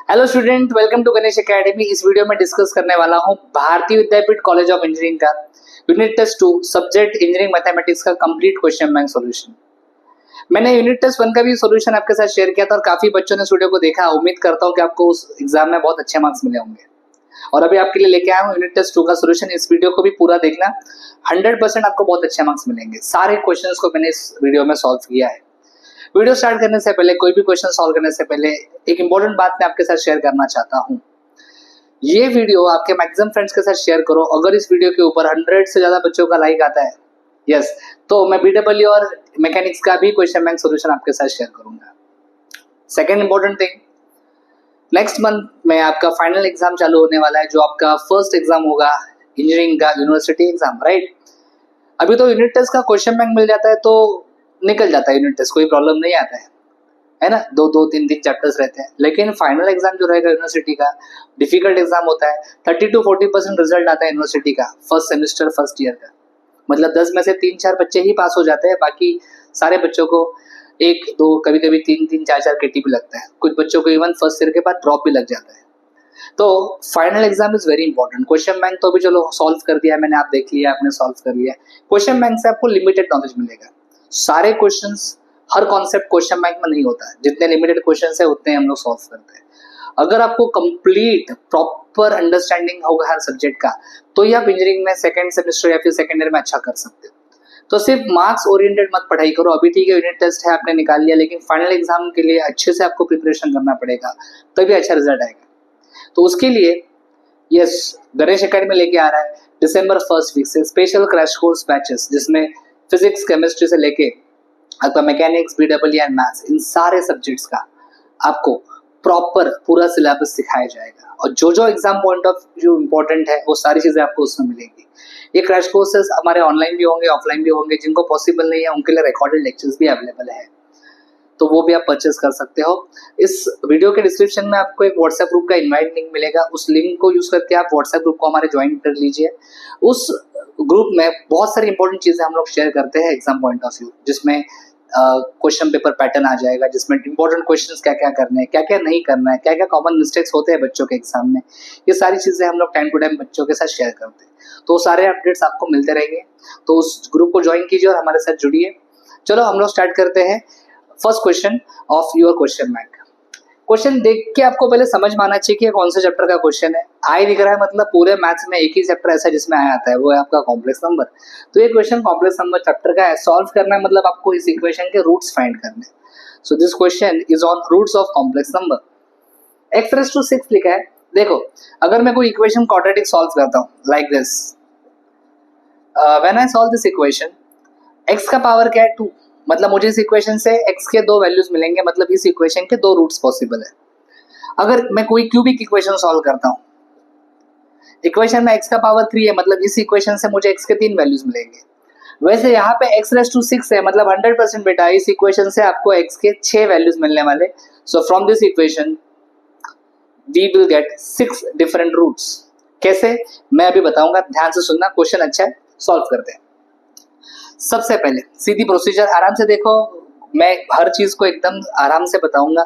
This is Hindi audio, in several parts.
Hello student, welcome to Ganesh academy. इस वीडियो में डिस्कस करने वाला हूं Bharati Vidyapeeth college of engineering का unit test 2 subject engineering mathematics का कंप्लीट क्वेश्चन बैंक सॉल्यूशन। मैंने यूनिट टेस्ट 1 का भी सॉल्यूशन आपके साथ शेयर किया था और काफी बच्चों ने इस वीडियो को देखा। उम्मीद करता हूं कि आपको उस एग्जाम में बहुत अच्छे मार्क्स मिले होंगे। और अभी आपके लिए लेके आया हूं यूनिट टेस्ट 2 का सॉल्यूशन। इस वीडियो को भी पूरा देखना, 100% आपको बहुत अच्छे मार्क्स मिलेंगे। सारे क्वेश्चंस को मैंने इस वीडियो में सॉल्व किया है। वीडियो स्टार्ट करने से पहले, कोई भी क्वेश्चन सॉल्व करने से पहले एक इंपॉर्टेंट बात मैं आपके साथ शेयर करना चाहता हूं। ये वीडियो आपके मैक्सिमम फ्रेंड्स के साथ शेयर करो। अगर इस वीडियो के ऊपर 100 से ज्यादा बच्चों का लाइक आता है, यस, तो मैं बीडब्ल्यू और मैकेनिक्स का भी क्वेश्चन बैंक सॉल्यूशन आपके साथ शेयर करूंगा। Second important thing, next month में आपका फाइनल एग्जाम चालू होने वाला है, जो आपका फर्स्ट एग्जाम होगा इंजीनियरिंग का यूनिवर्सिटी एग्जाम, राइट। अभी तो यूनिट टेस्ट का क्वेश्चन बैंक मिल जाता है तो निकल जाता है यूनिट टेस्ट, कोई प्रॉब्लम नहीं आता है ना। दो तीन चैप्टर्स रहते हैं। लेकिन फाइनल एग्जाम जो रहेगा यूनिवर्सिटी का, डिफिकल्ट एग्जाम होता है। 30 to 40% रिजल्ट आता है यूनिवर्सिटी का फर्स्ट सेमेस्टर फर्स्ट ईयर का। मतलब 10 में से 3-4 बच्चे ही पास हो जाते हैं, बाकी सारे बच्चों को 1-2, कभी कभी 3-3, 4-4 केटी भी लगता है। कुछ बच्चों को इवन फर्स्ट ईयर के बाद ड्रॉप भी लग जाता है। तो final exam is very important. Question bank तो अभी चलो सॉल्व कर दिया मैंने, आप देख लिया, आपने सॉल्व कर लिया। क्वेश्चन बैंक से आपको लिमिटेड नॉलेज मिलेगा। सारे क्वेश्चंस, हर कॉन्सेप्ट क्वेश्चन बैंक में नहीं होता है। जितने लिमिटेड क्वेश्चंस है उतने हम लोग सॉल्व करते हैं। अगर आपको कंप्लीट प्रॉपर अंडरस्टैंडिंग होगा हर सब्जेक्ट का, तो ही आप इंजीनियरिंग में सेकंड सेमेस्टर या फिर सेकंड ईयर में अच्छा कर सकते हो। तो सिर्फ मार्क्स ओरिएंटेड मत पढ़ाई करो। अभी ठीक है, यूनिट टेस्ट है, आपने निकाल लिया, लेकिन फाइनल एग्जाम के लिए अच्छे से आपको प्रिपरेशन करना पड़ेगा, तभी अच्छा रिजल्ट आएगा। तो उसके लिए यस, गणेश एकेडमी लेके आ रहा है दिसंबर फर्स्ट वीक से स्पेशल क्रैश कोर्स बैचेस, जिसमें फिजिक्स, केमिस्ट्री से लेके आपका मैकेनिक्स, बीडब्ल्यू एंड मैथ्स, इन सारे सब्जेक्ट्स का आपको प्रॉपर पूरा सिलेबस सिखाया जाएगा। और जो जो exam point of view important है, वो सारी चीजें आपको उसमें मिलेंगी। ये क्रैश कोर्सेज हमारे ऑनलाइन भी होंगे, ऑफलाइन भी होंगे। जिनको पॉसिबल नहीं है उनके लिए रिकॉर्डेड लेक्चर्स भी अवेलेबल है, तो वो भी आप परचेस कर सकते हो। इस वीडियो के डिस्क्रिप्शन में आपको एक व्हाट्सएप ग्रुप का इनवाइट लिंक मिलेगा। उस लिंक को यूज करके आप व्हाट्सएप ग्रुप को हमारे ज्वाइन कर लीजिए। उस ग्रुप में बहुत सारी इंपॉर्टेंट चीजें हम लोग शेयर करते हैं एग्जाम पॉइंट ऑफ व्यू, जिसमें क्वेश्चन पेपर पैटर्न आ जाएगा, जिसमें इंपॉर्टेंट क्वेश्चंस क्या क्या करने हैं, क्या क्या नहीं करना है, क्या क्या कॉमन मिस्टेक्स होते हैं बच्चों के एग्जाम में। ये सारी चीजें हम लोग टाइम टू टाइम बच्चों के साथ शेयर करते हैं। तो सारे अपडेट्स आपको मिलते रहेंगे। तो उस ग्रुप को ज्वाइन कीजिए और हमारे साथ जुड़िए। चलो हम लोग स्टार्ट करते हैं first question of your question bank. Question देख के आपको पहले समझ में आना चाहिए कि कौन से चैप्टर का क्वेश्चन है। आई दिख रहा है, मतलब पूरे मैथ्स में एक ही चैप्टर ऐसा है जिसमें आया आता है, वो है आपका कॉम्प्लेक्स नंबर। तो ये क्वेश्चन कॉम्प्लेक्स नंबर चैप्टर का है। सॉल्व करना है मतलब आपको इस इक्वेशन के रूट्स फाइंड करने। So this question is on roots of complex number. x⁻⁶ लिखा है। देखो, अगर मैं कोई इक्वेशन क्वाड्रेटिक सॉल्व करता हूँ like this, when I solve this equation, x का पावर क्या है 2, मतलब मुझे इस इक्वेशन से x के 2 वैल्यूज मिलेंगे, मतलब इस इक्वेशन के 2 रूट्स पॉसिबल है। अगर मैं कोई क्यूबिक इक्वेशन सॉल्व करता हूं, इक्वेशन में x का पावर 3 है, मतलब इस इक्वेशन से मुझे x के 3 वैल्यूज मिलेंगे। वैसे यहाँ पे x⁻⁶ है, मतलब 100% बेटा इस इक्वेशन से आपको x के 6 वैल्यूज मिलने वाले। So from this equation we will get 6 different roots. कैसे, मैं अभी बताऊंगा, ध्यान से सुनना, क्वेश्चन अच्छा है, सॉल्व करते हैं। सबसे पहले सीधी प्रोसीजर, आराम से देखो, मैं हर चीज को एकदम आराम से बताऊंगा।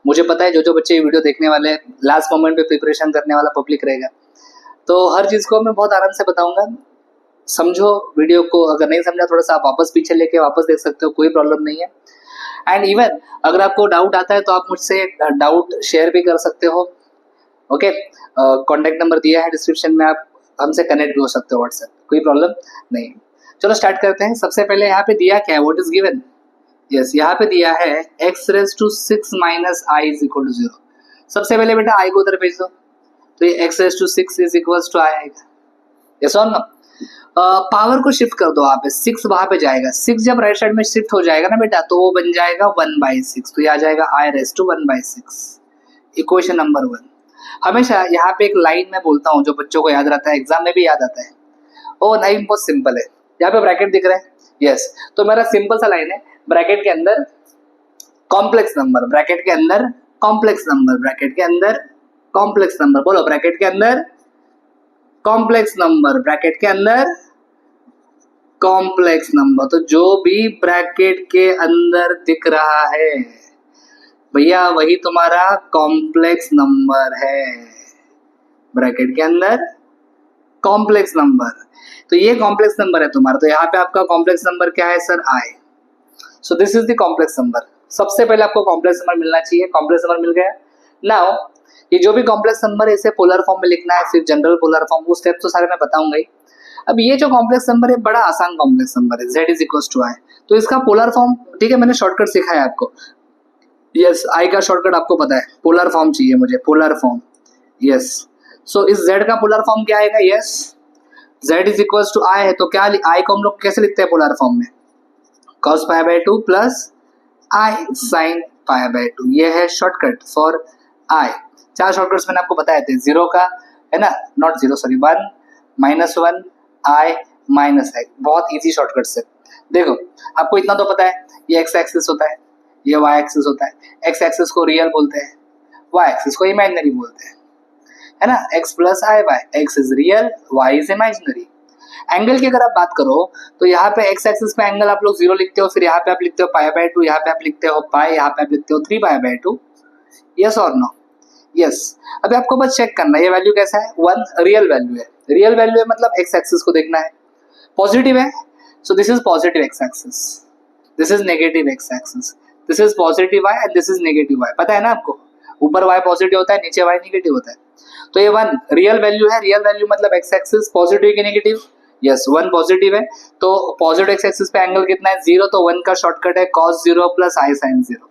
मुझे पता है जो जो बच्चे वीडियो देखने वाले हैं, लास्ट मोमेंट पे प्रिपरेशन करने वाला पब्लिक रहेगा, तो हर चीज को मैं बहुत आराम से बताऊंगा। समझो वीडियो को, अगर नहीं समझा थोड़ा सा आप वापस पीछे लेके वापस देख सकते हो, कोई प्रॉब्लम नहीं है। एंड इवन अगर आपको डाउट आता है तो आप मुझसे डाउट शेयर भी कर सकते हो। ओके, कॉन्टेक्ट नंबर दिया है डिस्क्रिप्शन में, आप हमसे कनेक्ट भी हो सकते हो व्हाट्सएप, कोई प्रॉब्लम नहीं। चलो स्टार्ट करते हैं। सबसे पहले यहाँ पे दिया क्या है, व्हाट इज गिवन, यस, यहाँ पे दिया है x⁻⁶ - i = 0। सबसे पहले बेटा i को उधर भेज दो, तो ये x⁻⁶ = i आएगा, यस और नो। पावर को शिफ्ट कर दो, वहाँ पे 6 वहाँ पे जाएगा। 6 जब राइट साइड में शिफ्ट हो जाएगा ना बेटा, तो वो बन जाएगा 1/6, तो ये आ जाएगा i⁻1/6, इक्वेशन नंबर 1। हमेशा यहाँ पे एक लाइन में बोलता हूँ जो बच्चों को याद रहता है, एग्जाम में भी याद आता है। ओ नहीं, बहुत सिंपल है। यहाँ पे ब्रैकेट दिख रहा है, यस, तो मेरा सिंपल सा लाइन है, ब्रैकेट के अंदर कॉम्प्लेक्स नंबर, ब्रैकेट के अंदर कॉम्प्लेक्स नंबर, ब्रैकेट के अंदर कॉम्प्लेक्स नंबर, बोलो ब्रैकेट के अंदर कॉम्प्लेक्स नंबर, ब्रैकेट के अंदर कॉम्प्लेक्स नंबर। तो जो भी ब्रैकेट के अंदर दिख रहा है भैया वही तुम्हारा कॉम्प्लेक्स नंबर है, ब्रैकेट के अंदर कॉम्प्लेक्स नंबर। तो ये कॉम्प्लेक्स नंबर है तुम्हारा, तो यहाँ पे आपका कॉम्प्लेक्स नंबर क्या है sir, I. So this is the complex number. सबसे पहले आपको कॉम्प्लेक्स नंबर मिलना चाहिए, कॉम्प्लेक्स नंबर मिल गया। नाउ ये जो भी कॉम्प्लेक्स नंबर है इसे पोलर फॉर्म में लिखना है, फिर जनरल पोलर फॉर्म, वो स्टेप तो सारे मैं बताऊंगा ही। अब ये जो कॉम्प्लेक्स नंबर है बड़ा आसान कॉम्प्लेक्स नंबर है, z इज इक्वल टू आई। तो इसका पोलर फॉर्म, ठीक है, मैंने शॉर्टकट सिखाया है आपको। यस, आई का शॉर्टकट आपको पता है, पोलर फॉर्म चाहिए मुझे, पोलर फॉर्म। यस, सो इस z का पोलर फॉर्म क्या आएगा, yes z is equal to i है, तो क्या आई को हम लोग कैसे लिखते हैं पोलर फॉर्म में, cos pi by 2 plus i sine pi by 2। ये है शॉर्टकट फॉर आई। चार शॉर्टकट्स मैंने आपको बताए थे, जीरो का है ना, not zero sorry, 1 -1 i minus i, बहुत इजी शॉर्टकट्स है। देखो आपको इतना तो पता है, ये एक्स एक्सिस होता है, ये वाई एक्सिस होता है। एक्स एक्सिस को रियल बोलते हैं, वाई एक्सिस को इमेजिनरी बोलते हैं, है ना, x plus i y, x is real, y is imaginary. Angle की अगर आप बात करो तो यहाँ पे एक्स एक्सिस पे एंगल आप लोग 0 लिखते हो, फिर यहाँ पे आप लिखते हो पाई बाय 2, यहाँ पे आप लिखते हो पाई, यहाँ पे आप लिखते हो 3 पाई बाय 2। यस और नो, यस। अभी आपको बस चेक करना है ये वैल्यू कैसा है, 1 रियल वैल्यू है। रियल वैल्यू है मतलब एक्स एक्सिस को देखना है, पॉजिटिव है, so this is positive x axis, this is negative x axis, this is positive y and this is negative y. पता है ना आपको, ऊपर वाई पॉजिटिव होता है, नीचे वाई नेगेटिव होता है। तो ये 1 रियल वैल्यू है, रियल वैल्यू मतलब एक्स एक्सिस, पॉजिटिव की नेगेटिव, यस 1 पॉजिटिव है, तो पॉजिटिव एक्स एक्सिस पे एंगल कितना है, 0, तो 1 का शॉर्टकट है cos 0 प्लस आई साइन 0।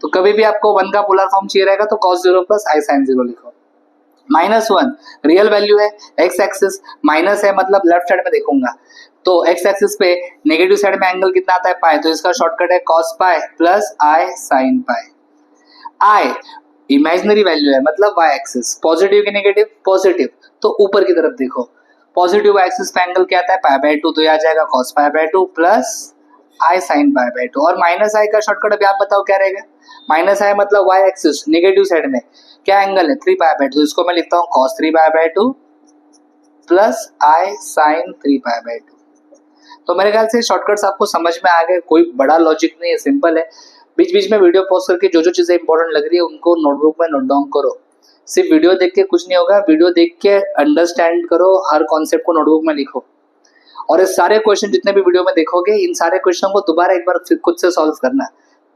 तो कभी भी आपको 1 का पोलर फॉर्म चाहिए रहेगा तो cos 0 प्लस आई साइन 0 लिखो। -1 रियल वैल्यू है, एक्स एक्सिस, माइनस है मतलब लेफ्ट साइड में देखूंगा, तो एक्स एक्सिस पे नेगेटिव साइड में एंगल कितना आता है, पाई, तो इसका शॉर्टकट है cos pi plus i sine pi. I imaginary value है मतलब वाई एक्सिस, पॉजिटिव की नेगेटिव, पॉजिटिव, तो ऊपर की तरफ देखो, पॉजिटिव वाई एक्सिस पे एंगल क्या आता है, पाई बाय 2, तो ये आ जाएगा cos pi by 2 plus i sine pi by 2। और माइनस आई का शॉर्टकट अभी आप बताओ क्या रहेगा, माइनस आई मतलब वाई एक्सिस, नेगेटिव साइड में क्या एंगल है, 3 पाई बाय 2, तो इसको मैं लिखता हूँ cos 3 pi by 2 plus i sine 3 pi by 2। तो मेरे ख्याल से शॉर्टकट्स आपको समझ में आ गए, कोई बड़ा लॉजिक नहीं है, सिंपल है। बीच बीच में वीडियो पॉज करके जो जो चीजें इंपॉर्टेंट लग रही है उनको नोटबुक में नोट डाउन करो। सिर्फ वीडियो देख के कुछ नहीं होगा, वीडियो देख के अंडरस्टैंड करो, हर कॉन्सेप्ट को नोटबुक में लिखो, और ये सारे क्वेश्चन जितने भी वीडियो में देखोगे इन सारे क्वेश्चन को दोबारा एक बार फिर खुद से सॉल्व करना,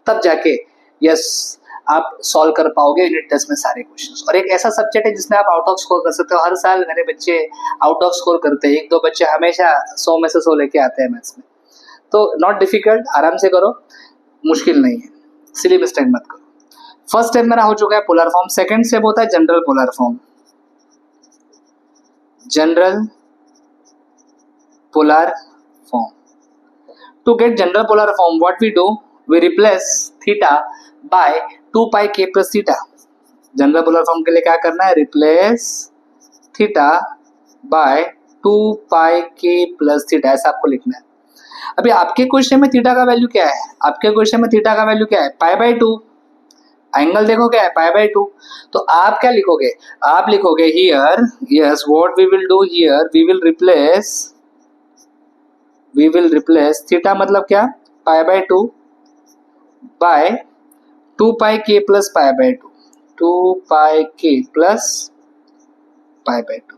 तब जाके यस आप सॉल्व कर पाओगे यूनिट टेस्ट में सारे क्वेश्चंस। और एक ऐसा सब्जेक्ट है जिसमें आप आउट ऑफ स्कोर कर सकते हो, हर साल मेरे बच्चे आउट ऑफ स्कोर करते हैं, 1-2 बच्चे हमेशा 100 में से 100 लेके आते हैं मैथ्स में। तो नॉट डिफिकल्ट, आराम से करो, मुश्किल नहीं है, सिली मिस्टेक मत करो। फर्स्ट स्टेप मेरा हो चुका है पोलर फॉर्म, सेकंड स्टेप होता है general polar form. General polar form. To get general polar form, what we do, we replace theta by 2 pi k plus theta. General polar form के लिए क्या करना है, रिप्लेस थीटा बाय 2 पाई के प्लस थीटा, ऐसा आपको लिखना है। अभी आपके क्वेश्चन में थीटा का वैल्यू क्या है, आपके क्वेश्चन में थीटा का वैल्यू क्या है, पाई बाय 2, एंगल देखो क्या है, पाई बाय 2, तो आप क्या लिखोगे, आप लिखोगे here, yes what we will do here, we will replace theta मतलब क्या, पाई बाय 2 बाय 2 पाई के प्लस पाई बाय 2, 2 पाई के प्लस पाई बाय 2।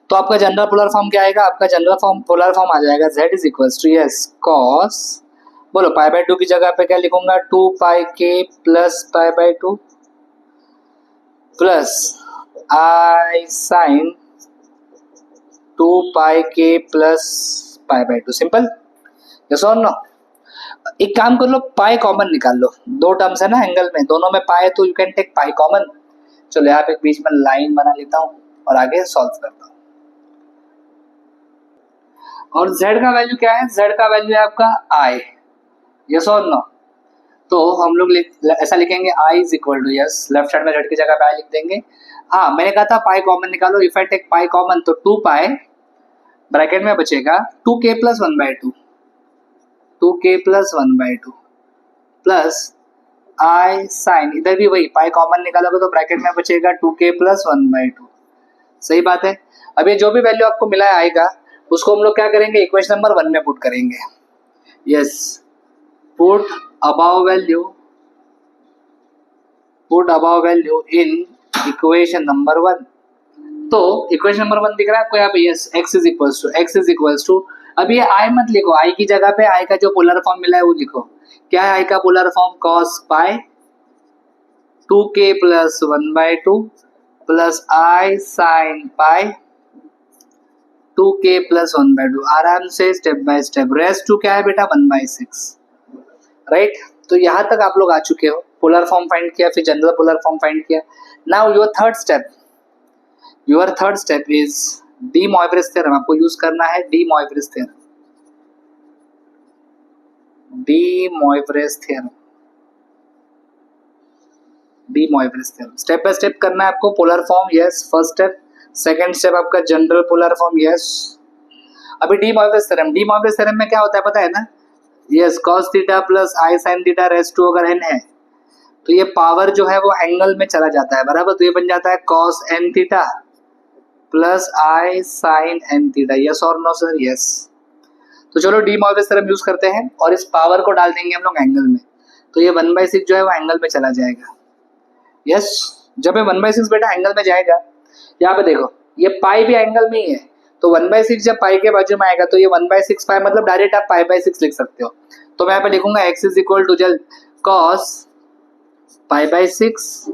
तो आपका जनरल पोलर फॉर्म क्या आएगा, आपका जनरल फॉर्म पोलर फॉर्म आ जाएगा z is equal to yes cos, बोलो पाई बाय 2 की जगह पे क्या लिखूंगा, 2 पाई के plus pi by 2 plus i sine 2 pi के plus pi by 2। Simple, yes और नो। एक काम कर लो, पाई कॉमन निकाल लो, 2 टर्म्स है ना एंगल में, दोनों में पाई है तो you can take pi common. चलो यहाँ पे बीच में लाइन बना लेता हूँ और आगे सॉल्व करता हूँ। और z का वैल्यू क्या है, z का वैल्यू है आपका i, यस और नो। तो हम लोग ऐसा लिखेंगे i is equal to yes, left side में z की जगह पे i लिख देंगे। हाँ मैंने कहा था पाई कॉमन निकालो, if I take pi common तो 2 पाई ब्रैकेट में बचेगा 2k plus 1/2, 2k plus 1/2 plus i sine, इधर भी वही पाई कॉमन निकालोगे तो ब्रैकेट में बचेगा 2k प्लस 1/2। सही बात है। अब ये जो भी वैल्यू आपको मिला है आई का, उसको हम लोग क्या करेंगे, इक्वेशन नंबर 1 में पुट करेंगे। Yes, put above value put above value in equation number 1। तो इक्वेशन नंबर 1 दिख रहा है आपको यहाँ पे, yes x is equals to अब ये i मत लिखो, i की जगह पे i का जो पोलर फॉर्म मिला है वो लिखो। क्या है i का polar form? cos pi 2k plus 1/2 plus i sine pi 2k plus 1/2। आराम से step by step. Raised to क्या है बेटा? 1/6, राइट। तो यहाँ तक आप लोग आ चुके हो, पोलर फॉर्म फाइंड किया, फिर जनरल पोलर फॉर्म फाइंड किया। Now your third step is de Moivre's theorem. आपको यूज करना है de Moivre's theorem. Step by step करना है आपको। Polar form, yes first step. Second step आपका जनरल पोलर फॉर्म, यस। अभी डी मॉइवरेज थ्योरम में क्या होता है पता है ना? Yes cos theta plus i sine theta raised to अगर n है तो ये पावर जो है वो एंगल में चला जाता है, बराबर। तो ये बन जाता है cos n theta plus i sign n theta. Yes और नो सर? यस। तो चलो डी मॉइवरेज थ्योरम यूज करते हैं और इस पावर को डाल देंगे हम लोग एंगल में, तो ये 1/6 जो है वो एंगल में चला जाएगा। यस जब ये 1/6 बेटा एंगल में जाएगा, यहाँ पे देखो ये पाई भी एंगल में ही है, तो 1/6 जब पाई के बाजू में आएगा तो ये 1/6 पाई मतलब डायरेक्ट आप पाई/6 लिख सकते हो। तो मैं यहाँ पे लिखूंगा x इज इक्वल टू जल cos पाई/6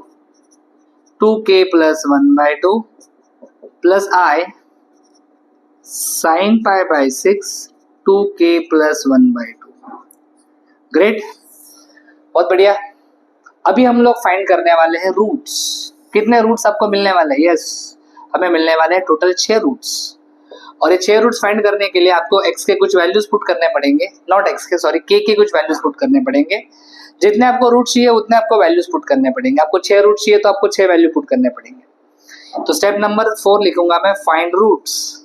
2k plus 1/2 plus i sine पाई/6 2k प्लस 1/2। ग्रेट, बहुत बढ़िया। अभी हम लोग फाइंड करने वाले हैं रूट्स। कितने रूट्स आपको मिलने वाले हैं? यस हमें मिलने वाले हैं टोटल 6 रूट्स। और ये 6 रूट्स फाइंड करने के लिए आपको x के कुछ वैल्यूज पुट करने पड़ेंगे, नॉट x के, सॉरी k के कुछ वैल्यूज पुट करने पड़ेंगे। जितने आपको रूट चाहिए उतने आपको वैल्यूज पुट करने पड़ेंगे। आपको 6 रूट चाहिए तो आपको 6 वैल्यू पुट करने पड़ेंगे। तो स्टेप नंबर 4 लिखूंगा मैं, फाइंड रूट्स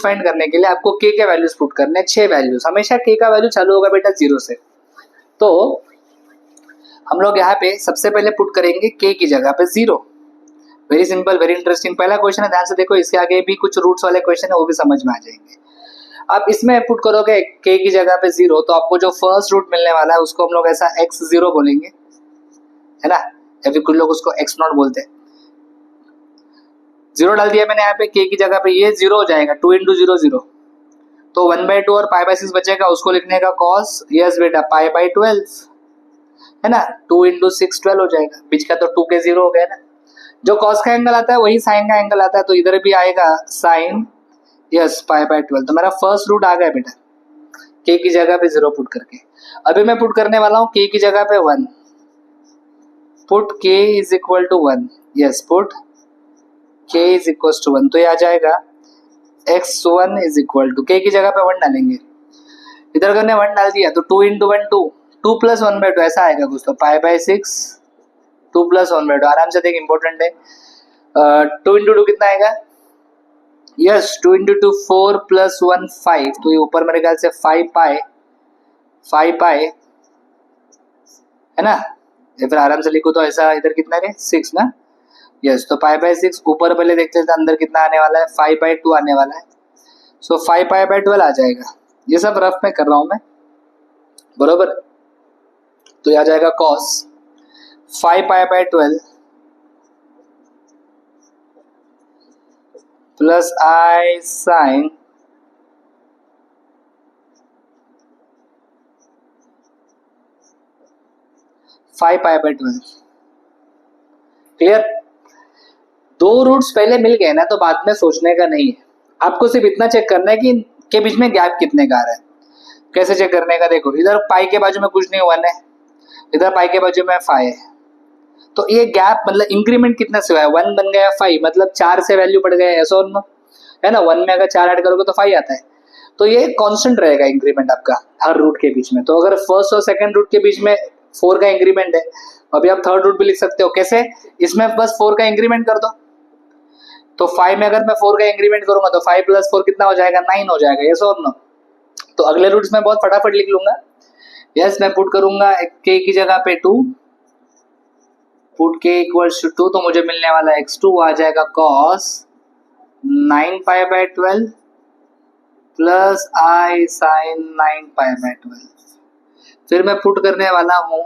फाइंड करने के लिए आपको k के वैल्यूज पुट करने, 6 वैल्यूज। हमेशा k का वैल्यू चालू होगा बेटा 0 से। तो हम लोग यहाँ पे सबसे पहले पुट करेंगे k की जगह पे 0। Very simple, very interesting. पहला क्वेश्चन है, ध्यान से देखो, इसके आगे भी कुछ रूट्स वाले क्वेश्चन है वो भी समझ में आ जाएंगे। आप इसमें पुट करोगे k की जगह पे 0 तो आपको जो फर्स्ट रूट मिलने वाला है उसको हम लोग ऐसा x0 बोलेंगे, है ना, या फिर कुछ लोग उसको x0 बोलते हैं। 0 डाल दिया मैंने यहाँ पे k की जगह पे, ये 0 हो जाएगा, 2 इंटू 0 0, तो 1/2 और पाई/6 बचेगा, उसको लिखने का cos, यस बेटा पाई/12 है ना, 2 इंटू 6 12 हो जाएगा, बीच का तो 2 के 0 हो गया ना। जो cos का एंगल आता है वही साइन का एंगल आता है, तो इधर भी आएगा साइन, यस पाई/12। तो मेरा फर्स्ट रूट आ गया बेटा k की जगह पे 0 पुट करके। अभी मैं पुट करने वाला हूँ k की जगह पे 1, put k is equal to 1, yes put k is equal to 1, तो ये आ जाएगा x1 is equal to, k की जगह पे 1 डालेंगे, इधर करने 1 डाल दिया तो 2 इंटू 1 2, 2 प्लस 1/2 ऐसा आएगा कुछ, तो पाई/6 2 प्लस 1/2। आराम से देख, इंपॉर्टेंट है। 2 इंटू 2 कितना आएगा? यस 2 इंटू 2 4 प्लस 1 5, तो ये ऊपर मेरे ख्याल से 5 पाई है ना, या फिर आराम से लिखो तो ऐसा, इधर कितना है 6 ना, यस। तो पाई/6 ऊपर पहले देखते हैं अंदर कितना आने वाला है, 5/2 आने वाला है, सो 5 पाई/12 आ जाएगा। ये सब रफ में कर रहा हूं मैं, बरोबर। तो ये आ जाएगा cos 5 पाई/12 plus i sine 5 पाई/12। Clear? 2 roots पहले मिल गए ना तो बाद में सोचने का नहीं है, आपको सिर्फ इतना चेक करना है कि के बीच में गैप कितने का आ रहा है। कैसे चेक करने का? देखो इधर पाई के बाजू में कुछ नहीं 1 है, इधर पाई के बाजू में 5 है, तो ये गैप मतलब इंक्रीमेंट कितना से हुआ है, 1 बन गया 5, मतलब 4 से वैल्यू बढ़ गया, ऐसा है ना। 1 में अगर 4 ऐड करोगे तो 5 आता है, तो ये कांस्टेंट रहेगा इंक्रीमेंट आपका हर रूट के बीच में। तो अगर फर्स्ट और सेकंड रूट के बीच में 4 का इंक्रीमेंट है, अभी आप थर्ड रूट भी लिख सकते हो। कैसे? इसमें बस 4 का इंक्रीमेंट कर दो, तो 5 में अगर मैं 4 का इंक्रीमेंट करूंगा तो 5 प्लस 4 कितना हो जाएगा, 9 हो जाएगा, यस और नो। तो अगले रूट्स में बहुत फटाफट लिख लूंगा। यस मैं पुट करूंगा k की जगह पे 2, पुट k इक्वल्स टू 2, तो मुझे मिलने वाला x2 आ जाएगा cos 9 पाई/12 प्लस i sin 9 पाई/12। फिर मैं पुट करने वाला हूँ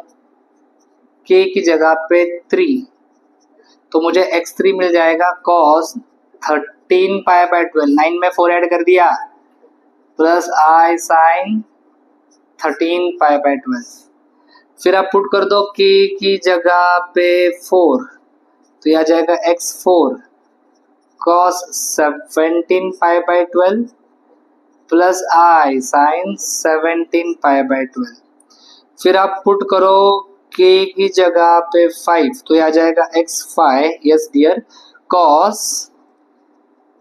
k की जगह पे 3, तो मुझे x3 मिल जाएगा cos 13 पाई बाय 12, 9 में 4 ऐड कर दिया, plus i sin 13 pi by 12। फिर आप पुट कर दो k की जगह पे 4, तो यह आ जाएगा x4 cos 17 pi by 12 plus i sin 17 pi by 12। फिर आप पुट करो k की जगह पे 5, तो यह आ जाएगा x5, yes dear, cos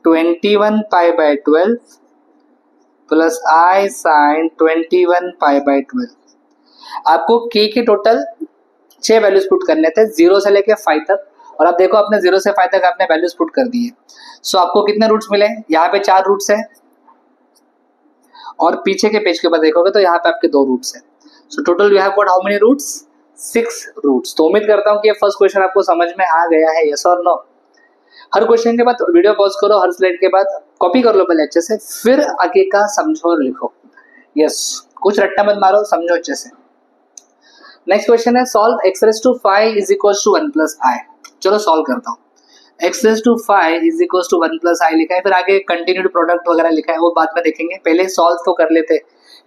21 pi by 12 plus i sin 21 pi by 12। आपको k के टोटल 6 वैल्यूज पुट करने थे 0 से लेके 5 तक, और आप देखो आपने 0 से 5 तक आपने वैल्यूज पुट कर दिए। सो आपको कितने रूट्स मिले? यहाँ पे 4 रूट्स है, और पीछे के पेज के ऊपर देखोगे तो यहाँ पे आपके 2 रूट्स है। So total you have got how many roots? 6 roots. तो उम्मीद करता हूँ कि ये फर्स्ट क्वेश्चन आपको समझ में आ गया है, यस और नो। हर क्वेश्चन के बाद वीडियो पॉज करो, हर स्लाइड के बाद कॉपी कर लो पहले अच्छे से, फिर आगे का समझो और लिखो। यस, कुछ रट्टा मत मारो, समझो अच्छे से। नेक्स्ट क्वेश्चन है solve x raise to 5 is equals to 1 plus i। चलो सॉल्व करता हूँ। x raise to 5 is equals to 1 plus i लिखा है, फिर आगे कंटिन्यूड प्रोडक्ट वगैरह लिखा है, वो बाद में देखेंगे, पहले सॉल्व तो कर लेते।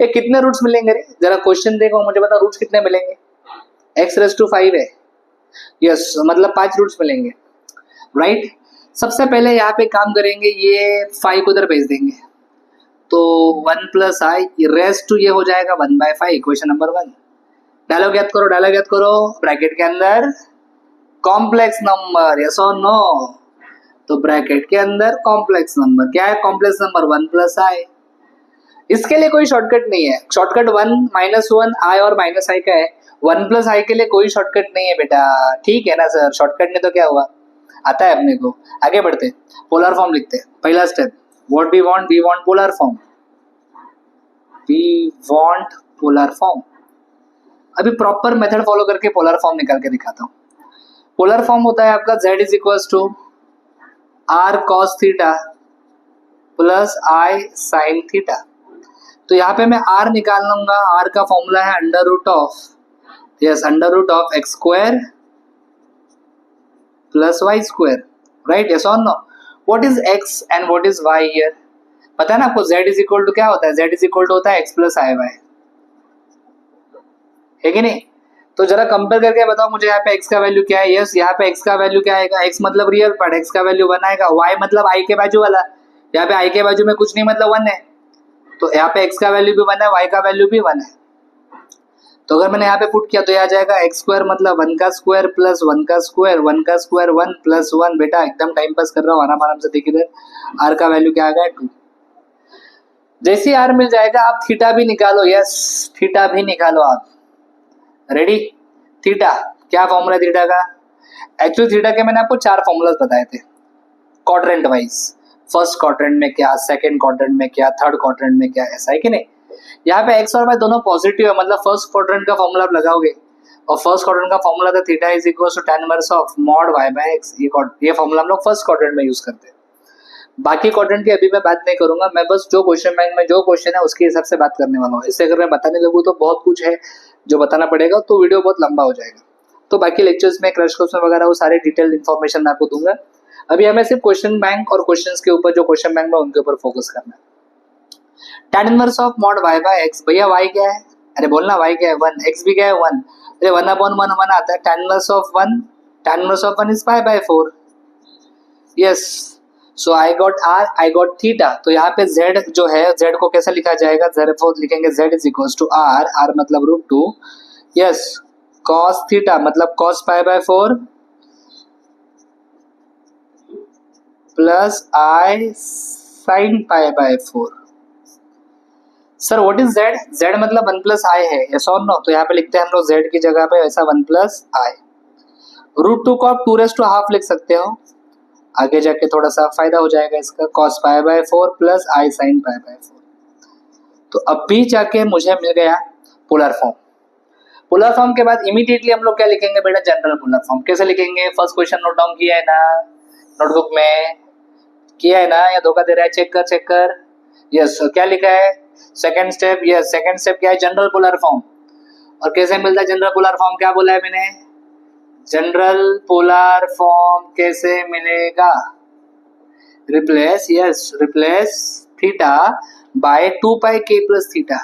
ये कितने रूट्स मिलेंगे रे? जरा क्वेश्चन देखो, मुझे बता रूट्स कितने मिलेंगे। x रेज़ टू 5 है, यस, मतलब 5 रूट्स मिलेंगे, राइट। सबसे पहले यहाँ पे काम करेंगे, ये 5 को उधर भेज देंगे, तो 1 प्लस i रेज़ टू ये हो जाएगा 1/5, इक्वेशन नंबर 1। डायलॉग याद करो, डायलॉग याद करो, ब्रैकेट के अंदर कॉम्प्लेक्स नंबर, यस और नो। तो ब्रैकेट के अंदर कॉम्प्लेक्स नंबर, क्या है कॉम्प्लेक्स नंबर? 1 plus i। इसके लिए कोई शॉर्टकट नहीं है, शॉर्टकट 1 -1 i और माइनस i का है, 1 प्लस i के लिए कोई शॉर्टकट नहीं है बेटा, ठीक है ना सर। शॉर्टकट नहीं तो क्या हुआ, आता है अपने को। आगे बढ़ते, पोलर फॉर्म लिखते हैं। पहला step, what we want polar form, we want polar form. अभी प्रॉपर मेथड फॉलो करके पोलर फॉर्म निकाल के दिखाता हूँ। पोलर फॉर्म होता है आपका z is equals to r cos theta plus i sin theta. तो यहाँ पे मैं r निकाल लूंगा, r का फॉर्मूला है under root of x square plus y square, right, yes और no. What is x and what is y here? पता है ना आपको, z इज इक्वल टू क्या होता है? z इज इक्वल टू होता है x प्लस आई वाई, है कि नहीं? तो जरा कंपेयर करके बताओ मुझे, यहाँ पे x का वैल्यू क्या है? यस, यहाँ पे x का वैल्यू क्या आएगा? x मतलब रियल पार्ट, x का वैल्यू 1 आएगा। y मतलब i के बाजू वाला, यहाँ पे i के बाजू में कुछ नहीं, मतलब 1 है, तो यहाँ पे x का वैल्यू भी 1 है, y का वैल्यू भी 1 है। तो अगर मैंने यहाँ पे पुट किया तो यह आ जाएगा x स्क्वायर मतलब 1 का स्क्वायर प्लस 1 का स्क्वायर, 1 का स्क्वायर 1 प्लस 1। बेटा एकदम टाइम पास कर रहा हूँ, आराम से देखिए इधर, r का वैल्यू क्या आ गया 2। जैसे ही r मिल जाएगा आप थीटा भी निकालो, यस थीटा भी निकालो आप, रेडी। थीटा क्या फॉर्मूला थीटा का? एक्चुअली थीटा के मैंने आपको 4 फॉर्मूलाज बताए थे क्वाड्रेंट वाइज, फर्स्ट क्वाड्रेंट में क्या, सेकंड क्वाड्रेंट में क्या, थर्ड क्वाड्रेंट में क्या, ऐसा है कि नहीं। यहाँ पे x और y दोनों पॉजिटिव है, मतलब फर्स्ट क्वाड्रेंट का फॉर्मूला आप लगाओगे, और फर्स्ट क्वाड्रेंट का फॉर्मूला था theta is equal to tan inverse of mod y by x। ये फॉर्मूला हम लोग फर्स्ट क्वाड्रेंट में यूज करते हैं। बाकी क्वाड्रेंट की अभी मैं बात नहीं करूंगा, मैं बस जो क्वेश्चन बैंक में जो क्वेश्चन है उसके हिसाब से बात करने वाला हूँ। इससे अगर मैं बताने लगूँ तो बहुत कुछ है जो बताना पड़ेगा, तो वीडियो बहुत लंबा हो जाएगा। तो बाकी लेक्चर्स में क्रैश कोर्स में वगैरह वो सारे डिटेल इन्फॉर्मेशन मैं आपको दूंगा। अभी हमें सिर्फ क्वेश्चन बैंक और क्वेश्चंस के ऊपर, जो क्वेश्चन बैंक में उनके ऊपर फोकस करना है। tan inverse of mod y by x, भैया y क्या है? अरे बोलना y क्या है? 1, x भी क्या है 1, अरे 1/1 आता है। tan inverse of 1 is pi by 4, yes. So I got r, I got theta. तो यहाँ पे z जो है, z को कैसे लिखा जाएगा? therefore लिखेंगे z is equals to r, r मतलब √2, यस, cos थीटा मतलब cos pi by 4 plus i sin pi by 4। Sir what is z? z मतलब 1 प्लस i है, यस और नो। तो यहाँ पे लिखते हैं हम लोग z की जगह पे ऐसा 1 प्लस i। √2 को आप 2½ लिख सकते हो, आगे जाके थोड़ा सा फायदा हो जाएगा इसका, cos pi by 4 plus i sin pi by 4। तो अभी जाके मुझे मिल गया पोलर फॉर्म। पोलर फॉर्म के बाद इमीडिएटली हम लोग क्या लिखेंगे बेटा? General polar form. कैसे लिखेंगे? फर्स्ट क्वेश्चन नोट डाउन किया है ना नोटबुक में? किया है ना, या धोखा दे रहा है? चेक कर। यस, क्या लिखा है? Second step, yes second step क्या है? General polar form. और कैसे मिलता है जनरल पोलर फॉर्म, क्या बोला है मैंने, जनरल पोलर फॉर्म कैसे मिलेगा, replace, yes replace theta by 2 pi k plus theta,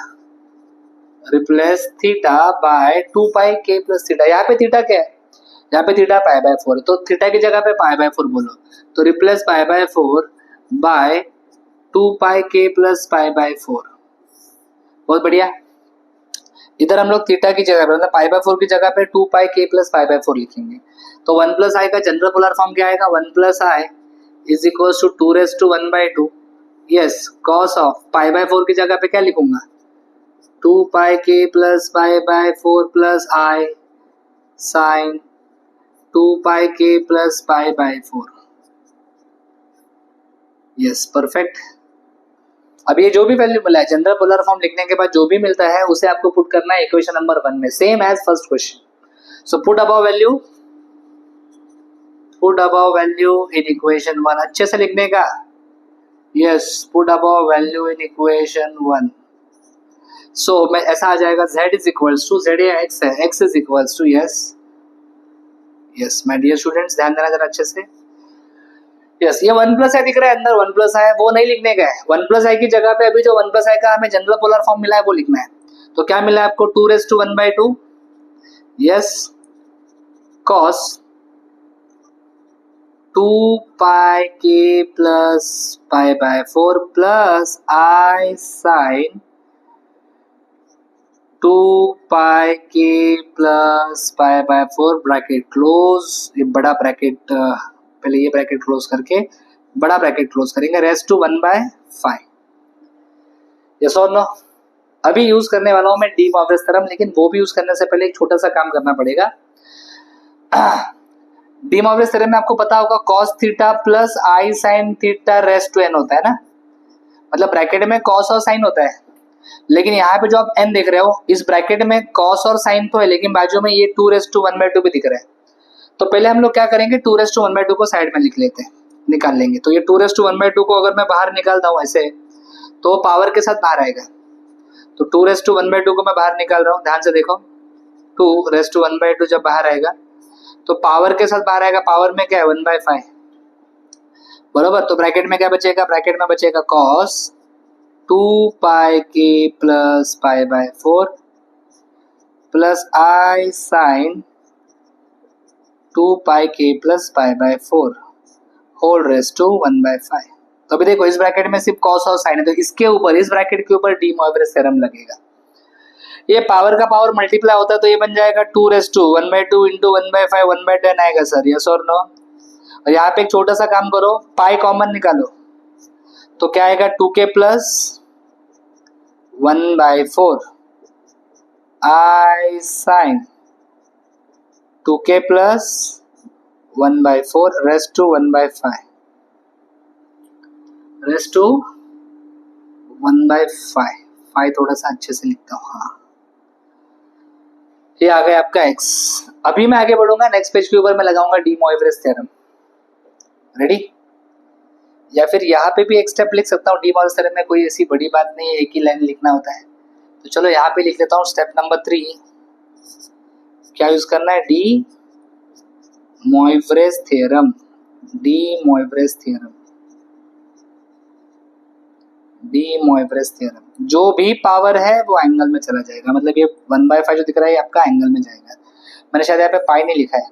replace theta by 2 pi k plus theta. यहाँ पे थीटा क्या है, यहाँ पे थीटा पाई बाय 4, तो थीटा की जगह पे पाई बाय 4 बोलो, तो replace pi by 4 by 2 pi k plus pi by 4। बहुत बढ़िया, इधर हम लोग थीटा की जगह पे मतलब पाई बाय 4 की जगह पे 2 pi k plus pi by 4 लिखेंगे। तो 1 प्लस आई का जनरल पोलर फॉर्म क्या आएगा, 1 plus i is equal to 2 raise to 1 by 2, yes cos of pi by 4 की जगह पे क्या लिखूंगा, 2 pi k plus pi by 4 plus i sine 2 pi k plus pi by 4, yes perfect. अब ये जो भी वैल्यू मिला है जनरल पोलर फॉर्म लिखने के बाद जो भी मिलता है उसे आपको पुट करना है इक्वेशन नंबर 1 में, same as first question. So put above value, put above value in equation 1, अच्छे से लिखने का, yes put above value in equation 1। सो मैं ऐसा आ जाएगा z is equals to, z या x है, x is equals to, yes yes my dear students ध्यान देना जरा अच्छे से, यस ये 1 प्लस आई दिख रहा है अंदर, 1 प्लस आई वो नहीं लिखने का है, 1 प्लस आई की जगह पे अभी जो 1 प्लस आई का हमें जनरल पोलर फॉर्म मिला है वो लिखना है। तो क्या मिला है आपको, 2 raise to 1 by 2, yes cos 2 pi k plus pi by 4 plus i sine 2 pi k plus pi by 4 bracket close, ये बड़ा ब्रैकेट पहले ये ब्रैकेट क्लोज करके बड़ा ब्रैकेट क्लोज करेंगे, रेस्ट टू 1 बाय 5, यस और नो। अभी यूज करने वाला हूं मैं डी मॉर्गन्स थ्योरम, लेकिन वो भी यूज करने से पहले एक छोटा सा काम करना पड़ेगा। डी मॉर्गन्स थ्योरम में आपको पता होगा cos theta plus i sine theta raised to n होता है ना, मतलब ब्रैकेट में cos और साइन होता है, लेकिन यहाँ पे जो आप n देख रहे हो इस ब्रैकेट में cos और साइन तो है, लेकिन बाजू में ये 2 रेज टू 1 बाई 2 भी दिख रहा है। तो पहले हम लोग क्या करेंगे, 2 रेज टू 1 बाई 2 को साइड में लिख लेते हैं, निकाल लेंगे। तो ये 2 रेज टू 1 बाई 2 को अगर मैं बाहर निकालता हूँ ऐसे, तो पावर के साथ बाहर आएगा, तो 2 रेज टू 1 बाई 2 को मैं बाहर निकाल रहा हूँ, ध्यान से देखो 2 रेज टू 1 बाई 2 जब बाहर आएगा तो पावर के साथ बाहर आएगा, पावर में क्या है 1 बाई 5 बरोबर। तो ब्रैकेट में क्या बचेगा, ब्रैकेट में बचेगा cos 2 pi k plus pi by 4 plus i sine 2 pi k plus pi by 4 whole raise to 1 by 5। तो अभी देखो इस ब्रैकेट में सिर्फ cos और साइन है, तो इसके ऊपर इस ब्रैकेट के ऊपर डी मॉर्गन्स थ्योरम लगेगा। ये पावर का पावर मल्टीप्लाई होता है तो ये बन जाएगा 2 raise to 1 by 2 into 1 by 5 1 by 10 आएगा सर, यस और नो। और यहाँ पे एक छोटा सा काम करो, पाई कॉमन निकालो, तो क्या आएगा 2k plus 1 by 4 i sine 2k plus 1 by 4 raise to 1 by 5 raise to 1 by 5 थोड़ा सा अच्छे से लिखता हूँ, हाँ ये आ गया आपका x। अभी मैं आगे बढ़ूंगा, नेक्स्ट पेज के ऊपर मैं लगाऊंगा डी मॉर्गन्स थ्योरम, रेडी। या फिर यहाँ पे भी एक स्टेप लिख सकता हूँ, डी मॉर्गन्स थ्योरम में कोई ऐसी बड़ी बात नहीं है, एक ही लाइन लिखना होता है। तो चलो यहाँ पे लिख लेता हूँ स्टेप नंबर 3, क्या यूज करना है, D Morgan's theorem, D Morgan's theorem, D Morgan's theorem. जो भी पावर है वो एंगल में चला जाएगा, मतलब ये 1 बाई 5 जो दिख रहा है ये आपका एंगल में जाएगा। मैंने शायद यहाँ पे पाई नहीं लिखा है,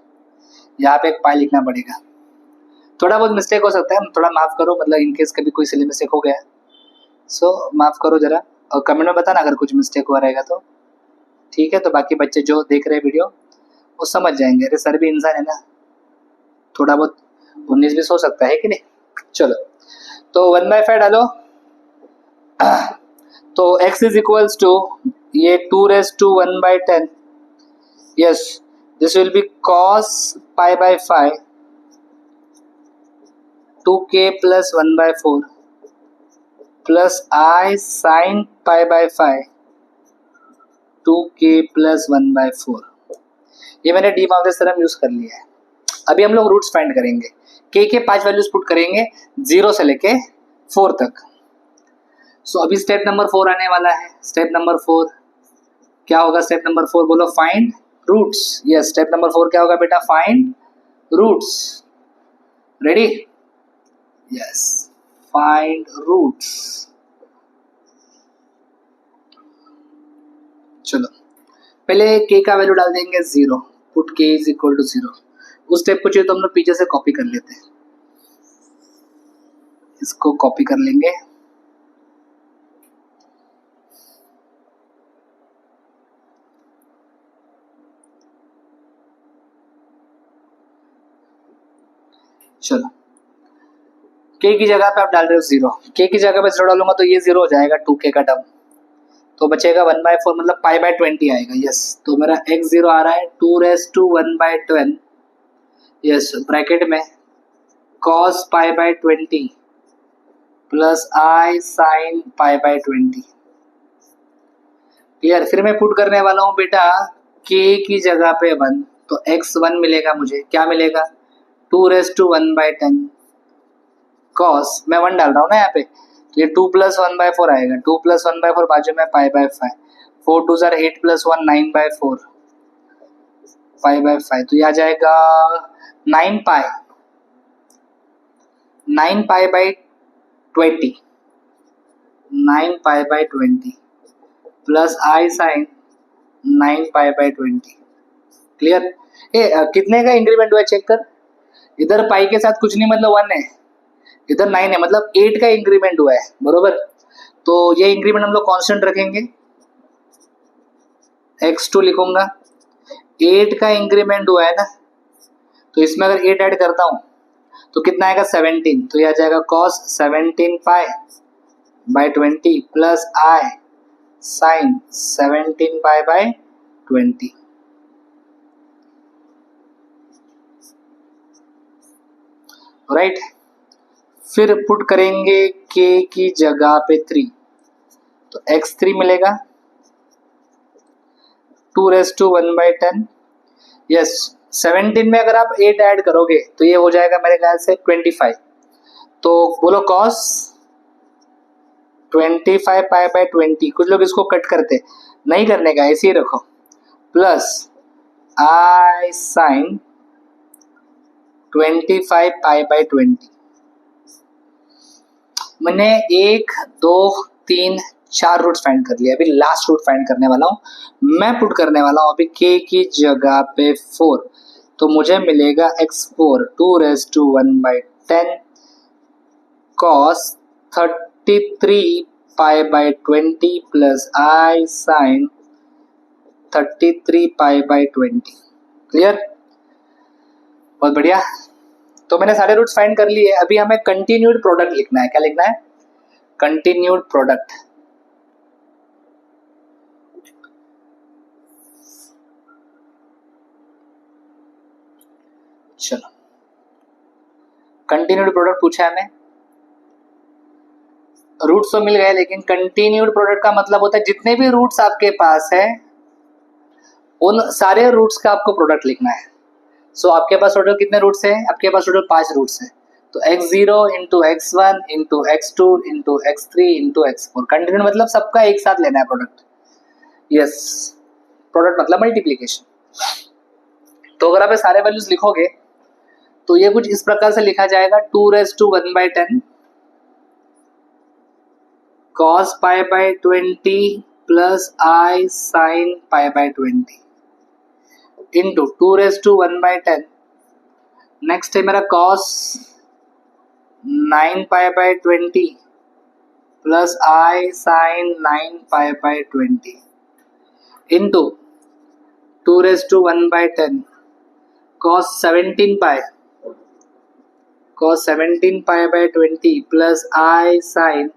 यहाँ पे एक पाई लिखना पड़ेगा, थोड़ा बहुत मिस्टेक हो सकता है, थोड़ा माफ करो, मतलब इनकेस कभी कोई सिली मिस्टेक हो गया सो माफ करो जरा, और कमेंट में बताना अगर कुछ मिस्टेक हुआ रहेगा तो, ठीक है। तो बाकी बच्चे जो देख रहे हैं वीडियो वो समझ जाएंगे, अरे सर भी इंसान है ना, थोड़ा बहुत 19-20 हो सकता है कि नहीं। चलो तो 1 बाई 5 डालो, तो x इज इक्वल्स टू ये 2 raise to 1 by 10, yes this will be cos pi by 5 2k plus 1 by 4 plus i sine pi by 5 2k plus 1 by 4। ये मैंने डी मॉर्गन्स थ्योरम यूज कर लिया है। अभी हम लोग रूट्स फाइंड करेंगे, k के 5 वैल्यूज पुट करेंगे 0 से लेके 4 तक। सो अभी स्टेप नंबर 4 आने वाला है, स्टेप नंबर 4 क्या होगा स्टेप नंबर 4? बोलो find roots. Yes, step number 4 क्या होगा बेटा? Find roots. Ready? Yes, find roots. चलो पहले k का वैल्यू डाल देंगे 0, put k is equal to 0। उस स्टेप को चाहिए तो हम लोग पीछे से कॉपी कर लेते हैं, इसको कॉपी कर लेंगे। चलो k की जगह पे आप डाल रहे हो 0, k की जगह पे 0 डालूंगा तो ये 0 हो जाएगा, 2k का टर्म तो बचेगा 1/4, मतलब π/20 आएगा। यस, तो मेरा x 0 आ रहा है 2⁻1/12। यस, ब्रैकेट में cos π/20 plus i sin π/20। Clear? फिर मैं पुट करने वाला हूँ बेटा k की जगह पे 1, तो x 1 मिलेगा मुझे। क्या मिलेगा? 2⁻1/10 cos, मैं 1 डाल रहा हूँ ना यहाँ पे, तो ये 2 + 1/4 आएगा। 2 + 1/4 बाजू में π/5, 4 2 = 8 + 1 9/4 π/5, तो ये आ जाएगा 9π 9π/20 9π/20 प्लस i sin 9π/20। क्लियर? कितने का इंक्रीमेंट हुआ चेक कर। इधर पाई के साथ कुछ नहीं, मतलब 1 है, इधर 9 है, मतलब 8 का इंक्रीमेंट हुआ है, बरोबर। तो ये इंक्रीमेंट हम लोग कांस्टेंट रखेंगे, x2 लिखूंगा। 8 का इंक्रीमेंट हुआ है ना, तो इसमें अगर 8 ऐड करता हूं तो कितना आएगा? 17, तो ये आ जाएगा cos 17π/20 plus i sin 17π/20। Right, फिर पुट करेंगे k की जगह पे 3, तो x3 मिलेगा 2⁻1/10। यस, 17 में अगर आप 8 ऐड करोगे तो ये हो जाएगा मेरे ख्याल से 25। तो बोलो cos 25π/20। कुछ लोग इसको कट करते, नहीं करने का, ऐसे ही रखो, प्लस i sin 25π/20। मैंने 1 2 3 4 रूट्स फाइंड कर लिया, अभी लास्ट रूट फाइंड करने वाला हूँ। मैं पुट करने वाला हूँ अभी k की जगह पे 4, तो मुझे मिलेगा x4 2⁻1/10 cos 33π/20 plus i sin 33π/20। Clear? बहुत बढ़िया। तो मैंने सारे रूट्स फाइंड कर लिए, अभी हमें कंटिन्यूड प्रोडक्ट लिखना है। क्या लिखना है? Continued product. चलो, कंटिन्यूड प्रोडक्ट पूछा है हमें, रूट्स तो मिल गए, लेकिन कंटिन्यूड प्रोडक्ट का मतलब होता है जितने भी रूट्स आपके पास है उन सारे रूट्स का आपको प्रोडक्ट लिखना है। सो आपके पास टोटल कितने रूट्स हैं? आपके पास टोटल 5 रूट्स हैं, तो x0 into x1 into x2 into x3 into x4। Continued मतलब सबका एक साथ लेना है प्रोडक्ट। यस, प्रोडक्ट मतलब मल्टीप्लीकेशन। तो अगर आप ये सारे वैल्यूज लिखोगे तो ये कुछ इस प्रकार से लिखा जाएगा 2⁻1/10 cos π/20 plus i sin π/20 into 2⁻1/10। Next है मेरा cos 9π/20 plus i sin 9π/20 into 2⁻1/10 cos 17π/20 plus i sin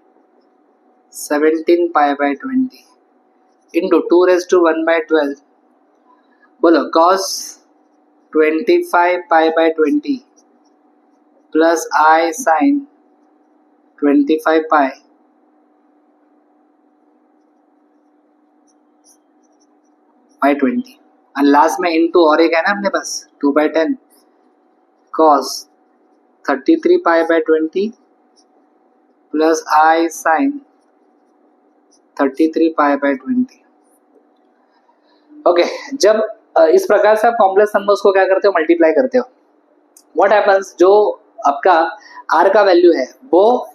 17π/20 into 2⁻1/12। बोलो cos 25π/20 प्लस i sin 25π/20 और लास्ट में इंटू और एक है ना अपने पास 2/10 cos 33π/20 plus i sin 33π/20। Okay जब इस प्रकार से आप कॉम्प्लेक्स नंबर्स को क्या करते हो, मल्टीप्लाई करते हो, व्हाट हैपेंस, जो आपका आर का वैल्यू है वो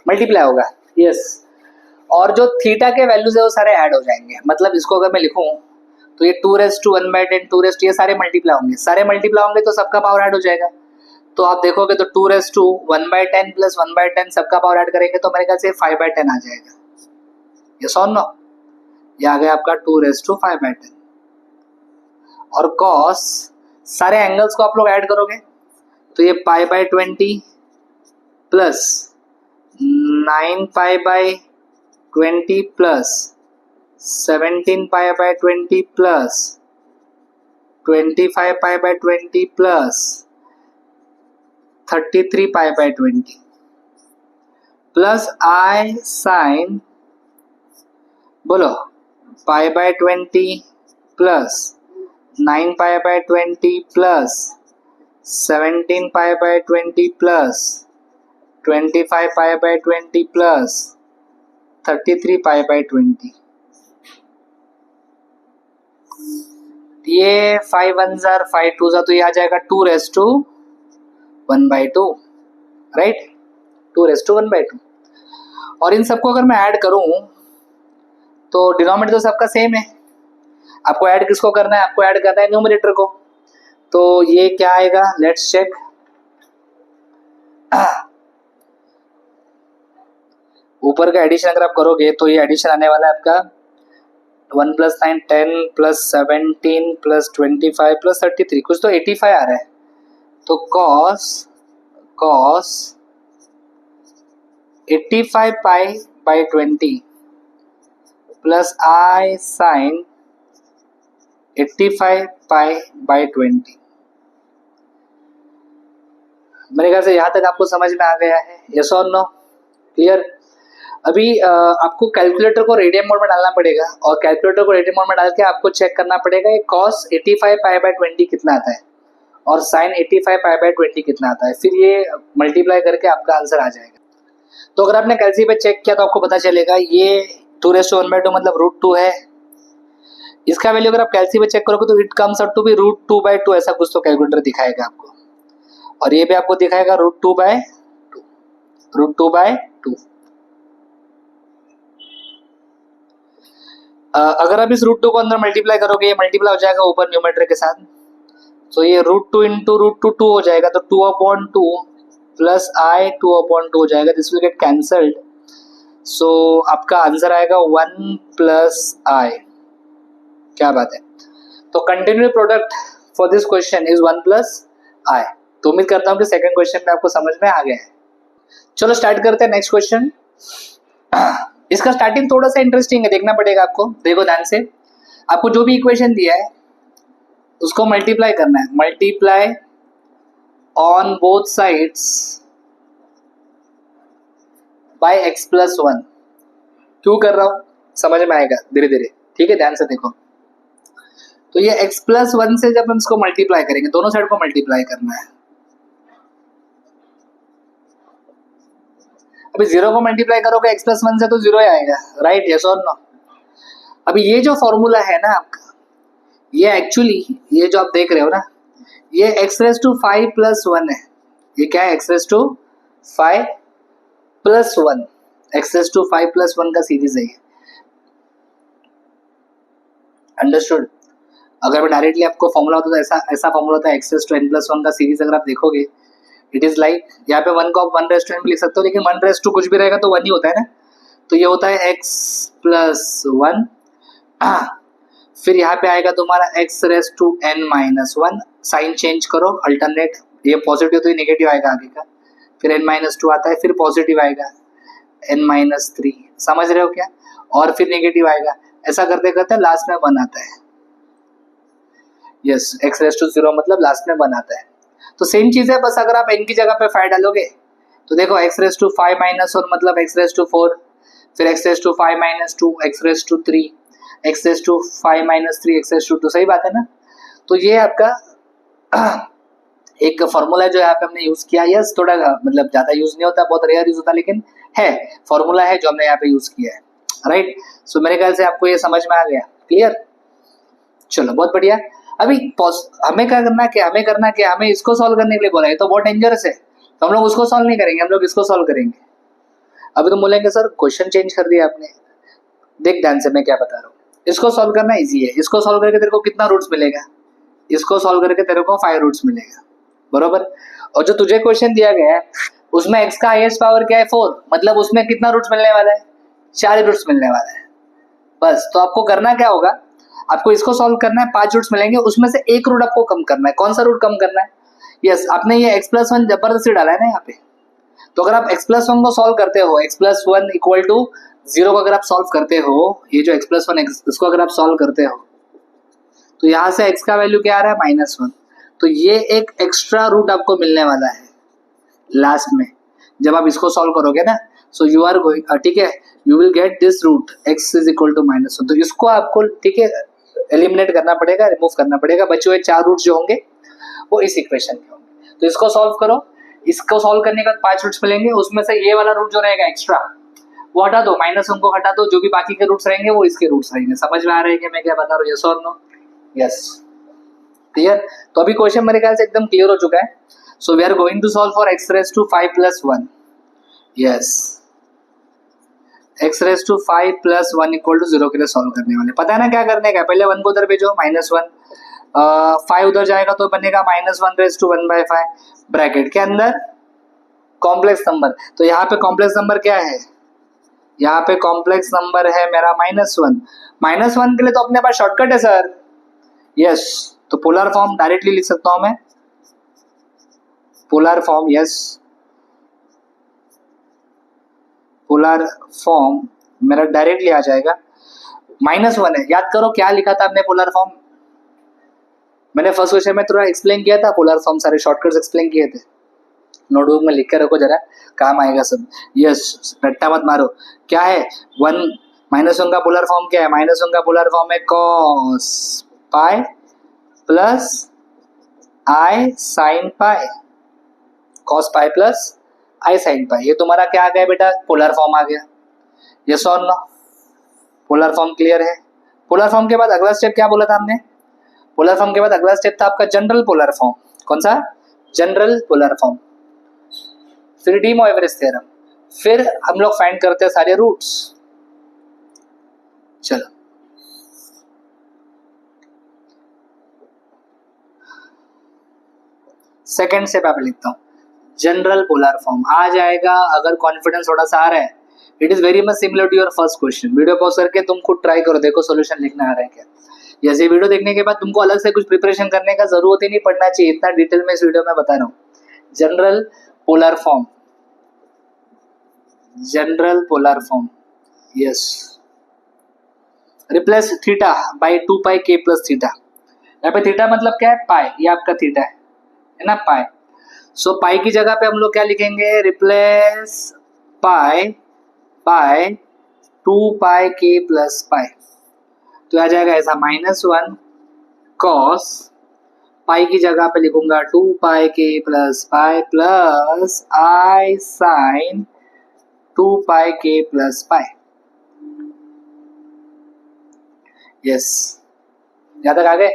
मल्टीप्लाई होगा, यस, और जो थीटा के वैल्यूज है वो सारे ऐड हो जाएंगे। मतलब इसको अगर मैं लिखूं तो ये 2^1/10 2 ये सारे मल्टीप्लाई होंगे, सारे मल्टीप्लाई होंगे तो सबका पावर ऐड हो जाएगा। तो आप देखोगे तो 2^1/10 प्लस 1/10 सबका पावर ऐड करेंगे तो मेरे ख्याल से 5/10 आ जाएगा, यस और नो, ये आ गया आपका 2^5/10। और कॉस सारे एंगल्स को आप लोग ऐड करोगे तो ये π/20 plus 9π/20 plus 17π/20 plus 25π/20 plus 33π/20 plus I sine बोलो π/20 प्लस 9π/20 प्लस 17π/20 प्लस 25π/20 प्लस 33π/20। ये 5 1s are 5 2s are, तो ये आ जाएगा 2^1/2, राइट, 2^1/2। और इन सबको अगर मैं ऐड करूं तो डिनोमिनेटर तो सबका सेम है, आपको ऐड किसको करना है, आपको ऐड करना है न्यूमरेटर को। तो ये क्या आएगा, लेट्स चेक, ऊपर का एडिशन अगर आप करोगे तो ये एडिशन आने वाला है आपका 1 + 9 10 + 17 + 25 + 33, कुछ तो 85 आ रहा है। तो cos 85π/20 प्लस I sin 85π/20। मेरे ख्याल से यहाँ तक आपको समझ में आ गया है, यस और नो, क्लियर। अभी आपको कैलकुलेटर को रेडियन मोड में डालना पड़ेगा और कैलकुलेटर को रेडियन मोड में डाल के आपको चेक करना पड़ेगा ये cos 85π/20 कितना आता है और sin 85π/20 कितना आता है, फिर ये मल्टीप्लाई करके आपका आंसर आ जाएगा। तो अगर आपने कैलसी पे चेक किया तो आपको पता चलेगा ये 2^1/2 मतलब √2 है। इसका वैल्यू अगर आप कैलसी पे चेक करोगे तो it comes out to be √2/2, ऐसा कुछ तो कैलकुलेटर दिखाएगा आपको, और ये भी आपको दिखाएगा √2/2। अगर आप इस √2 को अंदर मल्टीप्लाई करोगे ये मल्टीप्लाई हो जाएगा ऊपर न्यूमरेटर के साथ, तो ये √2 × √2 2 हो जाएगा, तो 2/2 प्लस I 2/2 हो जाएगा, दिस विल गेट कैंसल्ड। सो आपका आंसर आएगा 1 + I। क्या बात है। तो continue product for this question is 1 + I। तो उम्मीद करता हूँ कि सेकंड क्वेश्चन में आपको समझ में आ गया है। चलो स्टार्ट करते हैं नेक्स्ट क्वेश्चन। इसका स्टार्टिंग थोड़ा सा इंटरेस्टिंग है, देखना पड़ेगा आपको, देखो ध्यान से। आपको जो भी इक्वेशन दिया है उसको मल्टीप्लाई करना है, multiply on both sides by x + 1। क्यों कर रहा हूं समझ में आएगा धीरे धीरे, ठीक है, ध्यान से देखो। तो ये x + 1 से जब हम इसको मल्टीप्लाई करेंगे, दोनों साइड को मल्टीप्लाई करना है। अभी 0 को मल्टीप्लाई करोगे x + 1 से तो 0 ही आएगा, राइट, यस और नो। अभी ये जो फॉर्मूला है ना आपका, ये एक्चुअली ये जो आप देख रहे हो ना, ये x⁵ + 1 है। ये क्या है, x⁵ + 1, x⁵ + 1 का सीरीज है ये, अंडरस्टूड। अगर मैं डायरेक्टली आपको फॉर्मूला होता तो ऐसा फॉर्मूला होता है, x⁵ n + 1 का सीरीज अगर आप देखोगे इट इज लाइक, यहाँ पे 1 को आप 1⁻n भी लिख सकते हो, लेकिन 1⁻ कुछ भी रहेगा तो 1 ही होता है ना। तो ये होता है x + 1, फिर यहाँ पे आएगा तुम्हारा x⁻n - 1, साइन चेंज करो, अल्टरनेट, ये पॉजिटिव तो ये नेगेटिव आएगा आगे का, फिर n-2 आता है, फिर पॉजिटिव आएगा n-3, समझ रहे हो क्या, और फिर नेगेटिव आएगा, ऐसा करते करते लास्ट में 1 आता है। यस, x⁻0 मतलब लास्ट में 1 आता है। तो सेम चीज है, बस अगर आप n की जगह पे 5 डालोगे तो देखो x⁻5 - 1 मतलब x⁻4, फिर x⁻5 - 2, x⁻3, x⁻5 - 3, x⁻2, सही बात है ना। तो ये आपका एक फॉर्मूला जो यहाँ पे हमने यूज किया, यस थोड़ा मतलब ज्यादा यूज नहीं होता, बहुत रेयर यूज होता, लेकिन है फॉर्मूला है जो हमने यहाँ पे यूज किया है, राइट। सो मेरे ख्याल से आपको ये समझ में आ गया, क्लियर। चलो बहुत बढ़िया। अभी हमें क्या करना है, हमें इसको सॉल्व करने के लिए बोला है, तो बहुत डेंजरस है, तो हम लोग उसको सॉल्व नहीं करेंगे, हम लोग इसको सॉल्व करेंगे। अभी तो बोलेंगे सर क्वेश्चन चेंज कर दिया आपने। देख ध्यान से मैं क्या बता रहा हूँ, इसको सॉल्व करना इजी है। इसको सॉल्व करके तेरे को कितना रूट्स मिलेगा, इसको सॉल्व करके तेरे को 5 रूट्स मिलेगा, बरोबर। और जो तुझे क्वेश्चन दिया गया है उसमें x का हाईएस्ट पावर क्या है 4, मतलब उसमें कितना रूट्स मिलने वाला है, 4 रूट्स मिलने वाला है बस। तो आपको करना क्या होगा, आपको इसको सॉल्व करना है, 5 रूट्स मिलेंगे, उसमें से एक रूट आपको कम करना है। कौन सा रूट कम करना है, यस आपने ये x+1 जबरदस्ती डाला है ना यहाँ पे। तो अगर आप x+1 को सॉल्व करते हो, x+1 इक्वल टू 0 को अगर आप सॉल्व करते हो, ये जो x+1 इसको अगर आप सॉल्व करते हो, तो यहाँ से x का वैल्यू क्या आ रहा है -1, तो ये एक एक्स्ट्रा रूट आपको मिलने वाला है लास्ट में जब आप इसको सॉल्व करोगे ना। सो यू आर गोइंग, ठीक है, you will get this root x is equal to -1। तो इसको आपको, ठीक है, एलिमिनेट करना पड़ेगा, रिमूव करना पड़ेगा। बचे हुए 4 रूट्स जो होंगे वो इस इक्वेशन के होंगे। तो इसको सॉल्व करो, इसको सॉल्व करने के बाद 5 रूट्स मिलेंगे, उसमें से ये वाला रूट जो रहेगा एक्स्ट्रा वो हटा दो, -1 को हटा दो, जो भी बाकी के रूट्स रहेंगे वो इसके रूट्स रहेंगे। समझ में आ रहा है कि मैं क्या बता रहा हूँ, यस और नो? Yes, clear. तो अभी क्वेश्चन मेरे ख्याल से एकदम क्लियर हो चुका है। So we are going to solve for x⁵5+1। Yes, x⁵5+1 equal to 0 के लिए सॉल्व करने वाले। पता है ना क्या करने का, पहले 1 को उधर भेजो, -1, 5 उधर जाएगा तो बनेगा -1⁵1/5 ब्रैकेट के अंदर कॉम्प्लेक्स नंबर। तो यहाँ पे कॉम्प्लेक्स नंबर क्या है, यहाँ पे कॉम्प्लेक्स नंबर है मेरा -1। -1 के लिए तो अपने पास शॉर्टकट है सर, यस। तो पोलर फॉर्म डायरेक्टली लिख सकता हूं मैं, polar form, yes, polar form मेरा डायरेक्टली आ जाएगा। -1 है, याद करो क्या लिखा था हमने पोलर फॉर्म, मैंने फर्स्ट क्वेश्चन में थोड़ा एक्सप्लेन किया था पोलर फॉर्म, सारे शॉर्टकट्स एक्सप्लेन किए थे, नोटबुक में लिख के रखो जरा, काम आएगा सब। यस, रट्टा मत मारो। क्या है, 1 -1 का पोलर फॉर्म क्या है, -1 का पोलर फॉर्म है cos pi plus i sin pi, cos pi plus i sin पाई। ये तुम्हारा क्या आ गया बेटा, पोलर फॉर्म आ गया, यस और नो? पोलर फॉर्म क्लियर है। पोलर फॉर्म के बाद अगला स्टेप क्या बोला था हमने, पोलर फॉर्म के बाद अगला स्टेप था आपका जनरल पोलर फॉर्म। कौन सा, जनरल पोलर फॉर्म। फिर डी मोइवरेज थ्योरम, फिर हम लोग फाइंड करते हैं सारे रूट्स। चलो सेकेंड स्टेप आप लिखता हूं, जनरल पोलर फॉर्म आ जाएगा। अगर कॉन्फिडेंस थोड़ा सा आ रहा है, it is very much similar to your first question. Video pause करके तुम खुद ट्राई करो, देखो सॉल्यूशन लिखना आ रहा है क्या। जैसे वीडियो देखने के बाद तुमको अलग से कुछ प्रिपरेशन करने का जरूरत ही नहीं पड़ना चाहिए, इतना डिटेल में इस वीडियो में बता रहा हूँ। General polar form, general polar form, yes, replace theta by 2π k plus theta. यहाँ पे थीटा मतलब क्या है, पाई, ये आपका थीटा है ना, पाई। सो पाई की जगह पे हम लोग क्या लिखेंगे, replace pi by 2π k plus pi. तो आ जाएगा ऐसा -1 cos पाई की जगह पे लिखूंगा 2π k plus pi plus i sin 2π k plus pi. Yes, यहां तक आ गए।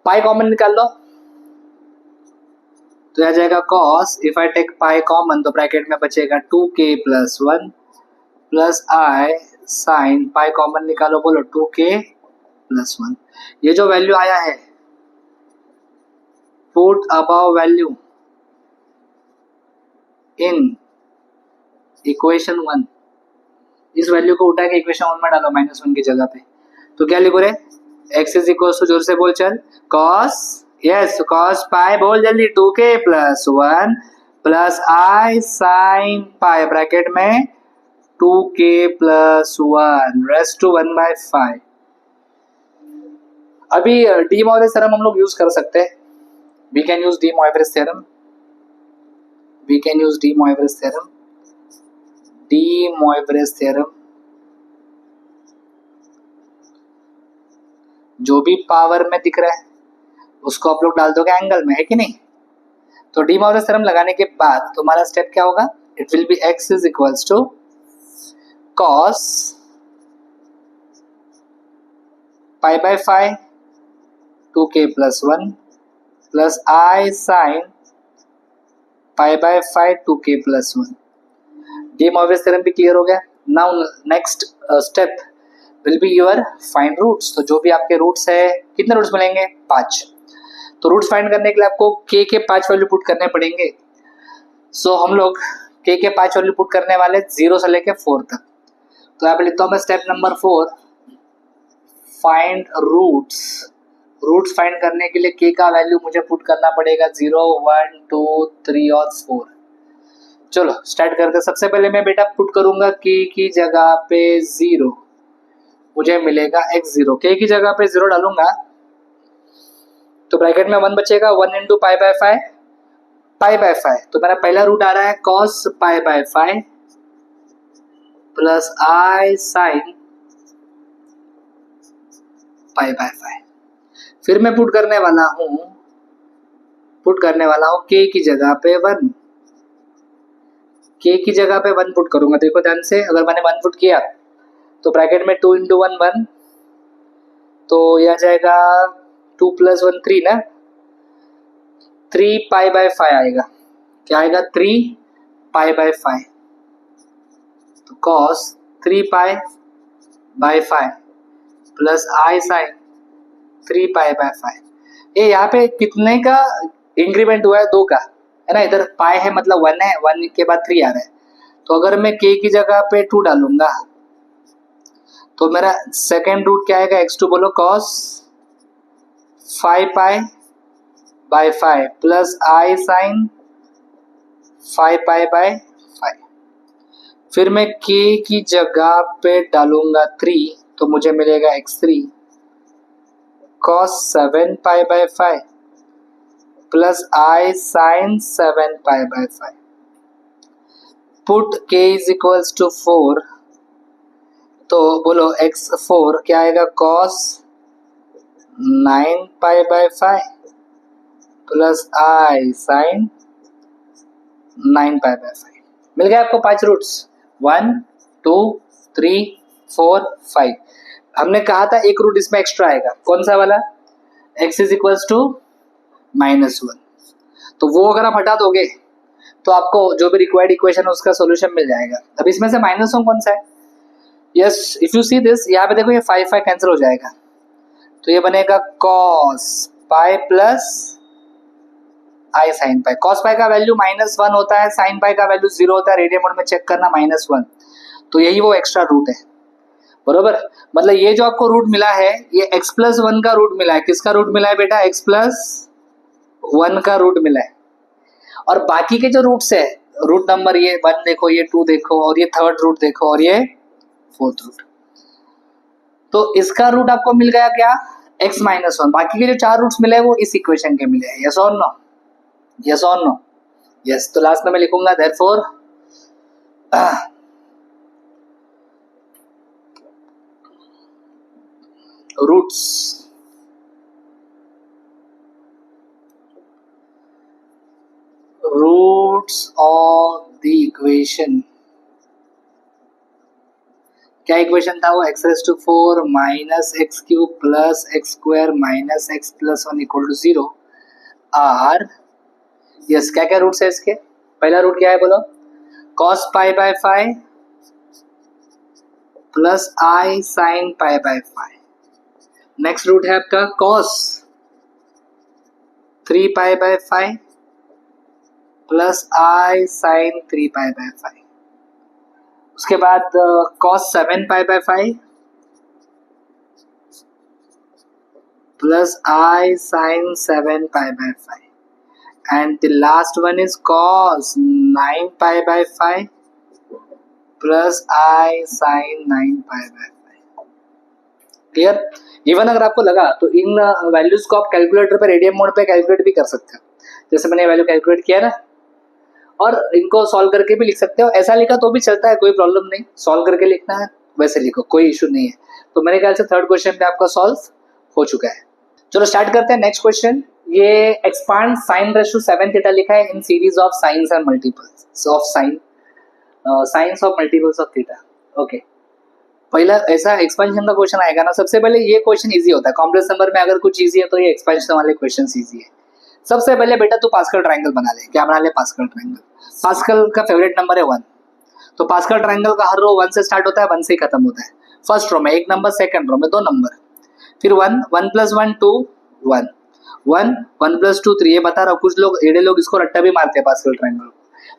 पाई कॉमन निकाल लो, तो आ जाएगा cos, if I take pi common तो ब्रैकेट में बचेगा 2k plus 1 plus i sin, pi common निकालो, बोलो 2k प्लस 1। ये जो वैल्यू आया है, put above value in equation 1, इस वैल्यू को उठा के इक्वेशन 1 में डालो -1 की जगह पे। तो क्या लिखो रे, x इज इक्वल टू, जोर से बोल चल, cos, यस, cos पाई, बोल जल्दी, 2k plus 1 plus i sin pi, bracket में 2k प्लस 1 रेस्ट टू 1/5। अभी डी मोइवरेज थ्योरम हम लोग यूज कर सकते हैं, we can use de Moivre's theorem, we can use de Moivre's theorem, de Moivre's theorem. जो भी पावर में दिख रहा है उसको आप लोग डाल दोगे एंगल में, है कि नहीं। तो डी मोइवरेज थ्योरम लगाने के बाद तुम्हारा स्टेप क्या होगा, it will be x is equals to cos pi by 5 2k plus 1 plus i sine pi by 5 2k plus 1। De Moivre's theorem भी क्लियर हो गया। Now next step will be your find roots. तो जो भी आपके रूट्स है, कितने रूट्स मिलेंगे? 5। तो रूट्स फाइंड करने के लिए आपको k के 5 वैल्यू पुट करने पड़ेंगे। सो हम लोग k के 5 वैल्यू पुट करने वाले 0 से लेके 4 तक। तो यहाँ पे लिखता हूँ मैं step number 4, find roots. Roots find करने के लिए k का वैल्यू मुझे पुट करना पड़ेगा 0 1 2 3 और 4। चलो स्टार्ट करते। सबसे पहले मैं बेटा पुट करूंगा k की जगह पे 0, मुझे मिलेगा x0। k की जगह पे 0 डालूंगा तो ब्रैकेट में 1 बचेगा, 1 into pi by 5 pi by 5। तो मेरा पहला रूट आ रहा है cos pi by 5 plus i sine pi by 5। फिर मैं पुट करने वाला हूँ k की जगह पे 1। k की जगह पे 1 पुट करूंगा। देखो ध्यान से, अगर मैंने 1 पुट किया तो ब्रैकेट में 2 इंटू 1 1, तो यह आ जाएगा 2 प्लस 1 3 ना, 3 पाई बाय 5 आएगा। क्या आएगा? 3 पाई बाय 5। तो cos 3 pi by 5 plus i sine 3 pi by 5। ये यहाँ पे कितने का इंक्रीमेंट हुआ है? 2 का, है ना। इधर पाई है मतलब 1 है, 1 के बाद 3 आ रहा है। तो अगर मैं k की जगह पे 2 डालूंगा तो मेरा सेकेंड रूट क्या आएगा? x2 बोलो, cos 5 pi by 5 plus i sine 5 pi by 5। फिर मैं k की जगह पे डालूंगा 3 तो मुझे मिलेगा x3 cos 7 pi by 5 plus i sine 7 pi by 5। Put k is equals to 4, तो बोलो x4 क्या आएगा? cos 9 pi by 5 plus i sine 9 pi by 5। मिल गया आपको 5 रूट्स, 1 2 3 4 5। हमने कहा था एक रूट इसमें एक्स्ट्रा आएगा, कौन सा वाला? x is equals to -1। तो वो अगर आप हटा दोगे तो आपको जो भी रिक्वायर्ड इक्वेशन है उसका सॉल्यूशन मिल जाएगा। अब इसमें से -1 कौन सा है? Yes, if you see this, यहाँ पे देखो ये 5 5 कैंसिल हो जाएगा, तो ये बनेगा cos pi plus i sine pi. cos पाई का वैल्यू -1 होता है, साइन पाई का वैल्यू 0 होता है। रेडियन मोड में चेक करना -1, तो यही वो एक्स्ट्रा रूट है, बरोबर। मतलब ये जो आपको रूट मिला है ये x+1 का रूट मिला है। किसका रूट मिला है बेटा? x+1 का रूट मिला है। और बाकी के जो रूट्स है, रूट नंबर ये 1 देखो, ये 2 देखो, और ये थर्ड रूट देखो, और ये फोर्थ रूट, तो इसका रूट आपको मिल गया क्या? x-1। बाकी के जो 4 रूट्स मिले वो इस इक्वेशन के मिले हैं। यस और नो? यस और नो? यस। तो लास्ट में मैं लिखूंगा therefore roots of the equation. क्या इक्वेशन था वो? x⁴ minus x³ plus x² minus x+1 equal to 0 are. Yes, क्या क्या रूट्स है इसके? पहला रूट क्या है बोलो? cos pi by 5 plus i sine pi by 5। Next root है आपका cos 3 pi by 5 plus i sine 3 pi by 5। उसके बाद cos 7 pi by 5 plus i sine 7 pi by 5 and the last one is cos 9 pi by 5 plus I sin 9 pi by 5। Clear? Even अगर आपको लगा तो इन वैल्यूज को आप कैलकुलेटर पे रेडियन मोड पे कैलकुलेट भी कर सकते हो, जैसे मैंने वैल्यू कैलकुलेट किया ना, और इनको सॉल्व करके भी लिख सकते हो। ऐसा लिखा तो भी चलता है, कोई प्रॉब्लम नहीं। सॉल्व करके लिखना है वैसे लिखो, कोई इशू नहीं है। तो मेरे ख्याल से थर्ड क्वेश्चन पे आपका सॉल्व हो चुका है। चलो स्टार्ट करते हैं नेक्स्ट क्वेश्चन। ये expand sine raise to 7 theta लिखा है in series of sines and multiples of sine, sines of multiples of theta. Okay, पहला ऐसा एक्सपेंशन का क्वेश्चन आएगा ना, सबसे पहले ये क्वेश्चन इजी होता है। कॉम्प्लेक्स नंबर में अगर कुछ इजी है तो ये एक्सपेंशन वाले क्वेश्चन इजी है। सबसे पहले बेटा तू पास्कल ट्रायंगल बना ले। क्या बना ले? Pascal triangle. पास्कल का फेवरेट नंबर है 1, तो पास्कल ट्रायंगल का हर रो 1 से स्टार्ट होता है, 1 से ही खत्म होता है। फर्स्ट रो में 1 नंबर, सेकंड रो में 2 नंबर, फिर 1, 1 + 1 2 1, 1 1 + 2 3। ये बता रहा हूँ, कुछ लोग एडे लोग इसको रट्टा भी मारते हैं पास्कल ट्रायंगल,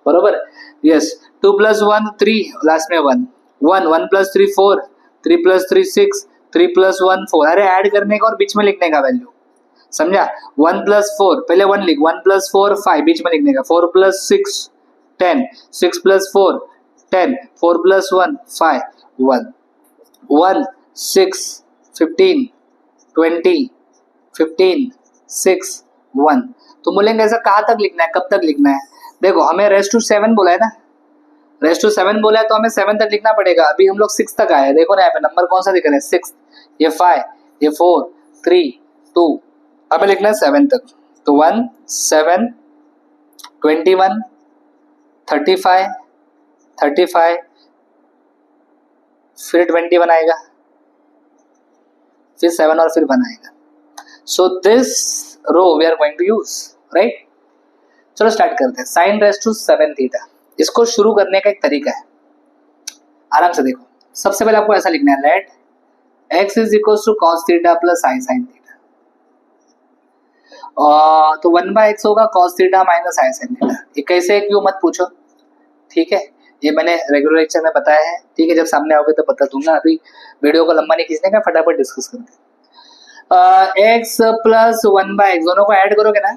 बरोबर? यस। 2 + 1 3, लास्ट में 1, 1 1 + 3 4, 3 + 3 6, 3 + 1 4। अरे ऐड करने का और बीच में लिखने का वैल्यू, समझा? 1 + 4 पहले 1 लिख, 1 + 4 5, बीच में लिखने का। 4 + 6 10, 6 + 4 10, 4 + 1 5, 1 1 6 15 20 15 6 1। तो बोलेंगे ऐसा कहाँ तक लिखना है, कब तक लिखना है? देखो हमें रेस्ट टू 7 बोला है ना, रेस्ट टू 7 बोला है तो हमें 7 तक लिखना पड़ेगा। अभी हम लोग 6 तक आए, देखो ना यहाँ पे नंबर कौन सा दिख रहा है? 6, ये 5, ये 4 3 2, हमें लिखना है 7 तक। तो 1 7 21 35 35, फिर 21 आएगा, फिर 7 और फिर 1 आएगा। So this row we are going to use, right? चलो स्टार्ट करते हैं। साइन रेस टू 7 थीटा, इसको शुरू करने का एक तरीका है, आराम से देखो। सबसे पहले आपको ऐसा लिखना है, let x is equal to cos theta plus i sin theta. तो 1/x होगा cos theta minus i sin theta. ये कैसे है क्यों मत पूछो, ठीक है? ये मैंने रेगुलर लेक्चर में बताया है, ठीक है? जब सामने आओगे तो बता दूंगा। अभी वीडियो को लंबा नहीं खींचने का, फटाफट डिस्कस करते हैं। x प्लस 1/x दोनों को ऐड करोगे ना,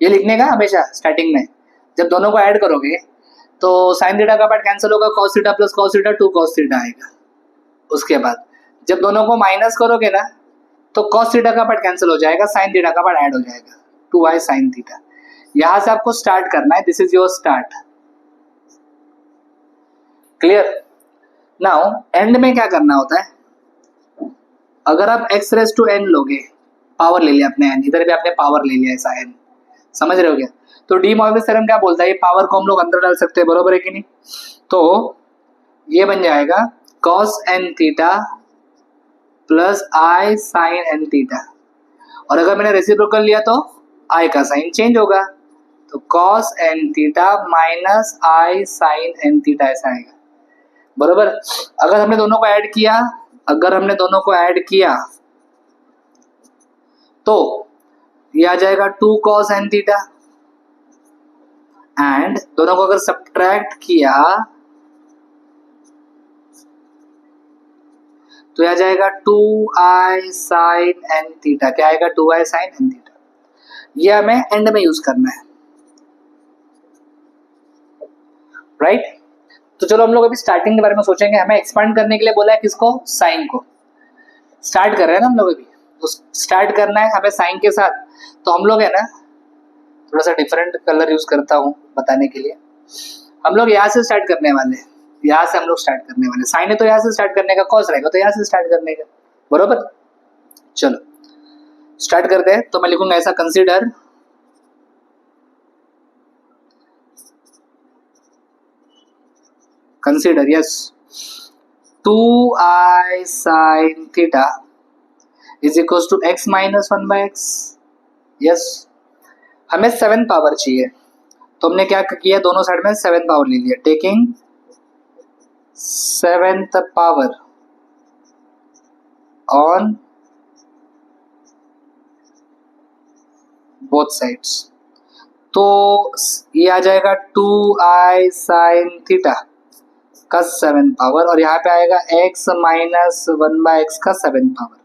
ये लिखने का हमेशा स्टार्टिंग में। जब दोनों को ऐड करोगे तो साइन थीटा का पार्ट कैंसिल होगा, cos theta plus cos theta 2 cos theta आएगा। उसके बाद जब दोनों को माइनस करोगे ना तो cos थीटा का पार्ट कैंसिल हो जाएगा, साइन थीटा का पार्ट ऐड हो जाएगा, 2i sin थीटा। यहां से आपको स्टार्ट करना है, this is your start, clear? Now and में क्या करना होता है? अगर आप x रेस टू n लोगे, पावर ले लिया आपने n, इधर भी आपने पावर ले लिया ऐसा n, समझ रहे हो क्या? तो डी मॉर्गन थ्योरम क्या बोलता है? ये पावर को हम लोग अंदर डाल सकते हैं, बरोबर है कि नहीं? तो ये बन जाएगा cos n theta plus i sin n theta, और अगर मैंने रेसिप्रोकल लिया तो i का साइन चेंज होगा, तो cos n theta minus i sin n theta ऐसा आएगा, बरोबर? अगर हमने दोनों को ऐड किया, तो ये आ जाएगा 2 cos n थीटा, एंड दोनों को अगर सब्ट्रैक्ट किया तो आ जाएगा 2i sin n थीटा। क्या आएगा? 2i sin n theta. ये हमें एंड में यूज करना है, राइट? तो चलो हम लोग अभी स्टार्टिंग के बारे में सोचेंगे। हमें एक्सपांड करने के लिए बोला है किसको? साइन को। स्टार्ट कर रहे हैं ना हम लोग अभी, तो स्टार्ट करना है हमें साइन के साथ। तो हम लोग है ना, थोड़ा सा डिफरेंट कलर यूज करता हूँ बताने के लिए। हम लोग यहाँ से स्टार्ट करने वाले हैं, यहाँ से हम लोग स्टार्ट करने वाले। साइन है तो यहाँ से स्टार्ट करने का, कॉस रहेगा तो यहाँ से स्टार्ट करने का, बरोबर? चलो स्टार्ट करते हैं। तो मैं लिखूंगा ऐसा, consider yes 2i sin theta is equal to x minus 1/x। Yes, हमें 7 पावर चाहिए, तो हमने क्या किया? दोनों साइड में 7 पावर ले लिया, taking 7th power on both sides. तो ये आ जाएगा 2i sin थीटा का 7 पावर, और यहाँ पे आएगा x माइनस 1/x का 7 पावर।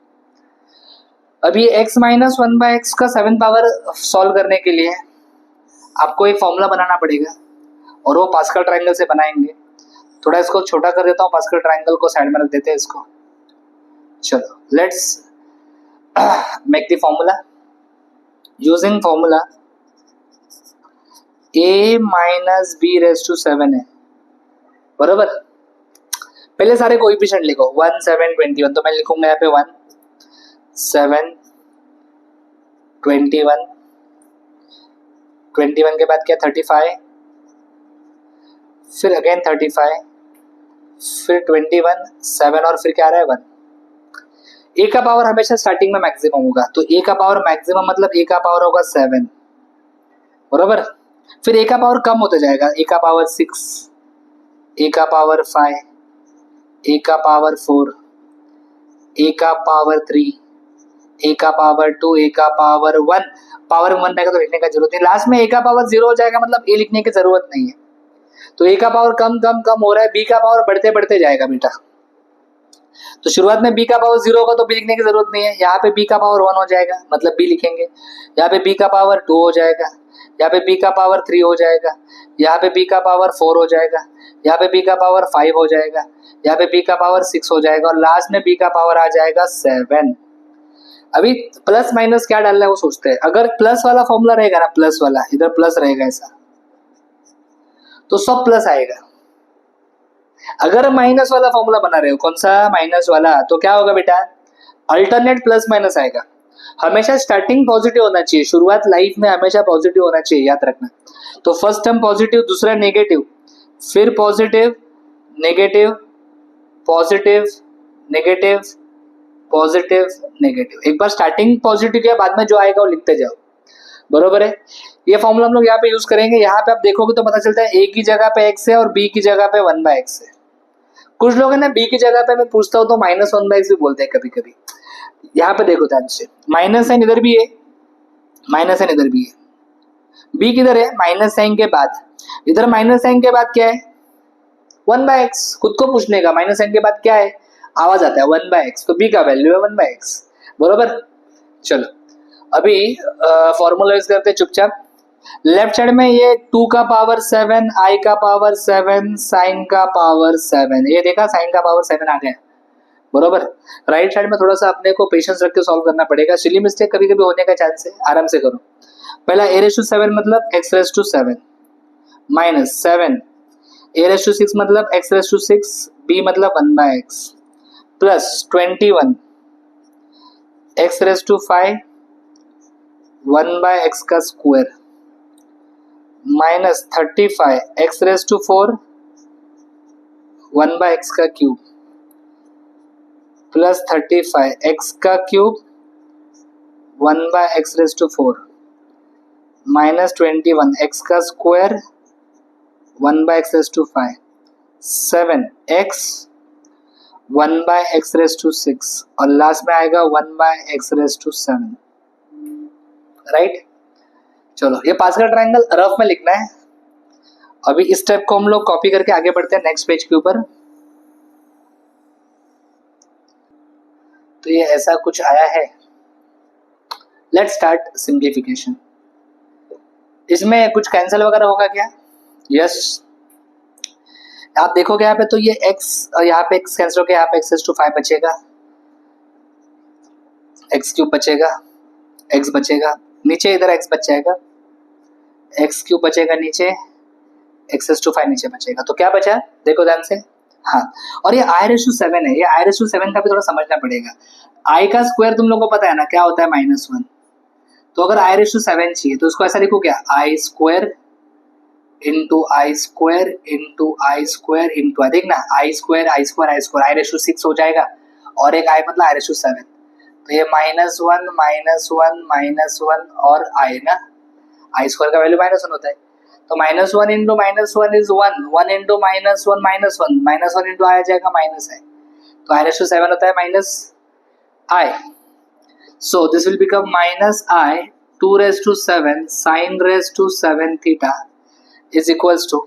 अभी x माइनस 1/x का 7 पावर सॉल्व करने के लिए आपको एक फॉर्मूला बनाना पड़ेगा, और वो पास्कल ट्रायंगल से बनाएंगे। थोड़ा इसको छोटा कर देता हूँ, पास्कल ट्रायंगल को साइड में रख देते हैं इसको। चलो let's make the formula using formula a minus b raise to 7 है, बरोबर? पहले सारे कोएफिशिएंट लिखो, 1 7 21। तो मैं लिखूंगा यहाँ पे 1 7 21, 21 के बाद क्या? 35, फिर अगेन 35, फिर 21, 7 और फिर क्या आ रहा है 1। ए का पावर हमेशा स्टार्टिंग में मैक्सिमम होगा, तो ए का पावर मैक्सिमम मतलब ए का पावर होगा 7, बरोबर। फिर ए का पावर कम होते जाएगा, ए का पावर 6, ए का पावर 5, ए का पावर 4, ए का पावर 3, ए का पावर 2, ए का पावर 1। पावर 1 रहेगा तो लिखने का जरूरत नहीं, लास्ट में ए का पावर 0 हो जाएगा मतलब ए लिखने की जरूरत नहीं है। तो ए का पावर कम कम कम हो रहा है, बी का पावर बढ़ते बढ़ते जाएगा बेटा। तो शुरुआत में बी का पावर 0 होगा तो बी लिखने की जरूरत नहीं है, यहाँ पे बी का पावर 1 हो जाएगा मतलब बी लिखेंगे, यहाँ पे बी का पावर 2 हो जाएगा, यहाँ पे बी का पावर 3 हो जाएगा, यहाँ पे बी का पावर 4 हो जाएगा, यहाँ पे बी का पावर 5 हो जाएगा, यहाँ पे बी का पावर 6 हो जाएगा और लास्ट में बी का पावर आ जाएगा 7। अभी प्लस माइनस क्या डालना है वो सोचते हैं। अगर प्लस वाला फॉर्मूला रहेगा ना, प्लस वाला इधर प्लस रहेगा ऐसा, तो सब प्लस आएगा। अगर माइनस वाला फॉर्मूला बना रहे हो, कौन सा माइनस वाला, तो क्या होगा बेटा, अल्टरनेट प्लस माइनस आएगा। हमेशा स्टार्टिंग पॉजिटिव होना चाहिए, शुरुआत लाइफ में हमेशा पॉजिटिव होना चाहिए, याद रखना। तो फर्स्ट टर्म पॉजिटिव, दूसरा नेगेटिव, फिर positive negative positive negative positive negative. एक बार स्टार्टिंग पॉजिटिव किया, बाद में जो आएगा वो लिखते जाओ, बरोबर है। ये फॉर्मूला हम लोग यहाँ पे यूज करेंगे। यहाँ पे आप देखोगे तो पता चलता है ए की जगह पे x है और b की जगह पे 1/x है। कुछ लोग है ना b की जगह पे मैं पूछता हूँ तो -1/x भी बोलते हैं कभी कभी। यहाँ पे देखो ध्यान से, माइनस साइन इधर भी है, माइनस साइन इधर भी है, b किधर है माइनस साइन के बाद, इधर माइनस साइन के बाद क्या है 1/x। खुद को पूछने का माइनस साइन के बाद क्या है, आवाज आता है 1/x, तो b का वैल्यू है 1/x, बरोबर। चलो अभी फॉर्मूला यूज करते हैं चुपचाप। लेफ्ट साइड में ये 2 का पावर 7, i का पावर 7, साइन का पावर 7, ये देखा साइन का पावर 7 आ गया, बरोबर। राइट साइड में थोड़ा सा अपने को पेशेंस रख के सॉल्व करना पड़ेगा, सिली मिस्टेक कभी कभी होने का चांस है, आराम से करो। पहला a�7 मतलब x�7 माइनस 7, a�6 मतलब x�6, b मतलब 1/x प्लस 21 x⁵ 1/x का स्क्वायर माइनस 35 x⁴ 1/x का क्यूब प्लस 35 x का क्यूब 1/x⁴ माइनस 21 x का स्क्वायर 1/x⁵ 7x 1/x⁶ और लास्ट में आएगा 1/x�7, राइट। चलो ये पास का ट्रायंगल रफ में लिखना है। अभी इस स्टेप को हम लोग कॉपी करके आगे बढ़ते हैं नेक्स्ट पेज के ऊपर। तो ये ऐसा कुछ आया है। Let's start simplification. इसमें कुछ कैंसिल वगैरह होगा क्या? यस आप देखोगे यहाँ पे तो ये x और यहाँ पे x कैंसिल होकर यहाँ पे x⁵ बचेगा, x³ बचेगा, x बचेगा नीचे, इधर x बच जाएगा, x³ बचेगा नीचे, x⁵ नीचे बचेगा। तो क्या बचा देखो ध्यान से, हाँ। और ये i⁻7 है, ये i⁻7 का भी थोड़ा समझना पड़ेगा। i का स्क्वायर तुम लोगों को पता है ना क्या होता है -1, तो अगर i⁻7 चाहिए तो उसको ऐसा लिखो क्या, i² इंटू देखना i² i⁻6 हो जाएगा और एक i मतलब i⁻7, तो ये -1 -1 और i ना, i² का वैल्यू -1 होता है, तो -1 into -1 is 1, 1 into -1 -1 into i आ जाएगा -i, तो i⁻7 होता है -i, so this will become -i 2⁻7 sin⁻7 theta is equals to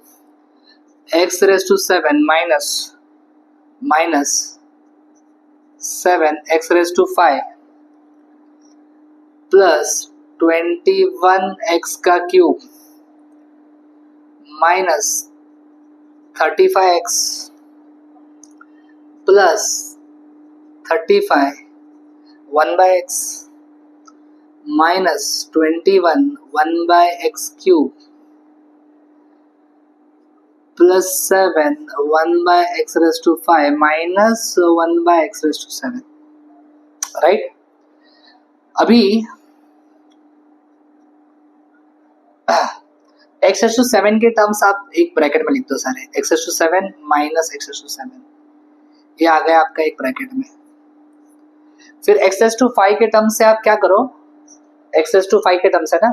x⁻7 minus 7 x⁵ plus 21x का cube minus 35x plus 35 1/x minus 21 1/x cube plus 7 1/x⁵ minus 1/x�7, right. अभी x⁷7 के टर्म्स आप एक ब्रैकेट में लिख दो सारे, x⁷7 माइनस x⁷7, ये आ गया आपका एक ब्रैकेट में। फिर x⁵5 के टर्म से आप क्या करो, x⁵5 के टर्म से ना,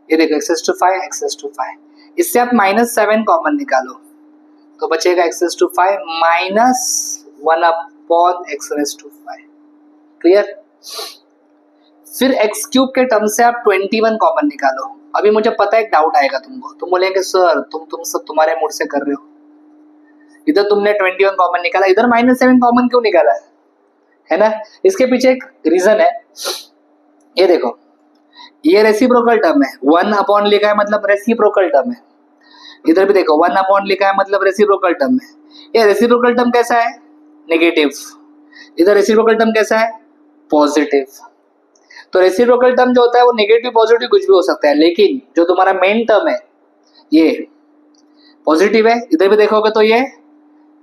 ये देखो x⁵5, इससे आप -7 कॉमन निकालो तो बचेगा x⁵5 माइनस 1/x⁵5। क्लियर। फिर x³ के टर्म से आप 21 कॉमन निकालो। अभी मुझे पता है एक डाउट आएगा तुमको, तुम बोलेंगे सर तुम सब तुम्हारे मूड से कर रहे हो, इधर तुमने 21 कॉमन निकाला, इधर -7 कॉमन क्यों निकाला है ना। इसके पीछे एक रीजन है, ये देखो ये रेसिप्रोकल टर्म है, 1 लिखा है मतलब रेसिप्रोकल टर्म है, इधर भी देखो 1 लिखा है मतलब रेसिप्रोकल टर्म है। ये रेसिप्रोकल टर्म कैसा है, नेगेटिव, इधर रेसिप्रोकल टर्म कैसा है, पॉजिटिव। तो रेसिप्रोकल टर्म जो होता है वो नेगेटिव पॉजिटिव कुछ भी हो सकता है, लेकिन जो तुम्हारा मेन टर्म है ये पॉजिटिव है, इधर भी देखोगे तो ये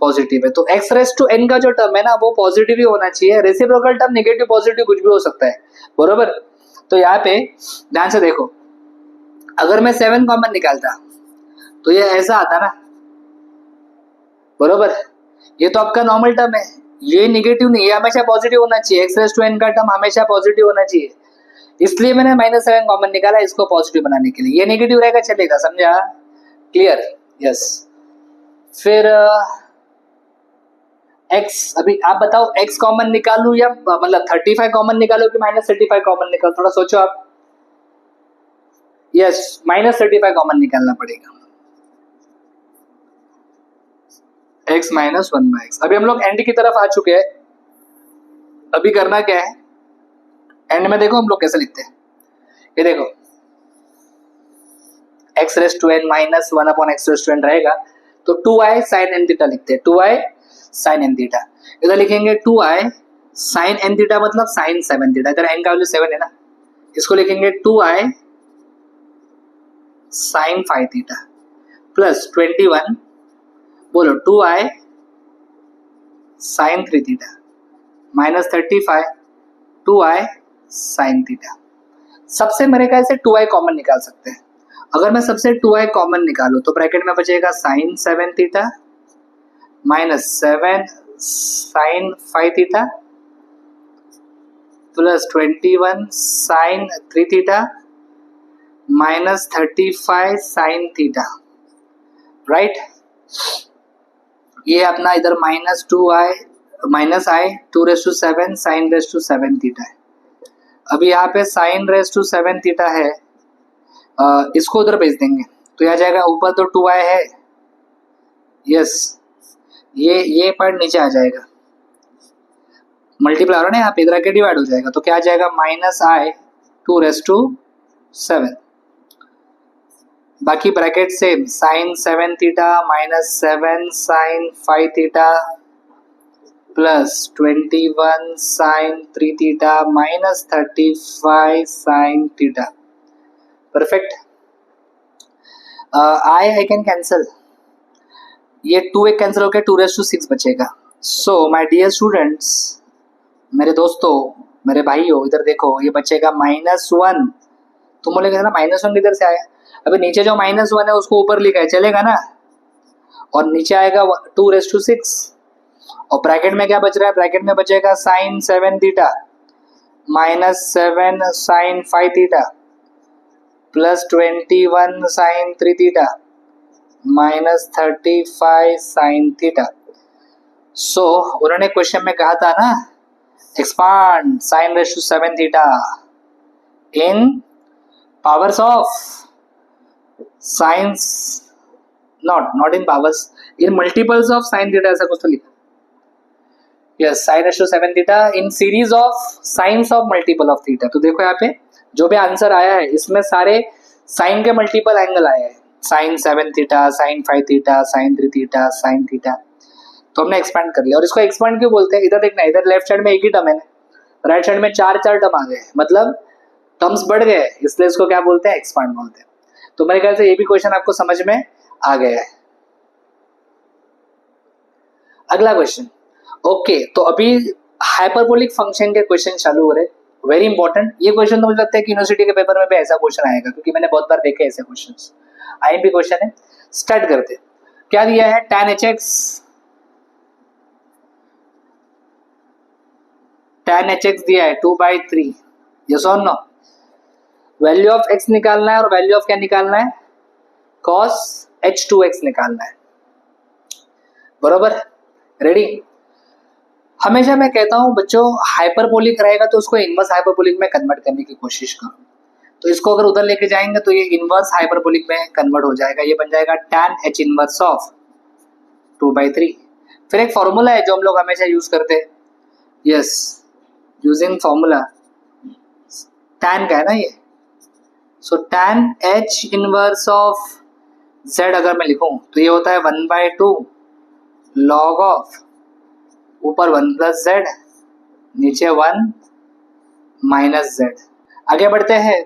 पॉजिटिव है। तो x⁻n का जो टर्म है ना वो पॉजिटिव ही होना चाहिए, रेसिप्रोकल टर्म नेगेटिव पॉजिटिव कुछ भी हो सकता है, बरोबर। तो यहाँ पे ध्यान से देखो, अगर मैं 7 कॉमन निकालता तो ये ऐसा आता ना, बरोबर। ये तो आपका नॉर्मल टर्म है, ये नेगेटिव नहीं, ये हमेशा पॉजिटिव होना चाहिए, x⁻n का टर्म हमेशा पॉजिटिव होना चाहिए, इसलिए मैंने -7 कॉमन निकाला इसको पॉजिटिव बनाने के लिए। ये नेगेटिव रहेगा चलेगा, समझा, क्लियर, यस। फिर x, अभी आप बताओ x कॉमन निकालूं या मतलब 35 कॉमन निकालो कि -35 कॉमन निकालो, थोड़ा सोचो आप। यस, -35 कॉमन निकालना पड़ेगा, x - 1/x। अभी हम लोग एंड की तरफ आ चुके हैं, अभी करना क्या है, एंड में देखो हम लोग कैसे लिखते हैं, ये देखो x⁻n माइनस 1/x⁻n रहेगा तो 2i sin n थीटा लिखते हैं, 2i sin n थीटा। इधर लिखेंगे 2i sin n थीटा मतलब sin 7 थीटा, इधर n का वैल्यू 7 है ना, इसको लिखेंगे 2i sin 5 थीटा प्लस 21, बोलो 2i sin 3 theta minus 35 2i sin theta. सबसे मेरे ख्याल से 2i कॉमन निकाल सकते हैं। अगर मैं सबसे 2i कॉमन निकालूं तो ब्रैकेट में बचेगा sin 7 theta minus 7 sin 5 theta plus 21 sin 3 theta minus 35 sin theta, right. ये अपना इधर -2i 2⁻7 sin⁻7 थीटा है। अभी यहाँ पे sin⁻7 थीटा है, इसको उधर भेज देंगे तो यह आ जाएगा, ऊपर तो 2i है, यस, ये पार्ट नीचे आ जाएगा, मल्टीप्लाई हो रहा है ना यहाँ पे, इधर आके डिवाइड हो जाएगा तो क्या आ जाएगा -i 2⁻7, बाकी bracket same sin 7 theta minus 7 sin 5 theta plus 21 sin 3 theta minus 35 sin theta, perfect. I can cancel, ये 2 एक कैंसिल होकर 2⁻6 बचेगा। सो माय डियर स्टूडेंट्स, मेरे दोस्तों, मेरे भाइयों, इधर देखो ये बचेगा -1। तुम बोलेगा ना -1 किधर से आया, अभी नीचे जो -1 है उसको ऊपर लिखा है, चलेगा ना, और नीचे आएगा 2⁻6 और ब्रैकेट में क्या बच रहा है, ब्रैकेट में बचेगा sin 7 theta minus 7 sin 5 theta plus 21 sin 3 theta minus 35 sin theta. So उन्होंने क्वेश्चन में कहा था ना, expand sin⁻7 theta in powers of sines, not in powers, in multiples of sin theta, ऐसा कुछ तो लिखा, yes, sin⁻7 theta in series of sines of multiple of theta. तो देखो यहाँ पे जो भी आंसर आया है इसमें सारे साइन के मल्टीपल एंगल आए हैं, sin 7 theta, sin 5 theta, sin 3 theta, sin theta, तो हमने एक्सपांड कर लिया। और इसको एक्सपांड क्यों बोलते हैं, इधर देखना, इधर लेफ्ट साइड में एक ही टर्म है, राइट साइड में 4 टर्म आ गए, मतलब टर्म्स बढ़ गए, इसलिए इसको क्या बोलते हैं, एक्सपांड बोलते हैं। तो मेरे ख्याल से ये भी क्वेश्चन आपको समझ में आ गया है। अगला क्वेश्चन, ओके, तो अभी हाइपरबोलिक फंक्शन के क्वेश्चन चालू हो रहे, वेरी इंपॉर्टेंट। ये क्वेश्चन तो मुझे लगता है कि यूनिवर्सिटी के पेपर में भी ऐसा क्वेश्चन आएगा, क्योंकि मैंने बहुत बार देखे ऐसे क्वेश्चंस। आईएमपी क्वेश्चन है। स्टार्ट करते हैं। क्या दिया है, tan hx, tan hx दिया है 2/3, यस और नो। वैल्यू ऑफ x निकालना है और वैल्यू ऑफ क्या निकालना है, cos h2x निकालना है, बरोबर, रेडी। हमेशा मैं कहता हूं बच्चों, हाइपरबोलिक रहेगा तो उसको इनवर्स हाइपरबोलिक में कन्वर्ट करने की कोशिश करो। तो इसको अगर उधर लेके जाएंगे तो ये इनवर्स हाइपरबोलिक में कन्वर्ट हो जाएगा, ये बन जाएगा tan h इनवर्स ऑफ 2/3। फिर एक फॉर्मूला है जो हम लोग हमेशा यूज करते हैं, यस, यूजिंग फॉर्मूला tan का है ना ये, सो tan h inverse of z अगर मैं लिखूं तो ये होता है 1/2 log ऑफ, ऊपर 1 प्लस z, नीचे 1 माइनस z। आगे बढ़ते हैं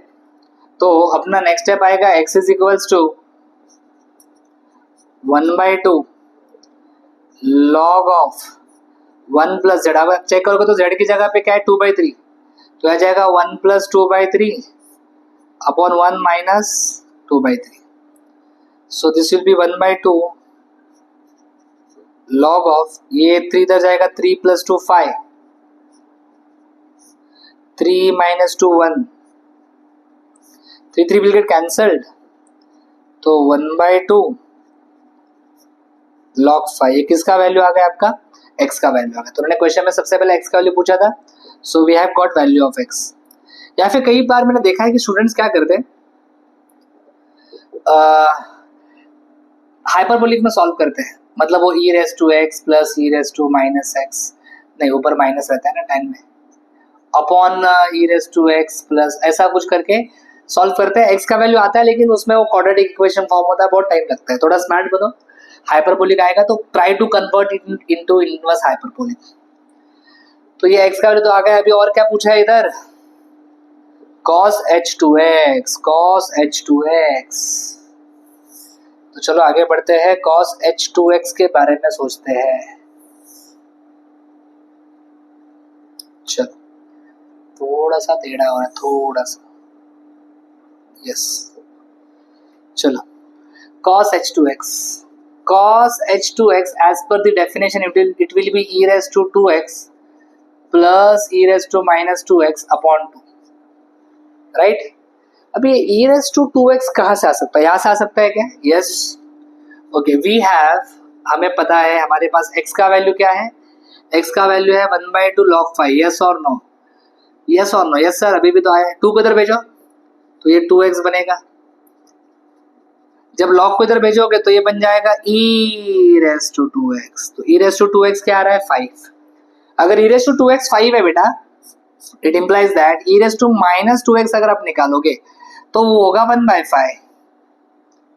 तो अपना नेक्स्ट स्टेप आएगा x is equals to 1/2 log of 1 plus z। अब चेक करोगे तो z की जगह पे क्या है, 2/3, तो आ जाएगा 1 plus 2/3 upon 1 minus 2/3। So this will B 1/2 log of, ये 3 इधर जाएगा, 3 plus 2 5, 3 minus 2 1, 3 will get cancelled, तो 1/2 log 5। ये किसका वैल्यू आ गया, आपका x का वैल्यू आ गया। तो उन्होंने क्वेश्चन में सबसे पहले x का वैल्यू पूछा था, so we have got value of x। या फिर कई बार मैंने देखा है कि स्टूडेंट्स क्या करते हैं, हाइपरबोलिक में सॉल्व करते हैं, मतलब वो e raise to x plus e raise to minus x, नहीं ऊपर माइनस रहता है ना tan में, upon e raise to x plus, ऐसा कुछ करके सॉल्व करते हैं। x का वैल्यू आता है लेकिन उसमें वो क्वाड्रेटिक इक्वेशन फॉर्म होता है, बहुत टाइम लगता है। थोड़ा स्मार्ट बनो, हाइपरबोलिक आएगा तो try to convert it into inverse hyperbolic. तो ये x का वैल्यू तो आ गया। अभी और क्या पूछा है इधर, cos h2x, cos h2x। तो चलो आगे बढ़ते हैं, cos h2x के बारे में सोचते हैं। चलो थोड़ा सा टेढ़ा हो रहा है, थोड़ा सा, यस। चलो cos h2x, cos h2x as per the definition it will be e raised to 2x plus e raised to minus 2x upon 2, right. अब ये e raised to 2x कहाँ से आ सकता है, यहाँ से आ सकता है क्या, यस, ओके। वी हैव, हमें पता है हमारे पास x का वैल्यू क्या है, x का वैल्यू है 1/2 log 5, यस और नो, यस और नो, यस सर, अभी भी तो आया है। 2 को इधर भेजो तो ये 2x बनेगा, जब log को इधर भेजोगे तो ये बन जाएगा e raised to 2x। तो e raised to 2x क्या आ रहा है, 5। अगर e raised to 2x 5 है बेटा, it implies that e raised to minus 2x अगर आप निकालोगे तो वो होगा 1/5,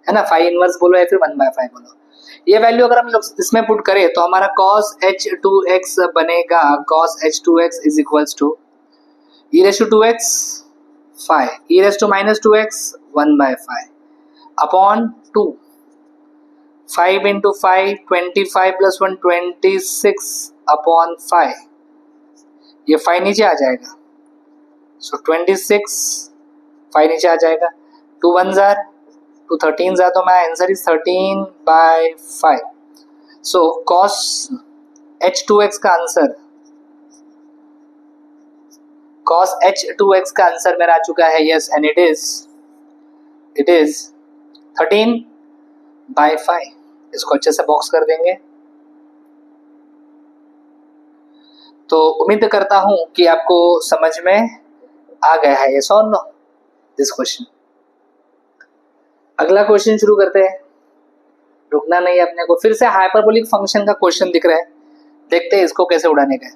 है ना। 5 इनवर्स बोलो या फिर 1/5 बोलो। ये वैल्यू अगर हम लोग इसमें पुट करें तो हमारा cos h2x बनेगा, cos h2x is equals to e raised to 2x 5, e raised to minus 2x 1/5 upon 2, 5 into 5 25 plus 1 26 upon 5, ये 5 नीचे आ जाएगा, सो 26 5 नीचे आ जाएगा, 2 1 जार 2 13 जार, तो my answer is 13/5। So cos h2x का आंसर, cos h2x का आंसर मेरा आ चुका है, यस, एंड इट इज 13/5। इसको अच्छे से बॉक्स कर देंगे। तो उम्मीद करता हूं कि आपको समझ में आ गया है, यस और नो दिस क्वेश्चन। अगला क्वेश्चन शुरू करते हैं, रुकना नहीं है अपने को। फिर से हाइपरबोलिक फंक्शन का क्वेश्चन दिख रहा है, देखते हैं इसको कैसे उड़ाने का।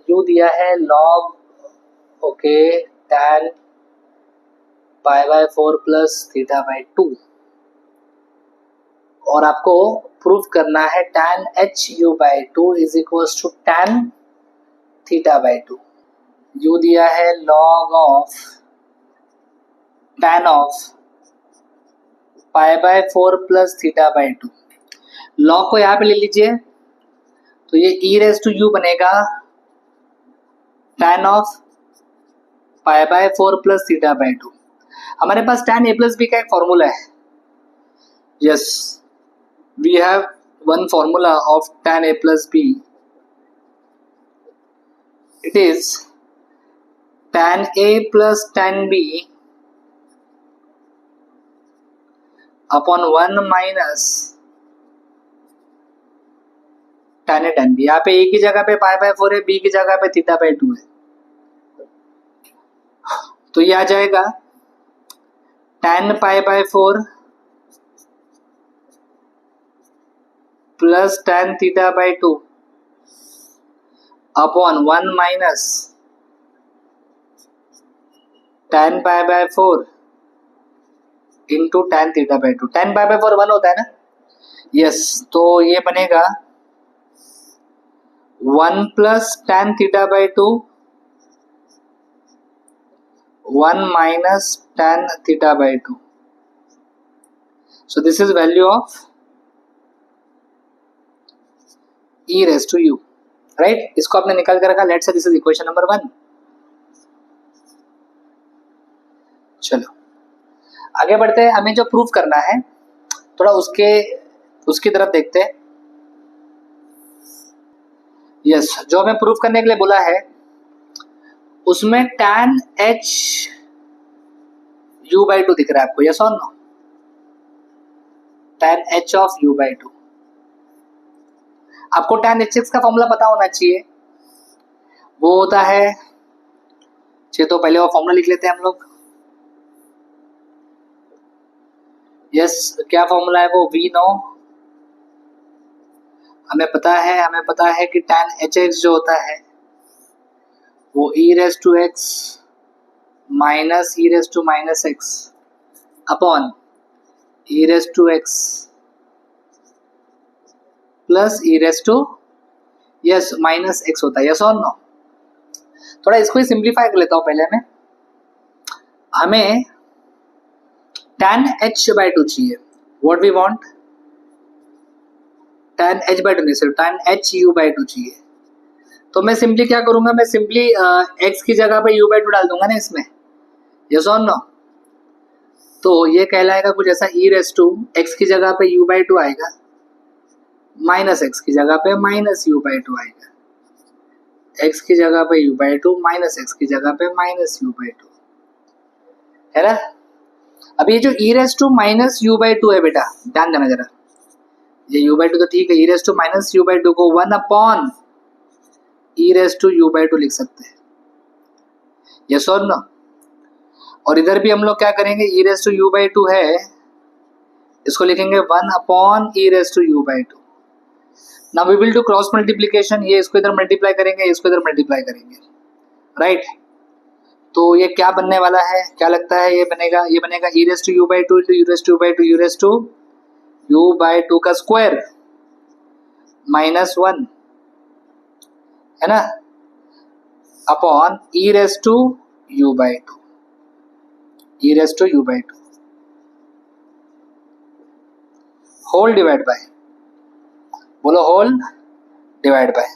यू दिया है log, ओके, tan π/4 प्लस θ/2, और आपको प्रूव करना है tan HU/2 is equals to tan θ/2। U दिया है log of tan of π/4 plus θ/2। log को यहाँ पे ले लीजिए तो ये e raised to u बनेगा tan ऑफ π/4 प्लस θ/2। हमारे पास tan a प्लस बी का एक फॉर्मूला है. Yes, we have one formula of tan a plus b. It is tan a plus tan b upon 1 minus tan a tan b. यहाँ पे a की जगह पे पाई बाय 4 है, b की जगह पे थीटा बाय 2 है. तो ये आ जाएगा tan pi by 4 plus tan theta by 2 upon 1 minus tan pi by 4 into tan theta by 2. tan pi by 4 1 होता है ना. यस, तो ये बनेगा 1 plus tan theta by 2 1 minus tan theta by 2. So this is value of e raise to u. Right, इसको आपने निकाल कर रखा. Let's say this is equation number 1. चलो आगे बढ़ते हैं. हमें जो प्रूफ करना है थोड़ा उसकी तरफ देखते हैं. यस, जो हमें प्रूफ करने के लिए बोला है उसमें tan h u बाई 2 दिख रहा है आपको. यस और no? tan h of u by 2. आपको tan hx का फॉर्मूला पता होना चाहिए. वो होता है, चलिए तो पहले वो फॉर्मूला लिख लेते हैं हम लोग. यस, क्या फॉर्मूला है वो? We know. हमें पता है कि tan hx जो होता है वो e raise to x minus e raise to minus x upon e raise to x plus e raise to yes minus x होता है. यस और नो? थोड़ा इसको ही सिंप्लीफाई कर लेता हूँ पहले मैं. हमें tan h बाई 2 चाहिए. What we want? tan h by 2 नहीं, सिर्फ tan h u बाई 2 चाहिए. तो मैं सिंपली क्या करूंगा? मैं सिंपली x की जगह पे u बाई 2 डाल दूंगा ना इसमें. यस और नो? तो ये कहलाएगा कुछ ऐसा, e रेज टू x की जगह पे u बाई 2 आएगा, माइनस x की जगह पे माइनस u बाई 2 आएगा, x की जगह पे u बाई 2 माइनस x की जगह पे माइनस u बाई 2 है ना. अब ये जो e raise to minus u by 2 है बेटा, ध्यान देना जरा. ये u बाई 2 तो ठीक है, e raise to minus u by 2 को 1 upon e raise to u by 2 लिख सकते हैं. यस और नो? और इधर भी हम लोग क्या करेंगे? e raise to u by 2 है, इसको लिखेंगे 1 upon e raise to u by 2. Now we will do cross multiplication. ये इसको इधर मल्टीप्लाई करेंगे, इसको इधर मल्टीप्लाई करेंगे. राइट, तो ये क्या बनने वाला है? क्या लगता है? ये बनेगा e raise to u by 2 into u raise to u by 2 u raise to u by 2 का स्क्वायर माइनस 1 है ना, upon e raise to u by 2, e raise to u by 2 whole divide by, बोलो होल डिवाइड बाय.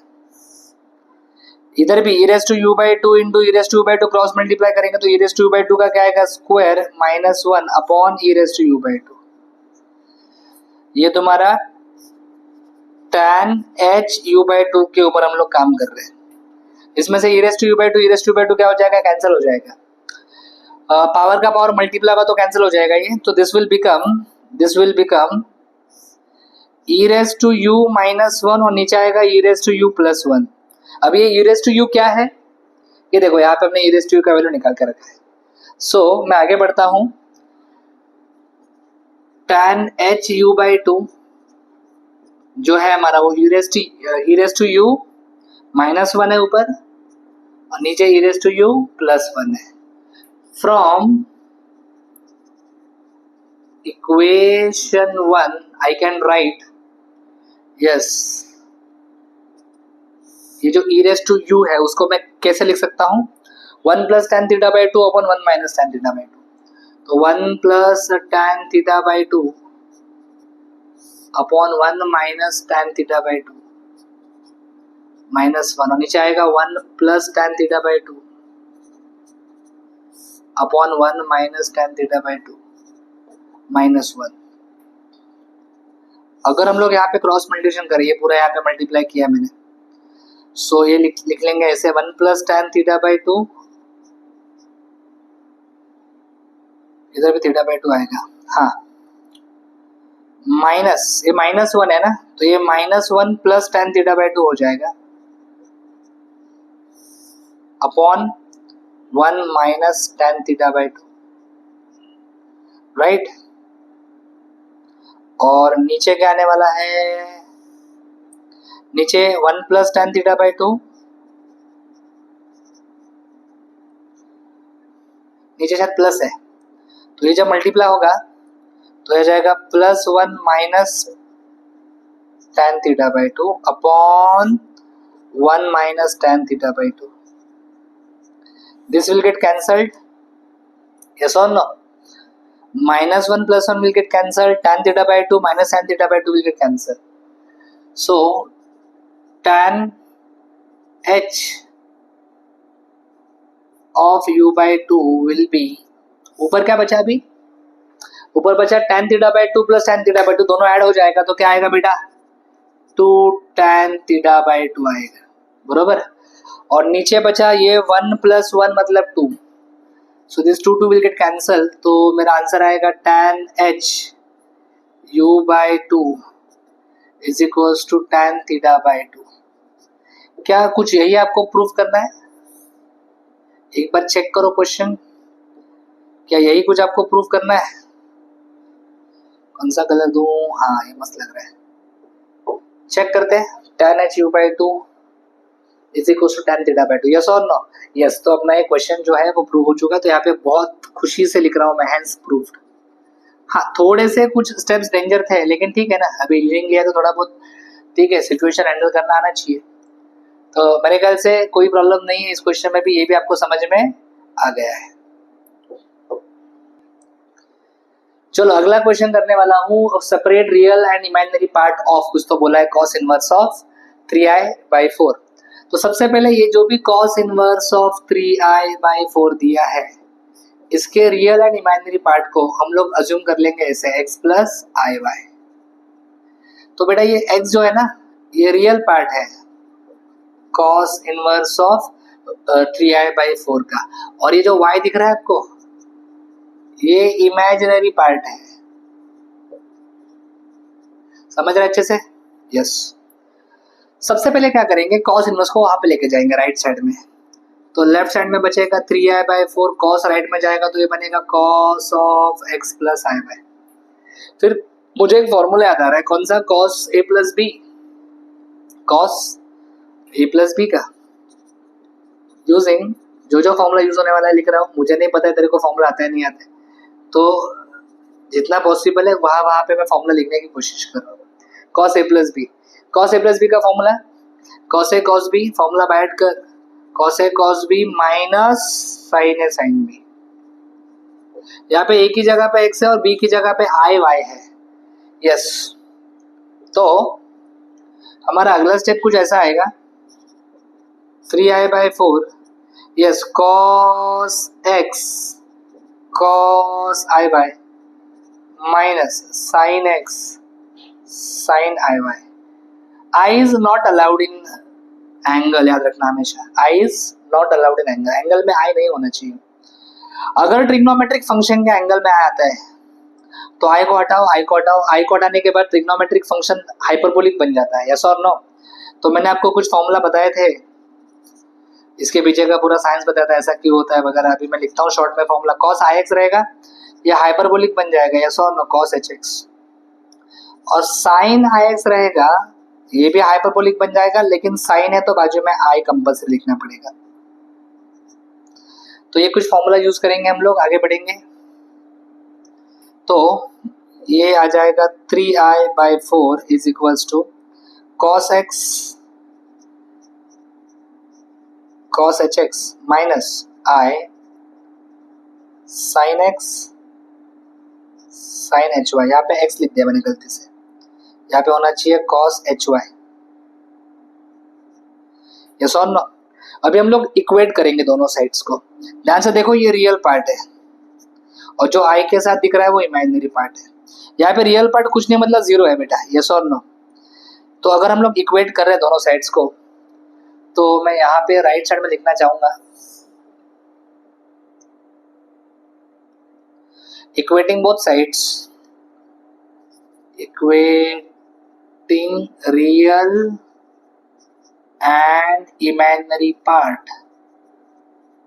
इधर भी e raise to u by 2 into e raise to u by 2 cross multiply करेंगे तो e raise to u by 2 का क्या आएगा? Square minus 1 upon e raise to u by 2. ये तुम्हारा tan h u बाई 2 के ऊपर हम लोग काम कर रहे हैं. इसमें से e raise to u by 2 e raise to u by 2 क्या हो जाएगा? कैंसिल हो जाएगा. पावर का पावर मल्टीप्लाई हुआ तो कैंसिल हो जाएगा ये. तो this will become e raise to u minus 1 और नीचे आएगा e raise to u plus 1. अब ये e रेज टू u क्या है? ये देखो यहाँ पे हमने e रेज टू u का वैल्यू निकाल कर रखा है. सो मैं आगे बढ़ता हूँ. tan h u बाई 2 जो है हमारा वो e raise to u minus 1 है ऊपर और नीचे e raise to u plus 1 है. From equation 1 I can write, yes, ये जो e रेज टू u है उसको मैं कैसे लिख सकता हूँ? 1 plus tan theta by 2 upon 1 minus tan theta by 2. तो 1 plus tan theta by 2 upon 1 minus tan theta by 2 minus 1 और नीचे आएगा 1 plus tan theta by 2 upon 1 minus tan theta by 2 minus 1। अगर हम लोग यहाँ पे क्रॉस मल्टीप्लिकेशन करें, ये पूरा यहाँ पे मल्टीप्लाई किया मैंने, सो ये लिख लेंगे ऐसे 1 प्लस tan थीटा बाई 2, इधर भी थीटा बाई 2 आएगा, हाँ, माइनस, ये -1 है ना, तो ये -1 प्लस tan थीटा बाई 2 हो जाएगा upon 1 minus tan theta by 2, right. और नीचे क्या आने वाला है, नीचे 1 प्लस tan थीटा बाई 2, नीचे शायद प्लस है, तो ये जब मल्टीप्लाई होगा तो यह जाएगा +1 minus tan theta by 2 upon 1 minus tan theta by 2। This will get cancelled, yes और no, -1 + 1 will get cancelled, tan theta by 2 minus tan theta by 2 will get cancelled. So tan h of u by 2 will be, ऊपर क्या बचा अभी, ऊपर बचा tan theta by 2 plus tan theta by 2, दोनों ऐड हो जाएगा तो क्या आएगा बेटा, 2 tan theta by 2 आएगा, बरोबर। और नीचे बचा ये 1 + 1 मतलब 2, so this 2 will get cancelled, तो मेरा आंसर आएगा tan h u by 2 is equals to tan theta by 2। क्या कुछ यही आपको प्रूफ करना है, एक बार चेक करो क्वेश्चन, क्या यही कुछ आपको प्रूफ करना है, कौन सा कलर दूं, हाँ ये मस्त लग रहा है, चेक करते हैं, tan h u by 2 is equals to tan theta by 2, yes और no, yes। तो अपना ये क्वेश्चन जो है वो प्रूव हो चुका है, तो यहाँ पे बहुत खुशी से लिख रहा हूँ मैं, हैंस प्रूव्ड। हाँ, थोड़े से कुछ स्टेप्स डेंजर थे, लेकिन ठीक है ना, अभी इंजीनियरिंग लिया तो थोड़ा बहुत ठीक है, सिचुएशन हैंडल करना आना चाहिए, तो मेरे ख्याल से कोई प्रॉब्लम नहीं है इस क्वेश्चन में भी, ये भी आपको समझ में आ गया है। चलो अगला क्वेश्चन करने वाला हूँ, separate real and imaginary part of, कुछ तो बोला है cos इनवर्स ऑफ 3i/4। तो सबसे पहले ये जो भी cos इनवर्स ऑफ 3i/4 दिया है, इसके रियल एंड इमेजिनरी पार्ट को हम लोग अज्यूम कर लेंगे ऐसे x + iy। तो बेटा ये x जो है ना, ये रियल पार्ट है cos इनवर्स ऑफ 3i/4 का, और ये जो y दिख रहा है आपको, ये इमेजिनरी पार्ट है, समझ रहे अच्छे से, यस। सबसे पहले क्या करेंगे, cos इनवर्स को वहां पे लेके जाएंगे राइट साइड में, तो लेफ्ट साइड में बचेगा 3i/4, cos राइट में जाएगा तो ये बनेगा cos ऑफ x + i/। फिर मुझे एक फॉर्मूला याद आ रहा है, कौन सा, cos a + b, cos a + b का यूजिंग, जो फॉर्मूला यूज होने वाला है लिख रहा हूँ, मुझे नहीं पता है तेरे को फॉर्मूला आता है नहीं आता है, तो जितना पॉसिबल है वहां पे मैं फॉर्मूला लिखने की कोशिश कर रहा हूँ। cos a + b, cos a + b का formula cos a cos b, formula बैठ कर cos a cos b minus sin a sin b, यहाँ पे a की जगह पे x है और b की जगह पे i y है, यस। तो हमारा अगला स्टेप कुछ ऐसा आएगा, 3i/4, yes, cos x cos i y minus sin x sin i y। I is not allowed in angle, याद रखना हमेशा, I is not allowed in angle, angle में I नहीं होना चाहिए। अगर ट्रिग्नोमेट्रिक फंक्शन के एंगल में I आता है तो I को हटाओ, I को हटाओ, I को हटाने के बाद ट्रिग्नोमेट्रिक फंक्शन हाइपरबोलिक बन जाता है, यस और नो। तो मैंने आपको कुछ फॉर्मूला बताए थे, इसके पीछे का पूरा साइंस बताया था ऐसा क्यों होता है वगैरह, अभी मैं लिखता हूँ शॉर्ट में फॉर्मूला, cos ix रहेगा, ये हाइपरबोलिक बन जाएगा, यस और नो, cos hx, और sin ix रहेगा, ये भी हाइपरबोलिक बन जाएगा, लेकिन साइन है तो बाजू में i कंपल्सरी लिखना पड़ेगा। तो ये कुछ फॉर्मूला यूज करेंगे हम लोग, आगे बढ़ेंगे। तो ये आ जाएगा 3i/4 is equals to cos x cos hx minus i sin x sin hy, यहाँ पे x लिख दिया मैंने गलती से, यहाँ पे होना चाहिए cos hy, यस और नो। अभी हम लोग इक्वेट करेंगे दोनों साइड्स को, ध्यान से देखो, ये रियल पार्ट है और जो आई के साथ दिख रहा है वो इमेजिनरी पार्ट है। यहाँ पे रियल पार्ट कुछ नहीं मतलब जीरो है बेटा, यस और नो। तो अगर हम लोग इक्वेट कर रहे हैं दोनों साइड्स को, तो मैं यहाँ पे राइट साइड में लिखना चाहूंगा equating both sides, equating real and imaginary part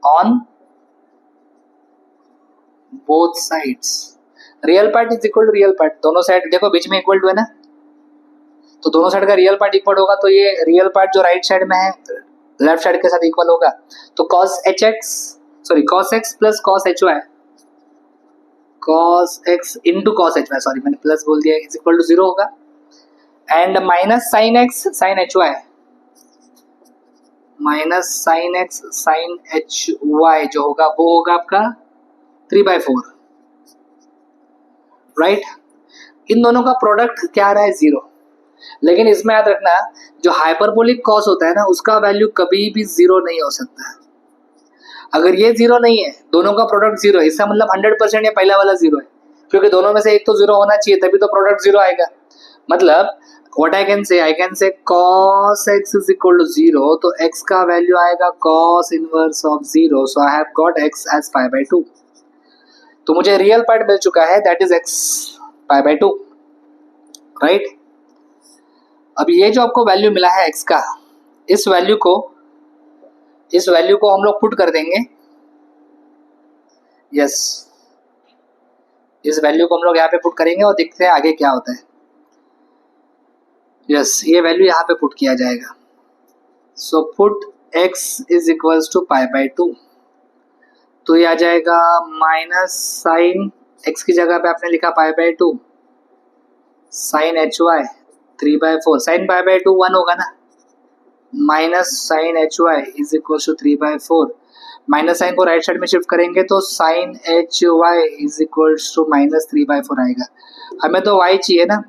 on both sides. Real part is equal to real part, दोनों साइड देखो बीच में इक्वल टू है ना, तो दोनों साइड का रियल पार्ट इक्वल होगा, तो ये रियल पार्ट जो राइट साइड में है लेफ्ट साइड के साथ इक्वल होगा। तो cos x plus cos hy, cos x into cos hy, sorry मैंने प्लस बोल दिया, इज इक्वल टू 0 होगा। And minus sin x sin hy, minus sin x sin hy जो होगा वो होगा आपका 3/4, राइट। इन दोनों का प्रोडक्ट क्या आ रहा है 0, लेकिन इसमें याद रखना जो हाइपरबोलिक कॉस होता है ना उसका वैल्यू कभी भी 0 नहीं हो सकता। अगर ये 0 नहीं है, दोनों का प्रोडक्ट 0 है, इसका मतलब 100% ये पहला वाला 0 है, क्योंकि दोनों में से एक तो 0 होना चाहिए तभी तो प्रोडक्ट 0 आएगा। मतलब what I can say cos x is equal to 0, तो x का वैल्यू आएगा cos inverse of 0, so I have got x as π/2। तो मुझे रियल पार्ट मिल चुका है, दैट इज x π/2, राइट। अब ये जो आपको वैल्यू मिला है x का, इस वैल्यू को हम लोग पुट कर देंगे, यस इस वैल्यू को हम लोग यहाँ पे पुट करेंगे और देखते हैं आगे क्या होता है। यस ये वैल्यू यहाँ पे पुट किया जाएगा, so put x is equals to π/2, तो ये आ जाएगा माइनस साइन x की जगह पे आपने लिखा π/2 साइन hy 3/4, साइन π/2 1 होगा ना, minus sine hy is equal to 3/4, minus sine को राइट साइड में शिफ्ट करेंगे तो sine hy is equal to minus 3/4 आएगा। हमें तो y चाहिए ना,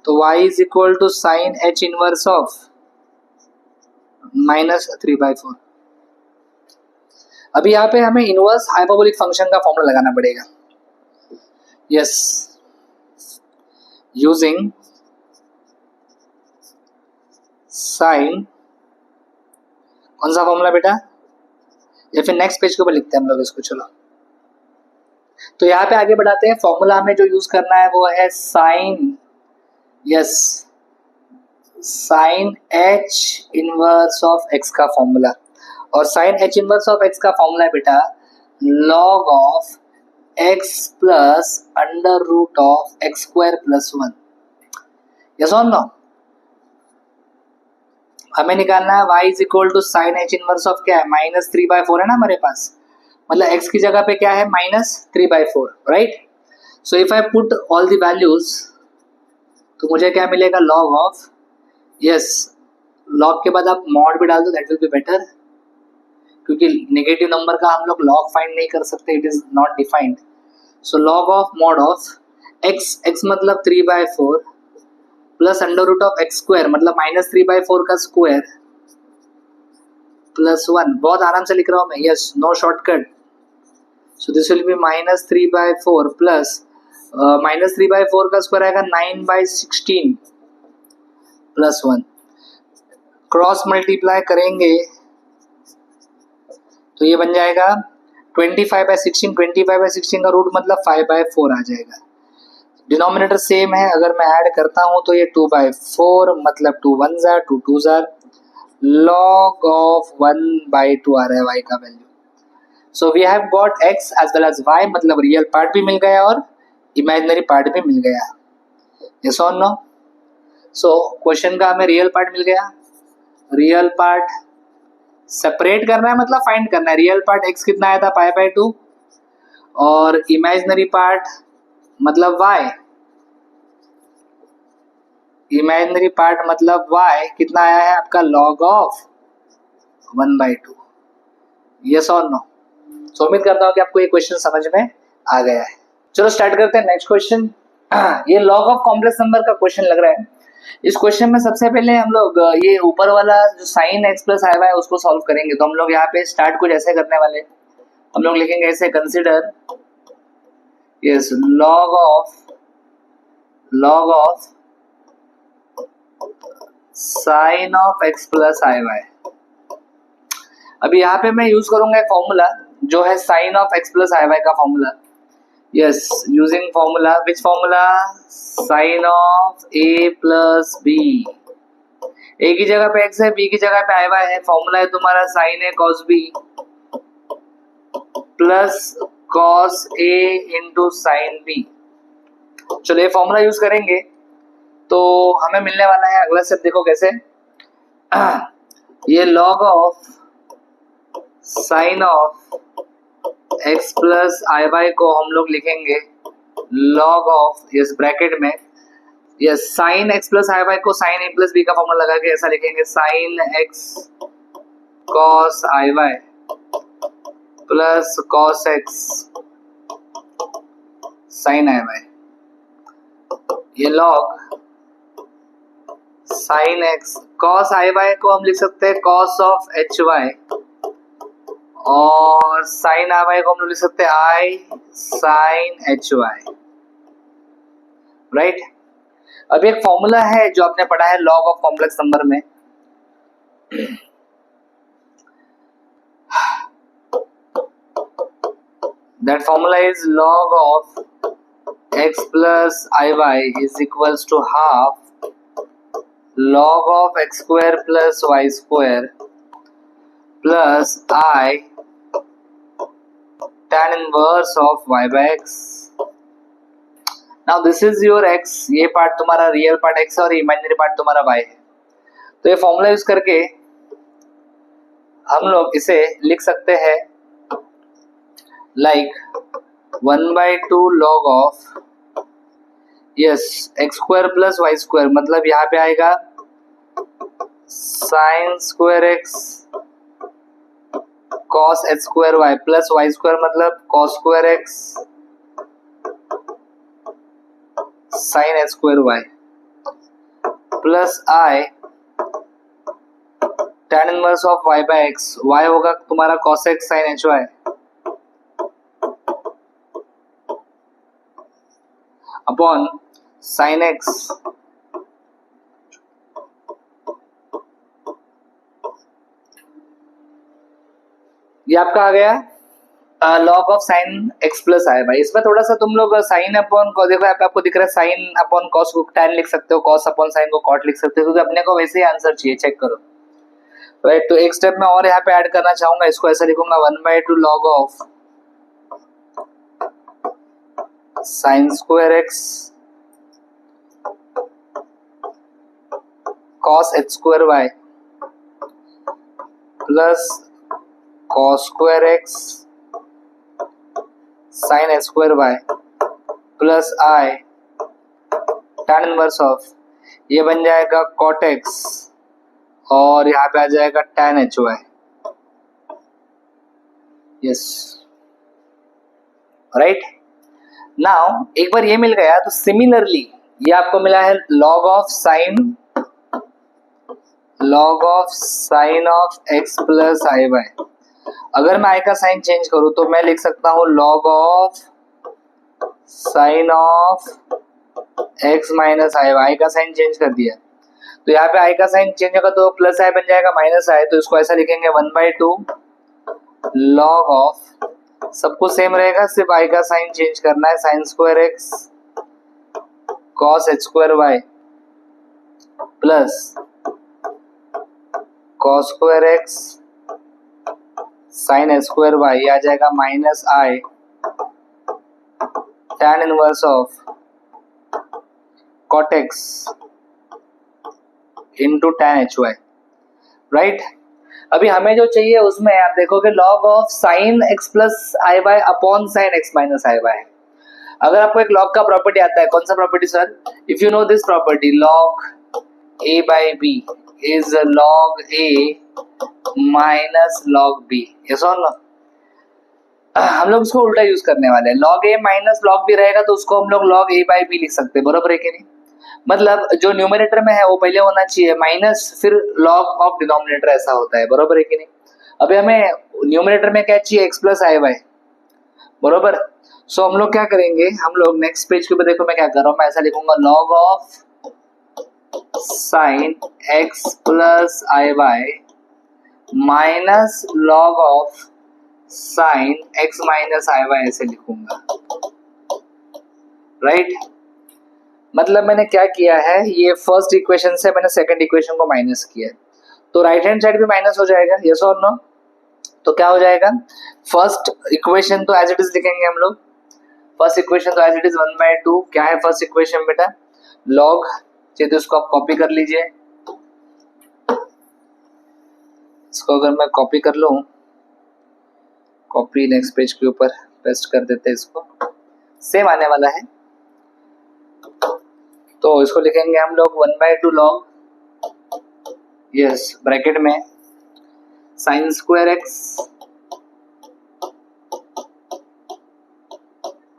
तो y is equal to sine h inverse of minus 3/4। अभी यहाँ पे हमें इनवर्स हाइपरबोलिक फंक्शन का फॉर्मूला लगाना पड़ेगा। यस यूजिंग साइन, कौन सा फॉर्मूला बेटा, या फिर नेक्स्ट पेज के ऊपर लिखते हैं हम लोग इसको, चलो। तो यहाँ पे आगे बढ़ाते हैं। फॉर्मूला हमें जो यूज करना है वो है sine, yes sine h inverse of x का फॉर्मूला, और sine h inverse of x का फॉर्मूला है बेटा log of x plus under root of x square plus 1, yes और नो। हमें निकालना है y is equal to sine h inverse of क्या है, माइनस 3/4 है ना हमारे पास, मतलब x की जगह पे क्या है minus 3/4, right. So if I put all the values तो मुझे क्या मिलेगा log ऑफ, यस log के बाद आप मॉड भी डाल दो, दैट विल बी बेटर, क्योंकि नेगेटिव नंबर का हम लोग log फाइंड नहीं कर सकते, it is not defined. So log of mod of x मतलब 3/4 plus under root of x square मतलब माइनस 3/4 का स्क्वायर प्लस 1, बहुत आराम से लिख रहा हूँ मैं, yes no shortcut. So this will be minus 3/4 plus minus 3/4 का स्क्वायर आएगा 9/16 प्लस 1, क्रॉस मल्टीप्लाई करेंगे तो ये बन जाएगा 25/16, 25/16 का रूट मतलब 5/4 आ जाएगा। डिनोमिनेटर सेम है, अगर मैं ऐड करता हूं तो ये 2/4 मतलब 2 1s are 2 2s are, log of 1/2 आ रहा है y का value. So we have got x as well as y, मतलब रियल पार्ट भी मिल गया और इमेजिनरी पार्ट भी मिल गया, यस और नो। सो क्वेश्चन का हमें रियल पार्ट मिल गया, रियल पार्ट सेपरेट करना है मतलब फाइंड करना है। रियल पार्ट x कितना आया था π/2 और इमेजिनरी पार्ट मतलब y, इमेजिनरी पार्ट मतलब y कितना आया है आपका log ऑफ 1/2, यस और नो। सो उम्मीद करता हूँ कि आपको ये क्वेश्चन समझ में आ गया है। चलो स्टार्ट करते हैं नेक्स्ट क्वेश्चन। ये log ऑफ कॉम्प्लेक्स नंबर का क्वेश्चन लग रहा है। इस क्वेश्चन में सबसे पहले हम लोग ये ऊपर वाला जो sign x plus i Y उसको सॉल्व करेंगे। तो हम लोग यहाँ पे स्टार्ट कुछ ऐसे करने वाले, हम लोग लिखेंगे ऐसे, consider yes log of sine of x plus i y. अभी यहाँ पे मैं यूज करूंगा एक फॉर्मूला जो है sine of x plus i y का formula. Yes, using formula, which formula? Sine of A plus B. A की जगह पे एक्स है, बी की जगह पे आई वाई है। फॉर्मूला है तुम्हारा sign A cos B plus cos A into sine B. चलो ये फॉर्मूला यूज करेंगे तो हमें मिलने वाला है अगला स्टेप। देखो कैसे, ये log of sine of x plus i y को हम लोग लिखेंगे लॉग ऑफ, यस ब्रैकेट में, yes sine x plus i y को साइन ए प्लस बी का फॉर्मूला लगा के ऐसा लिखेंगे, sine x cos i y plus cos x sine i y. ये log sine x cos i y को हम लिख सकते हैं कॉस ऑफ एच वाई, और साइन आई वाई को हम लोग लिख सकते हैं आई साइन एच वाई, राइट। अब एक फॉर्मूला है जो आपने पढ़ा है लॉग ऑफ कॉम्प्लेक्स नंबर में, that formula is log of x plus iy is equals to half log of x square plus y square plus I tan inverse of y by x. Now this is your x, ये पार्ट तुम्हारा रियल पार्ट x और इमेजिनरी पार्ट तुम्हारा y है। तो ये फॉर्मूला यूज करके हम लोग इसे लिख सकते हैं like 1/2 log of yes x square plus y square, मतलब यहाँ पे आएगा sine square x cos h square y plus y square मतलब cos square x sine h square y plus i tan inverse of y by x। y होगा तुम्हारा cos x sin h y upon sin x ये आपका आ गया log of sine x plus i y. इसमें थोड़ा सा तुम लोग साइन अपॉन को देखो, यहाँ पे आपको दिख रहा है साइन अपॉन कॉस को टैन लिख सकते हो, कॉस अपॉन साइन को कॉट लिख सकते हो, क्योंकि अपने को वैसे ही आंसर चाहिए, चेक करो, राइट। तो एक स्टेप में और यहाँ पे ऐड करना चाहूंगा, इसको ऐसा लिखूंगा 1/2 log of sign square x cos h square y plus cos square x sin h square y plus I tan inverse of, ये बन जाएगा cot x और यहाँ पे आ जाएगा tan h y। Yes, right. Now एक बार ये मिल गया तो सिमिलरली ये आपको मिला है log of sine of x plus i y. अगर मैं आई का साइन चेंज करूं तो मैं लिख सकता हूं log of sine of x minus i y. का साइन चेंज कर दिया तो यहाँ पे आई का साइन चेंज होगा तो प्लस आई बन जाएगा माइनस आई, तो इसको ऐसा लिखेंगे 1/2 log ऑफ, सब कुछ सेम रहेगा, सिर्फ आई का साइन चेंज करना है, sine square x cos h square y plus cos square x sine h square y, आ जाएगा minus i tan inverse of cot x into tan h y, right. अभी हमें जो चाहिए उसमें आप देखोगे log of sine x plus i y upon sine x minus i y. अगर आपको एक log का प्रॉपर्टी आता है, कौन सा property sir? If you know this property log a by b is log a minus log b, yes or no? हम लोग उसको उल्टा यूज करने वाले हैं, log a minus log b रहेगा तो उसको हम लोग log a बाई b लिख सकते हैं, बरोबर है कि नहीं? मतलब जो न्यूमरेटर में है वो पहले होना चाहिए माइनस फिर log ऑफ डिनोमिनेटर, ऐसा होता है, बरोबर है कि नहीं? अभी हमें न्यूमरेटर में क्या चाहिए, x प्लस आई वाई, बरोबर। सो हम लोग क्या करेंगे, हम लोग नेक्स्ट पेज के ऊपर देखो मैं क्या कर रहा हूँ, मैं ऐसा लिखूंगा log of sine x plus i y minus log of sine x minus i y, ऐसे लिखूंगा, राइट। मतलब मैंने क्या किया है, ये फर्स्ट इक्वेशन से मैंने सेकंड इक्वेशन को माइनस किया है, तो राइट हैंड साइड भी माइनस हो जाएगा, यस और नो। तो क्या हो जाएगा, फर्स्ट इक्वेशन तो एज इट इज लिखेंगे हम लोग, फर्स्ट इक्वेशन तो एज इट इज 1/2, क्या है फर्स्ट इक्वेशन बेटा, लॉग, चाहिए तो इसको आप कॉपी कर लीजिए, इसको अगर मैं कॉपी कर लूं, कॉपी नेक्स्ट पेज के ऊपर पेस्ट कर देते हैं, इसको सेम आने वाला है। तो इसको लिखेंगे हम लोग 1/2 लॉग, यस ब्रैकेट में sign square x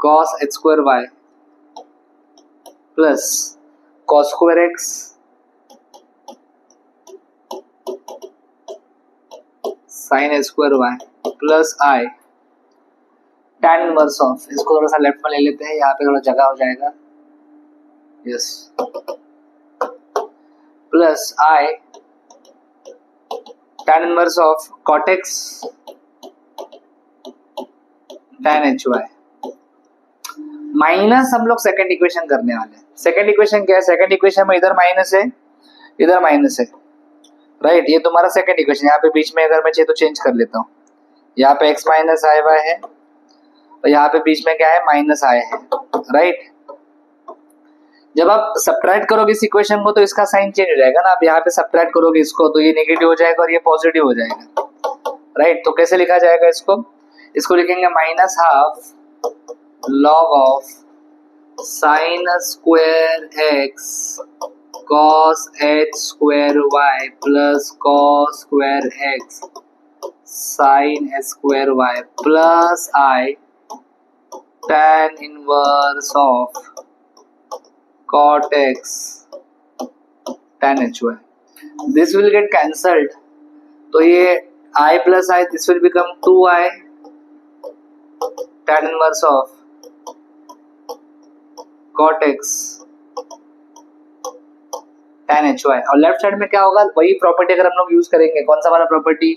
cos h square y plus cos square x sin h square y plus i tan inverse of, इसको थोड़ा सा लेफ्ट में ले लेते हैं, यहाँ पे थोड़ा जगह हो जाएगा, yes, plus i tan inverse of cot x tan h y minus हम लोग सेकंड इक्वेशन करने वाले हैं। सेकंड इक्वेशन क्या है, सेकंड इक्वेशन में इधर माइनस है, इधर माइनस है, राइट। ये तुम्हारा सेकंड इक्वेशन, यहाँ पे बीच में अगर मैं चाहिए तो चेंज कर लेता हूँ, यहाँ पे x माइनस आई वाई है और यहाँ पे बीच में क्या है, माइनस आई है, राइट। जब आप सब्ट्रैक्ट करोगे इस इक्वेशन को तो इसका साइन चेंज हो जाएगा ना, आप यहाँ पे सब्ट्रैक्ट करोगे इसको तो ये नेगेटिव हो जाएगा और ये पॉजिटिव हो जाएगा, राइट। तो कैसे लिखा जाएगा इसको, इसको लिखेंगे minus half log of sin square x cos h square y plus cos square x sin h square y plus I tan inverse of cot x tan h y. This will get cancelled, तो ये I plus I, this will become 2I tan inverse of cot x tan h y, और लेफ्ट साइड में क्या होगा, वही प्रॉपर्टी अगर हम लोग यूज करेंगे, कौन सा वाला property,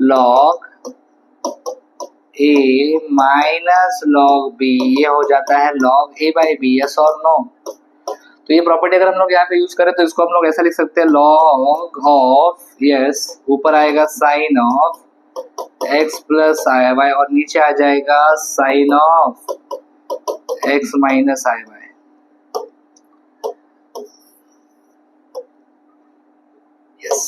log a minus log b, ये हो जाता है log a by b, yes और नो। तो ये प्रॉपर्टी अगर हम लोग यहाँ पे यूज करें तो इसको हम लोग ऐसा लिख सकते हैं, log ऑफ, यस, ऊपर आएगा sine of x plus i y और नीचे आ जाएगा sine of x minus i y, yes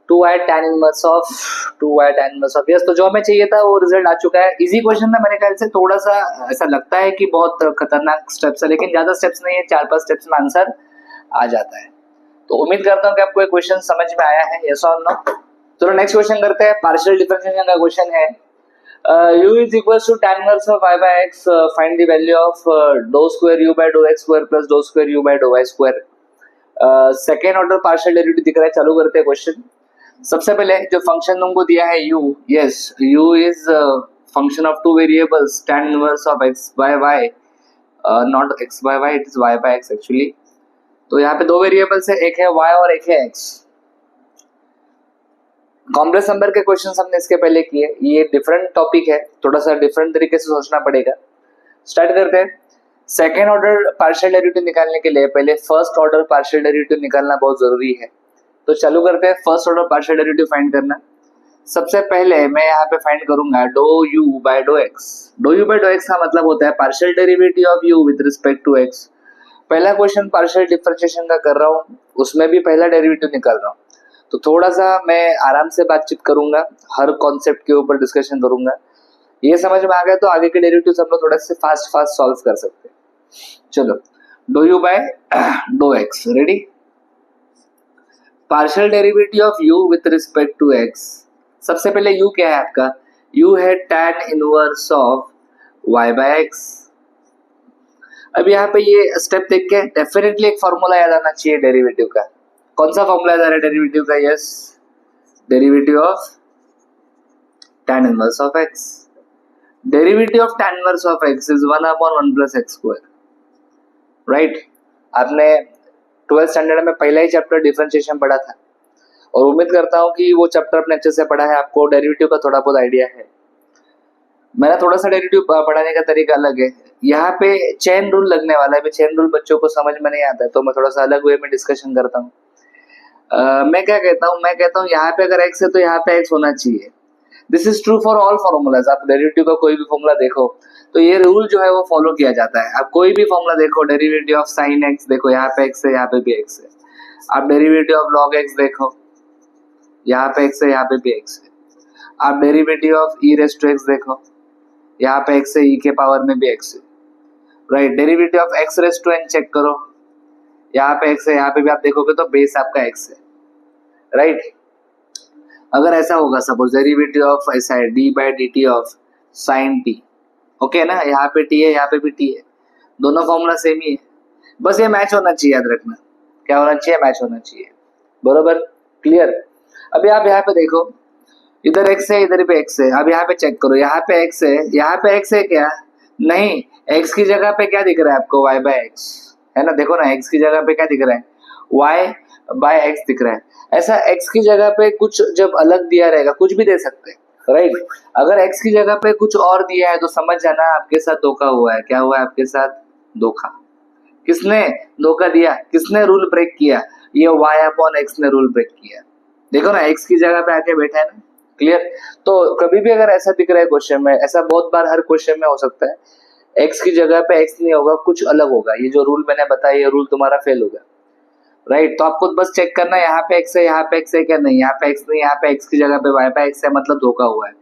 2i tan inverse of 2i tan inverse of, yes. तो जो हमें चाहिए था वो रिजल्ट आ चुका है। इजी क्वेश्चन था मेरे ख्याल से, थोड़ा सा ऐसा लगता है कि बहुत खतरनाक स्टेप्स है, लेकिन ज्यादा स्टेप्स नहीं है, 4-5 स्टेप्स में आंसर आ जाता है। तो उम्मीद करता हूँ कि आपको ये क्वेश्चन समझ में आया है, यस और नो। चलो नेक्स्ट क्वेश्चन करते हैं, पार्शियल डिफरेंशिएशन का क्वेश्चन है। u is equals to tan inverse of y by x, find the value of dou square u by dou x square plus dou square u by dou y square। Second order partial derivative दिख रहा है, चालू करते हैं क्वेश्चन। सबसे पहले जो फंक्शन तुमको दिया है u, yes, u is function of two variables tan inverse of x by y, not x by y, it is y by x actually. तो यहाँ पे दो वेरिएबल्स है, एक है y और एक है x। कॉम्प्लेक्स नंबर के क्वेश्चन हमने इसके पहले किए, ये डिफरेंट टॉपिक है, थोड़ा सा डिफरेंट तरीके से सोचना पड़ेगा। स्टार्ट करते हैं। सेकेंड ऑर्डर पार्शियल डेरिवेटिव निकालने के लिए पहले फर्स्ट ऑर्डर पार्शियल डेरिवेटिव निकालना बहुत जरूरी है, तो चालू करते हैं first order partial derivative find करना। सबसे पहले मैं यहाँ पे फाइंड करूंगा do u by do x। Do u by do x का मतलब होता है partial derivative of u with respect to x। पहला क्वेश्चन पार्शियल डिफरेंशिएशन का कर रहा हूँ, उसमें भी पहला डेरिवेटिव निकाल रहा हूँ, तो थोड़ा सा मैं आराम से बातचीत करूंगा, हर कॉन्सेप्ट के ऊपर डिस्कशन करूंगा। ये समझ में आ गया तो आगे के डेरिवेटिव्स हम लोग थोड़ा से फास्ट सॉल्व कर सकते हैं। चलो, do u by do x, ready. Partial derivative of u with respect to x। सबसे पहले u क्या है आपका, u है tan inverse of y by x। अब यहाँ पे ये स्टेप देख के डेफिनेटली एक फॉर्मूला याद आना चाहिए डेरिवेटिव का, कौन सा फॉर्मूला है डेरिवेटिव का? Yes, derivative of tan inverse of x. Derivative of tan inverse of x is 1/1 plus x square. Right, आपने 12th स्टैंडर्ड में पहला ही चैप्टर डिफरेंशिएशन पढ़ा था और उम्मीद करता हूँ कि वो चैप्टर अपने अच्छे से पढ़ा है, आपको डेरिवेटिव का थोड़ा बहुत आइडिया है. मेरा थोड़ा सा डेरिवेटिव पढ़ाने का तरीका अलग है. यहाँ पे चेन रूल लगने वाला है. चेन रूल बच्चों को समझ में नहीं आता है तो मैं थोड़ा सा अलग वे में डिस्कशन करता हूँ. मैं क्या कहता हूँ, मैं कहता हूँ यहाँ पे अगर x है तो यहाँ पे x होना चाहिए. This is true for all formulas. आप डेरिवेटिव का कोई भी फॉर्मूला देखो तो ये रूल जो है वो फॉलो किया जाता है. आप कोई भी फॉर्मूला देखो, डेरिवेटिव ऑफ साइन x देखो, यहाँ पे x है, यहाँ पे भी x है. आप डेरिवेटिव ऑफ लॉग x देखो, यहाँ पे x है, यहाँ पे भी x है. आप derivative of e raise to x देखो, यहाँ पे x है, e के पावर में भी x है. Right, derivative of x raise to n check करो, यहाँ पे x है, यहाँ पे भी आप देखोगे तो बेस आपका x है. राइट, अगर ऐसा होगा सपोज डेरिवेटिव ऑफ ऐसा है d/dt of sin t, okay ना, यहाँ पे t है, यहाँ पे भी t है, दोनों फॉर्मूला सेम ही है. बस ये मैच होना चाहिए, याद रखना. क्या होना चाहिए? मैच होना चाहिए. बरोबर, क्लियर. अभी आप यहाँ पे देखो, इधर x है, इधर पे x है. अब यहाँ पे चेक करो, यहाँ पे x है, यहाँ पे x है क्या? नहीं, x की जगह पे क्या दिख रहा है आपको? y/x है ना. देखो ना, x की जगह पे क्या दिख रहा है? y/x दिख रहा है. ऐसा x की जगह पे कुछ जब अलग दिया रहेगा, कुछ भी दे सकते हैं. राइट, अगर x की जगह पे कुछ और दिया है तो समझ जाना आपके साथ धोखा हुआ है. क्या हुआ है आपके साथ? धोखा. किसने धोखा दिया? किसने रूल ब्रेक किया? ये y/x ने रूल ब्रेक किया. देखो ना, x की जगह पे आके बैठा है ना. क्लियर. तो कभी भी अगर ऐसा दिख रहा है क्वेश्चन में, ऐसा बहुत बार हर क्वेश्चन में हो सकता है, x की जगह पे x नहीं होगा, कुछ अलग होगा. ये जो रूल मैंने बताया, ये रूल तुम्हारा फेल होगा. राइट, तो आपको बस चेक करना है यहाँ पे x है, यहाँ पे x है क्या? नहीं, यहाँ पे x नहीं, यहाँ पे x की जगह पे y/x है, मतलब धोखा हुआ है.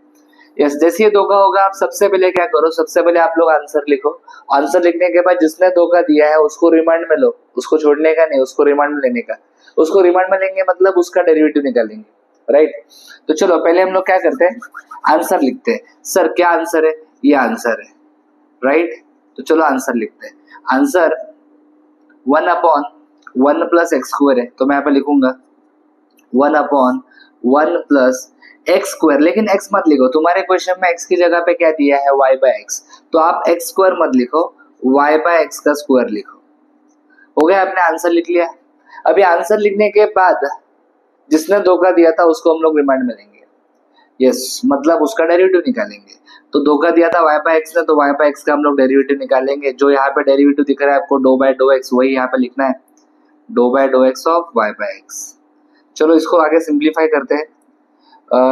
यस, जैसे ये धोखा होगा, आप सबसे पहले क्या करो, सबसे पहले आप लोग आंसर लिखो. आंसर लिखने के बाद जिसने धोखा दिया है उसको रिमांड में लो. उसको छोड़ने का नहीं, उसको रिमांड में लेने का. उसको रिमांड में लेंगे मतलब उसका डेरिवेटिव निकालेंगे. राइट, तो चलो पहले हम लोग क्या करते हैं, आंसर लिखते हैं. सर क्या आंसर है? ये आंसर है. राइट, तो चलो आंसर लिखते हैं. आंसर 1/1 प्लस एक्स स्क्वायर है, तो मैं यहाँ पे लिखूंगा 1/1 प्लस एक्स स्क्वायर. लेकिन x मत लिखो, तुम्हारे क्वेश्चन में x की जगह पे क्या दिया है? y/x. तो आप x स्क्वायर मत लिखो, y/x का स्क्वायर लिखो. हो गया, आपने आंसर लिख लिया. अभी आंसर लिखने के बाद जिसने धोखा दिया था उसको हम लोग रिमांड में लेंगे. यस, मतलब उसका डेरिवेटिव निकालेंगे. तो धोखा दिया था y/x ने, तो y/x का हम लोग डेरिवेटिव निकालेंगे. जो यहाँ पे डेरिवेटिव दिख रहा है आपको dou/x, वही यहाँ पे लिखना है, dou/x ऑफ y/x. चलो इसको आगे सिंप्लीफाई करते हैं.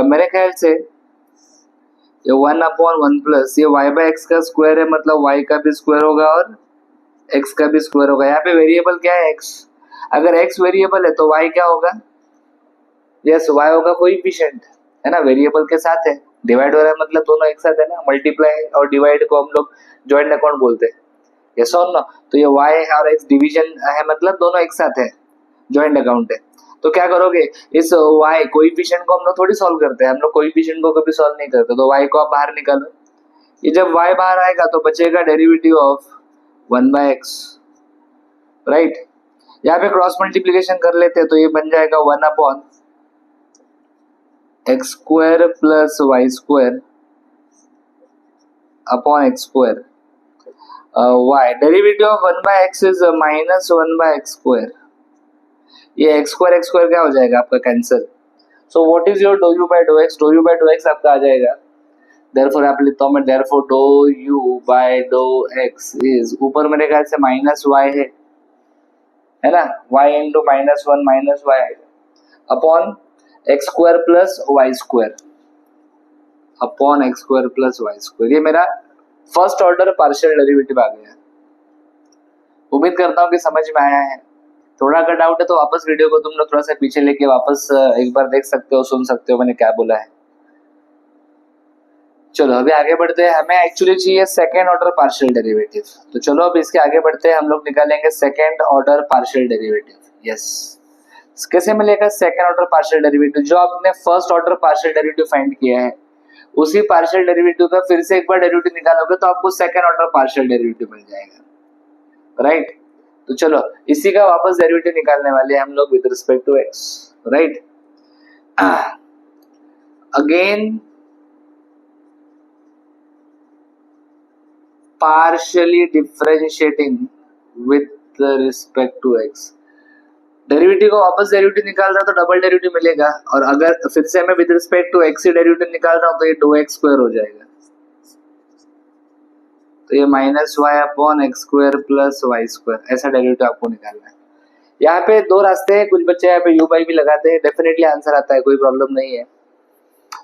मेरे ख्याल से ये 1/1 प्लस ये y/x का स्क्वायर है, मतलब y का भी स्क्वायर होगा और x का भी स्क्वायर होगा. यहाँ पे वेरिएबल क्या है? x. अगर x वेरिएबल है तो y क्या होगा? यस, y होगा कोएफिशिएंट, है ना, वेरिएबल के साथ है. डिवाइड हो रहा है मतलब दोनों एक साथ है ना. मल्टीप्लाई और डिवाइड को हम लोग जॉइंट अकाउंट बोलते हैं. यस और नो. तो ये y और x डिवीजन है, मतलब दोनों एक साथ है, जॉइंट अकाउंट है. तो क्या करोगे, इस y कोएफिशिएंट को हम लोग थोड़ी सॉल्व करते हैं, हम लोग कोएफिशिएंट को कभी सॉल्व नहीं करते. तो y को आप बाहर निकालो. ये जब y बाहर आएगा तो बचेगा डेरिवेटिव ऑफ 1/x. राइट, यहाँ पे क्रॉस मल्टीप्लिकेशन कर लेते हैं तो ये बन जाएगा 1/x square plus y square upon x square. y derivative of 1/x is minus 1/x square. ये x स्क्वायर क्या हो जाएगा आपका? Cancel. So what is your dou/x? dou/x आपका आ जाएगा. देयरफॉर आप लिखता हूं मैं, देयरफॉर dou/x इज, ऊपर मेरे ख्याल से माइनस y है ना, y into -1 minus y upon x square plus y square upon x square plus y square. ये मेरा फर्स्ट ऑर्डर पार्शियल डेरिवेटिव आ गया. उम्मीद करता हूँ कि समझ में आया है. थोड़ा अगर डाउट है तो वापस वीडियो को तुम लोग थोड़ा सा पीछे लेके वापस एक बार देख सकते हो, सुन सकते हो मैंने क्या बोला है. चलो अभी आगे बढ़ते हैं. हमें एक्चुअली चाहिए सेकेंड ऑर्डर पार्शियल डेरिवेटिव. तो चलो अब इसके आगे बढ़ते हैं. हम लोग निकालेंगे second order partial derivative. Yes, कैसे मिलेगा सेकेंड ऑर्डर पार्शियल डेरिवेटिव? जो आपने first order partial derivative find किया है उसी पार्शियल डेरिवेटिव का फिर से एक बार डेरिवेटिव निकालोगे तो आपको सेकेंड ऑर्डर पार्शियल डेरिवेटिव मिल जाएगा. राइट, तो चलो इसी का वापस डेरिवेटिव निकालने वाले हैं हम लोग with respect to x, right. Again partially differentiating with respect to x, derivative को वापस डेरिवेटिव निकाल रहा हूं तो डबल डेरिवेटिव मिलेगा, और अगर फिर से मैं विद रिस्पेक्ट टू एक्स ही डेरिवेटिव निकाल रहा हूं तो ये 2x² हो जाएगा, तो ये -y/x² + ऐसा डेरिवेटिव आपको निकालना है। यहाँ पे दो रास्ते हैं, कुछ बच्चे यहाँ पे u बाई भी लगाते हैं, डेफिनेटली आंसर आता है, कोई प्रॉब्लम नहीं है।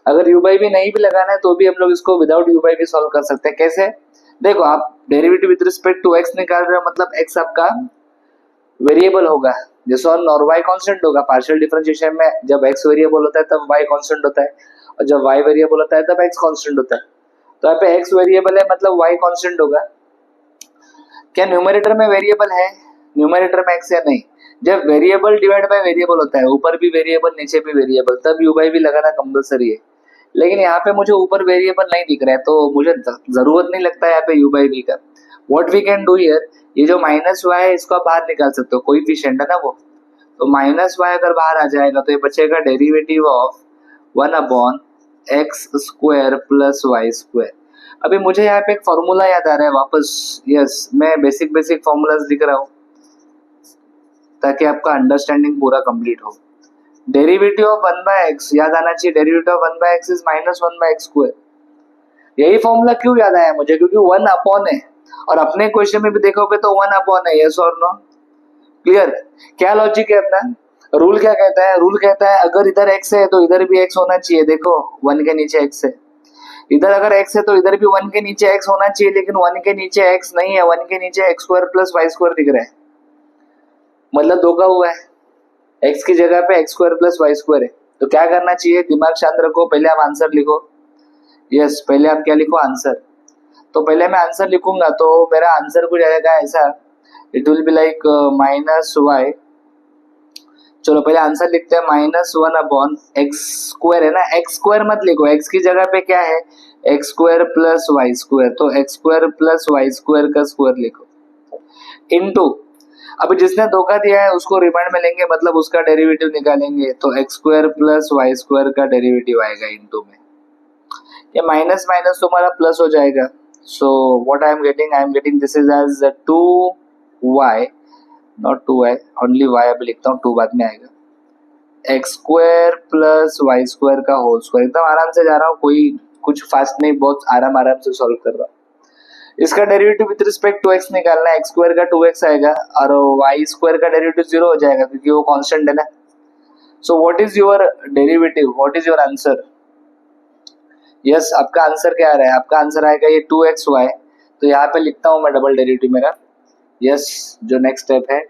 अगर u बाई भी नहीं भी लगाना है तो भी हम लोग इसको विदाउट u बाई भी सॉल्व कर सकते हैं। कैसे? देखो आप derivative with respect to x निकाल रहे हो, मतलब x आपका वेरिएबल होगा, जैसे और y कांस्टेंट होगा। पार्शियल डिफरेंशिएशन में जब x वेरिएबल होता है तब y कांस्टेंट होता है, और जब y वेरिएबल होता है तब x कांस्टेंट होता है। तो यहाँ पे x वेरिएबल है मतलब y कांस्टेंट होगा। क्या न्यूमरेटर में वेरिएबल है? न्यूमरेटर में x है नहीं। जब वेरिएबल डिवाइड बाय वेरिएबल होता है, ऊपर भी वेरिएबल नीचे भी वेरिएबल, तब u बाई भी लगाना कंपलसरी है। लेकिन यहाँ पे मुझे ऊपर वेरिएबल नहीं दिख रहा है तो मुझे जरूरत नहीं लगता है यहाँ पे u बाई भी का। What we can do here, ये जो -y है इसको आप बाहर निकाल सकते हो, कोएफिशिएंट है ना वो, तो -y अगर बाहर आ जाएगा तो ये बचेगा डेरिवेटिव ऑफ 1/x² + y²। अभी मुझे यहाँ पे एक फॉर्मूला याद आ रहा है वापस, यस मैं बेसिक फॉर्मूलाज लिख रहा हूँ ताकि आपका अंडरस्टैंडिंग पूरा कंप्लीट हो। डेरिवेटिव ऑफ 1/x याद आना चाहिए, derivative of 1/x is -1/x²। यही फॉर्मूला क्यों याद आया मुझे? क्योंकि 1/, है और अपने क्वेश्चन में भी देखोगे तो 1/, है, यस और नो, क्लियर? क्या लॉजिक है अपना? रूल क्या कहता है? रूल कहता है अगर इधर x है तो इधर भी x होना चाहिए। देखो 1 के नीचे x है, इधर अगर x है तो इधर भी 1 के नीचे x होना चाहिए, लेकिन 1 के नीचे x नहीं है, 1 के नीचे x² + y² दिख रहा है, मतलब धोखा हुआ है। x की जगह पे x² + y² है, तो क्या करना चाहिए? दिमाग शांत रखो, पहले आप आंसर लिखो। यस पहले आप क्या लिखो? आंसर। तो पहले मैं आंसर लिखूंगा तो मेरा आंसर कुछ आएगा ऐसा, it will be like -y। चलो पहले आंसर लिखते हैं, -1/x² है ना, x² मत लिखो, x की जगह पे क्या है? x² + y², तो x² + y² का स्क्वायर लिखो, इनटू, अभी जिसने धोखा दिया है उसको रिमाइंड में लेंगे, मतलब उसका डेरिवेटिव निकालेंगे, तो x² + y² का डेरिवेटिव आएगा इनटू में, ये माइनस माइनस तुम्हारा प्लस हो जाएगा। So what I am getting this is as 2y, not 2y, only y अभी लिखता हूँ, 2 बाद में आएगा, x² + y² का होल स्क्वायर। एकदम आराम से जा रहा हूँ, कोई कुछ फास्ट नहीं, बहुत आराम से सॉल्व कर रहा हूँ। इसका derivative with respect to x निकालना है, x² का 2x आएगा और y² का डेरिवेटिव 0 हो जाएगा क्योंकि वो कांस्टेंट है ना। So what is your derivative, what is your answer? Yes आपका आंसर क्या आ रहा है? आपका आंसर आएगा ये 2xy, तो यहाँ पे लिखता हूँ मैं डबल डेरिवेटिव मेरा। यस जो नेक्स्ट स्टेप है,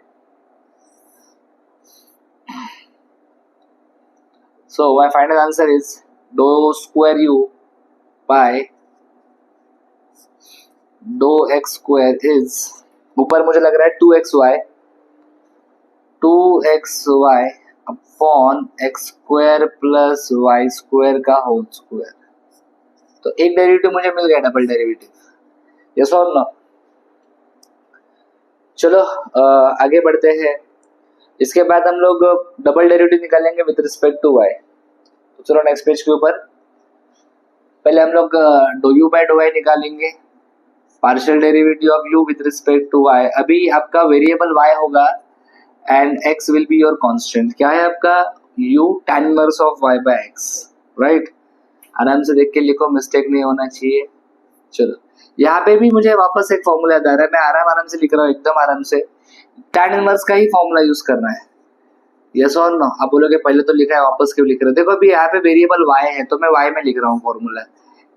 so my final answer is 2^u by 2x² is, ऊपर मुझे लग रहा है 2xy अपॉन x² + y² का होल स्क्वायर। तो एक डेरिवेटिव मुझे मिल गया, डबल डेरिवेटिव, यस और नो? चलो आगे बढ़ते हैं। इसके बाद हम लोग डबल डेरिवेटिव निकालेंगे विद रिस्पेक्ट टू y। तो चलो नेक्स्ट पेज के ऊपर, पहले हम लोग dou/y निकालेंगे, partial derivative of u with respect to y। अभी आपका वेरिएबल y होगा and x will be your constant. क्या है आपका? u tan inverse of y/x, right? आराम से देख के लिखो, मिस्टेक नहीं होना चाहिए। चलो यहाँ पे भी मुझे वापस एक फॉर्मूला याद आ रहा है, मैं आराम से लिख रहा हूँ, एकदम आराम से। tan इनवर्स का ही फॉर्मूला यूज करना है, यस और नो? आप बोलोगे पहले तो लिखा है वापस क्यों लिख रहे हो? देखो अभी यहाँ पे वेरिएबल y है तो मैं y में लिख रहा हूँ फॉर्मूला,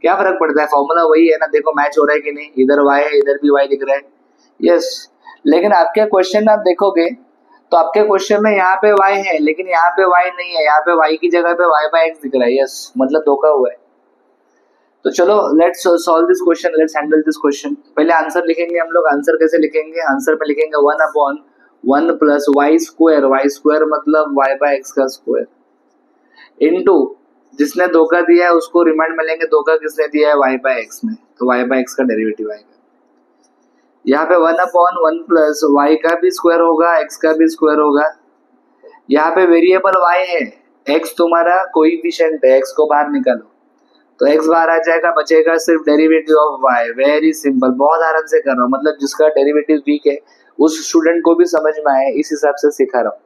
क्या फर्क पड़ता है? फॉर्मूला वही है ना। देखो मैच हो रहा है कि नहीं, इधर y है इधर भी y दिख रहा है, यस। लेकिन आपके क्वेश्चन आप देखोगे तो आपके क्वेश्चन में यहाँ पे y है लेकिन यहाँ पे y नहीं है, यहाँ पे y की जगह पे y/x दिख रहा है, यस, मतलब धोखा हुआ है। तो चलो let's solve this question, let's handle this question. पहले आंसर लिखेंगे हम लोग। आंसर कैसे लिखेंगे? आंसर में लिखेंगे 1/1 + y² मतलब y/x का स्क्वायर, इनटू जिसने धोखा दिया है उसको रिमाइंड में लेंगे, धोखा किसने दिया है? y/x ने, तो y/x का डेरिवेटिव आएगा। यहाँ पे 1/1 प्लस वाई का भी स्क्वायर होगा, एक्स का भी स्क्वायर होगा। यहाँ पे वेरिएबल y है, x तुम्हारा कोएफिशिएंट है, x को बाहर निकालो तो x बाहर आ जाएगा, बचेगा सिर्फ derivative of y। Very simple, बहुत आराम से कर रहा हूँ, मतलब जिसका डेरिवेटिव वीक है उस स्टूडेंट को भी समझ में आए इस हिसाब से सिखा रहा हूँ।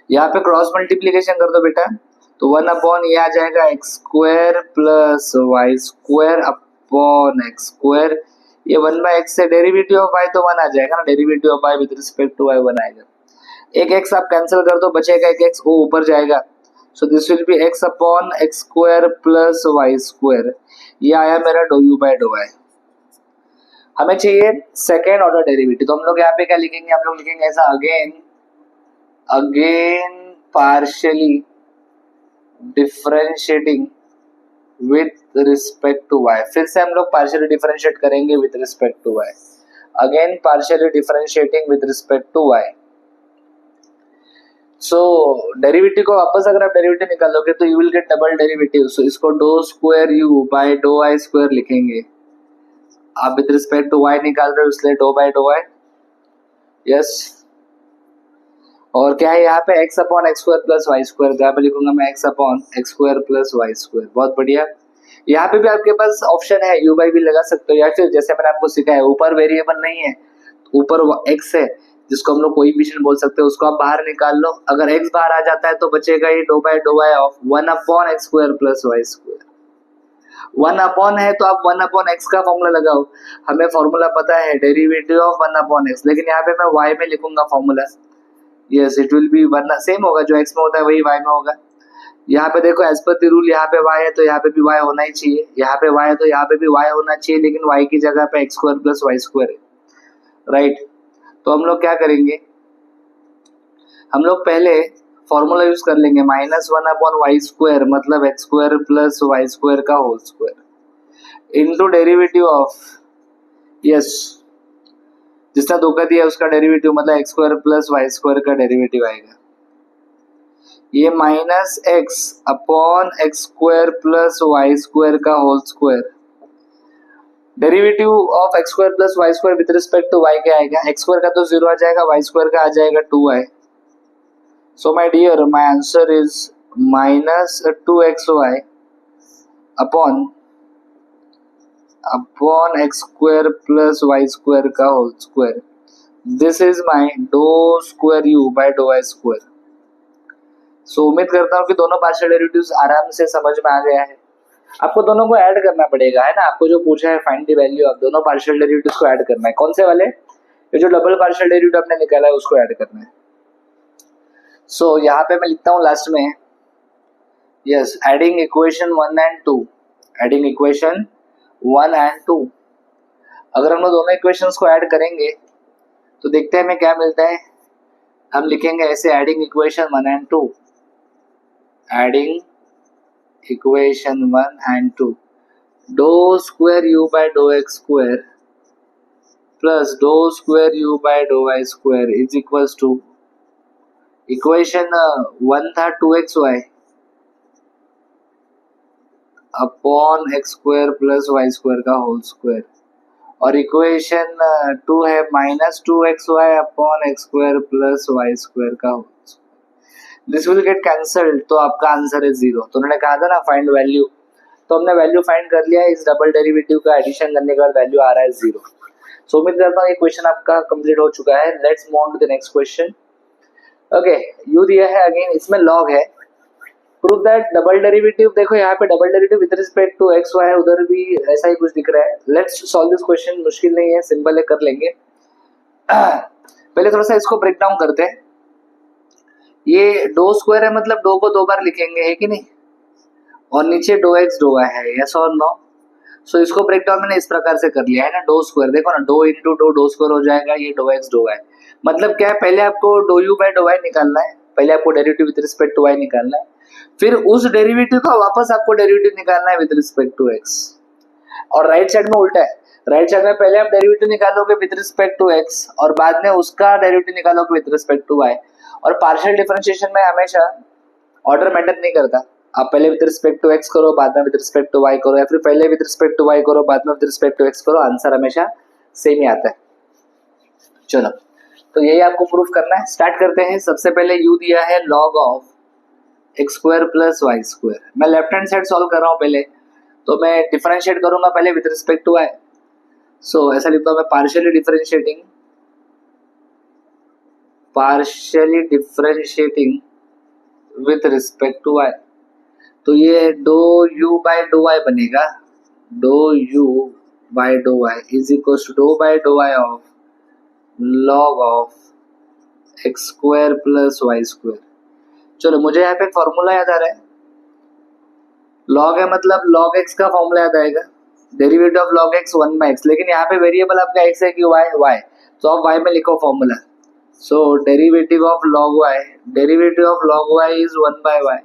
यहाँ पे क्रॉस मल्टीप्लीकेशन कर दो बेटा, तो 1/, ये आ जाएगा x square plus y square upon x square. ये 1/x से डेरिवेटिव ऑफ y तो 1 आ जाएगा ना, derivative of y with respect to y 1 आएगा। एक x आप कैंसिल कर दो, बचेगा एक x, वो ऊपर जाएगा, so this will be x upon x square plus y square. ये आया मेरा do u by dough y. हमें चाहिए सेकेंड ऑर्डर डेरिवेटिव, तो हम लोग यहाँ पे क्या लिखेंगे, हम लोग लिखेंगे ऐसा, again partially differentiating with respect to y। फिर से हम लोग पार्शियली डिफरेंशिएट करेंगे with respect to y, again partially differentiating with respect to y। So derivative को वापस अगर आप डेरिवेटिव निकालोगे तो you will get double derivative, so इसको doe square u by dough y square लिखेंगे। आप विद रिस्पेक्ट टू y निकाल रहे हो इसलिए do by dough y, yes. और क्या है यहाँ पे x upon x square plus y square, यहाँ पे लिखूंगा मैं x upon x square plus y square. बहुत बढ़िया। यहाँ पे भी आपके पास ऑप्शन है, यू बाई भी लगा सकते हो, या फिर जैसे मैंने आपको सिखाया ऊपर वेरिएबल नहीं है, ऊपर x है जिसको हम लोग कोएफिशिएंट बोल सकते हैं, उसको आप बाहर निकाल लो। अगर x बाहर आ जाता है तो बचेगा ये dough by dough y of 1/, x square plus y square. 1/, है तो आप 1/, x का फॉर्मूला लगाओ, हमें फॉर्मूला पता है डेरिवेटिव ऑफ 1/, x, लेकिन यहाँ पे मैं y में लिखूंगा formula. Yes, it will B 1, same होगा जो x में होता है वही y में होगा। यहाँ पे देखो एज पर द रूल, यहाँ पे y है तो यहाँ पे भी y होना ही चाहिए, यहाँ पे y है तो यहाँ पे भी y होना चाहिए, लेकिन y की जगह पे x square plus y square है, राइट। तो हम लोग क्या करेंगे, हम लोग पहले फॉर्मूला यूज कर लेंगे -1/y स्क्वायर, मतलब x square plus y square का whole square into derivative of, yes, जिसने धोखा दिया उसका डेरिवेटिव, मतलब x square plus y square का डेरिवेटिव आएगा। ये -x upon x square plus y square का whole square, derivative of x square plus y square with respect to y क्या आएगा, एक्स स्क्वायर का तो 0 आ जाएगा, वाई स्क्वायर का आ जाएगा 2y। So my dear, my answer is -2xy upon x square plus y square का whole square. This is my doe square u by dough y square. सो उम्मीद करता हूँ कि दोनों पार्शियल डेरिवेटिव्स आराम से समझ में आ गया है। आपको दोनों को ऐड करना पड़ेगा, है ना, आपको जो पूछा है फाइंड द वैल्यू ऑफ, दोनों पार्शियल डेरिवेटिव्स को ऐड करना है। कौन से वाले, ये जो डबल पार्शियल डेरिवेटिव आपने निकाला है उसको ऐड करना है। सो यहाँ पे मैं लिखता हूँ लास्ट में, yes, adding equation 1 and 2, adding equation 1 and 2। अगर हम लोग दोनों इक्वेशंस को ऐड करेंगे तो देखते हैं हमें क्या मिलता है। हम लिखेंगे ऐसे, adding equation 1 and 2, adding equation 1 and 2, doe square u by dough x square plus doe square u by dough y square is equals to, equation 1 था 2xy upon x square plus y square का होल स्क्वायर, और इक्वेशन 2 है -2xy upon x square plus y square का whole square. This will get cancelled, तो आपका आंसर है 0। तो उन्होंने कहा था ना फाइंड वैल्यू, तो हमने वैल्यू फाइंड कर लिया है। इस डबल डेरिवेटिव का एडिशन करने के बाद वैल्यू आ रहा है 0। सो उम्मीद करता हूँ ये क्वेश्चन आपका कंप्लीट हो चुका है। Let's move on to the next question. Okay, u दिया है, अगेन इसमें लॉग है, प्रूव दैट डबल डेरिवेटिव, देखो यहाँ पे double derivative with respect to x y है, उधर भी ऐसा ही कुछ दिख रहा है। लेट्स सॉल्व दिस क्वेश्चन, मुश्किल नहीं है, सिंपल है, कर लेंगे। पहले थोड़ा सा इसको ब्रेक डाउन करते हैं। ये डो स्क्वायर है, मतलब डो को 2 बार लिखेंगे, है कि नहीं, और नीचे डो एक्स डो वाई है, यस और नो। सो इसको ब्रेक डाउन मैंने इस प्रकार से कर लिया है ना, डो स्क्वायर, देखो ना, do into do, do square हो जाएगा, ये डो एक्स डो वाई। मतलब क्या है, पहले आपको do u by dough y निकालना है, पहले आपको derivative with respect to y निकालना है, फिर उस डेरिवेटिव का वापस आपको डेरिवेटिव निकालना है विद रिस्पेक्ट टू एक्स। और राइट साइड में उल्टा है, राइट साइड में पहले आप डेरिवेटिव निकालोगे विद रिस्पेक्ट टू एक्स और बाद में उसका डेरिवेटिव निकालोगे विद रिस्पेक्ट टू वाई। और पार्शियल डिफरेंशिएशन में हमेशा ऑर्डर मैटर नहीं करता, आप पहले विद रिस्पेक्ट टू एक्स करो, बाद में विद रिस्पेक्ट टू वाई करो, या फिर पहले विद रिस्पेक्ट टू वाई करो, बाद में विद रिस्पेक्ट टू एक्स करो, आंसर हमेशा सेम ही आता है। चलो तो यही आपको प्रूफ करना है, स्टार्ट करते हैं। सबसे पहले u दिया है log of x square plus y square. मैं लेफ्ट हैंड साइड सॉल्व कर रहा हूँ पहले, तो मैं डिफरेंशिएट करूंगा पहले विद रिस्पेक्ट टू y। सो ऐसा लिखता हूँ मैं, partially differentiating with respect to y। तो ये do u by do y बनेगा, do u by do y is equal to do by do y of log of x square plus y square. चलो मुझे यहाँ पे फॉर्मूला याद आ रहा है, log है मतलब log x का फॉर्मूला याद आएगा, derivative of log x 1 by x। लेकिन यहाँ पे वेरिएबल आपका x है कि y, तो आप y में लिखो formula. So derivative of log y, derivative of log y is 1 by y।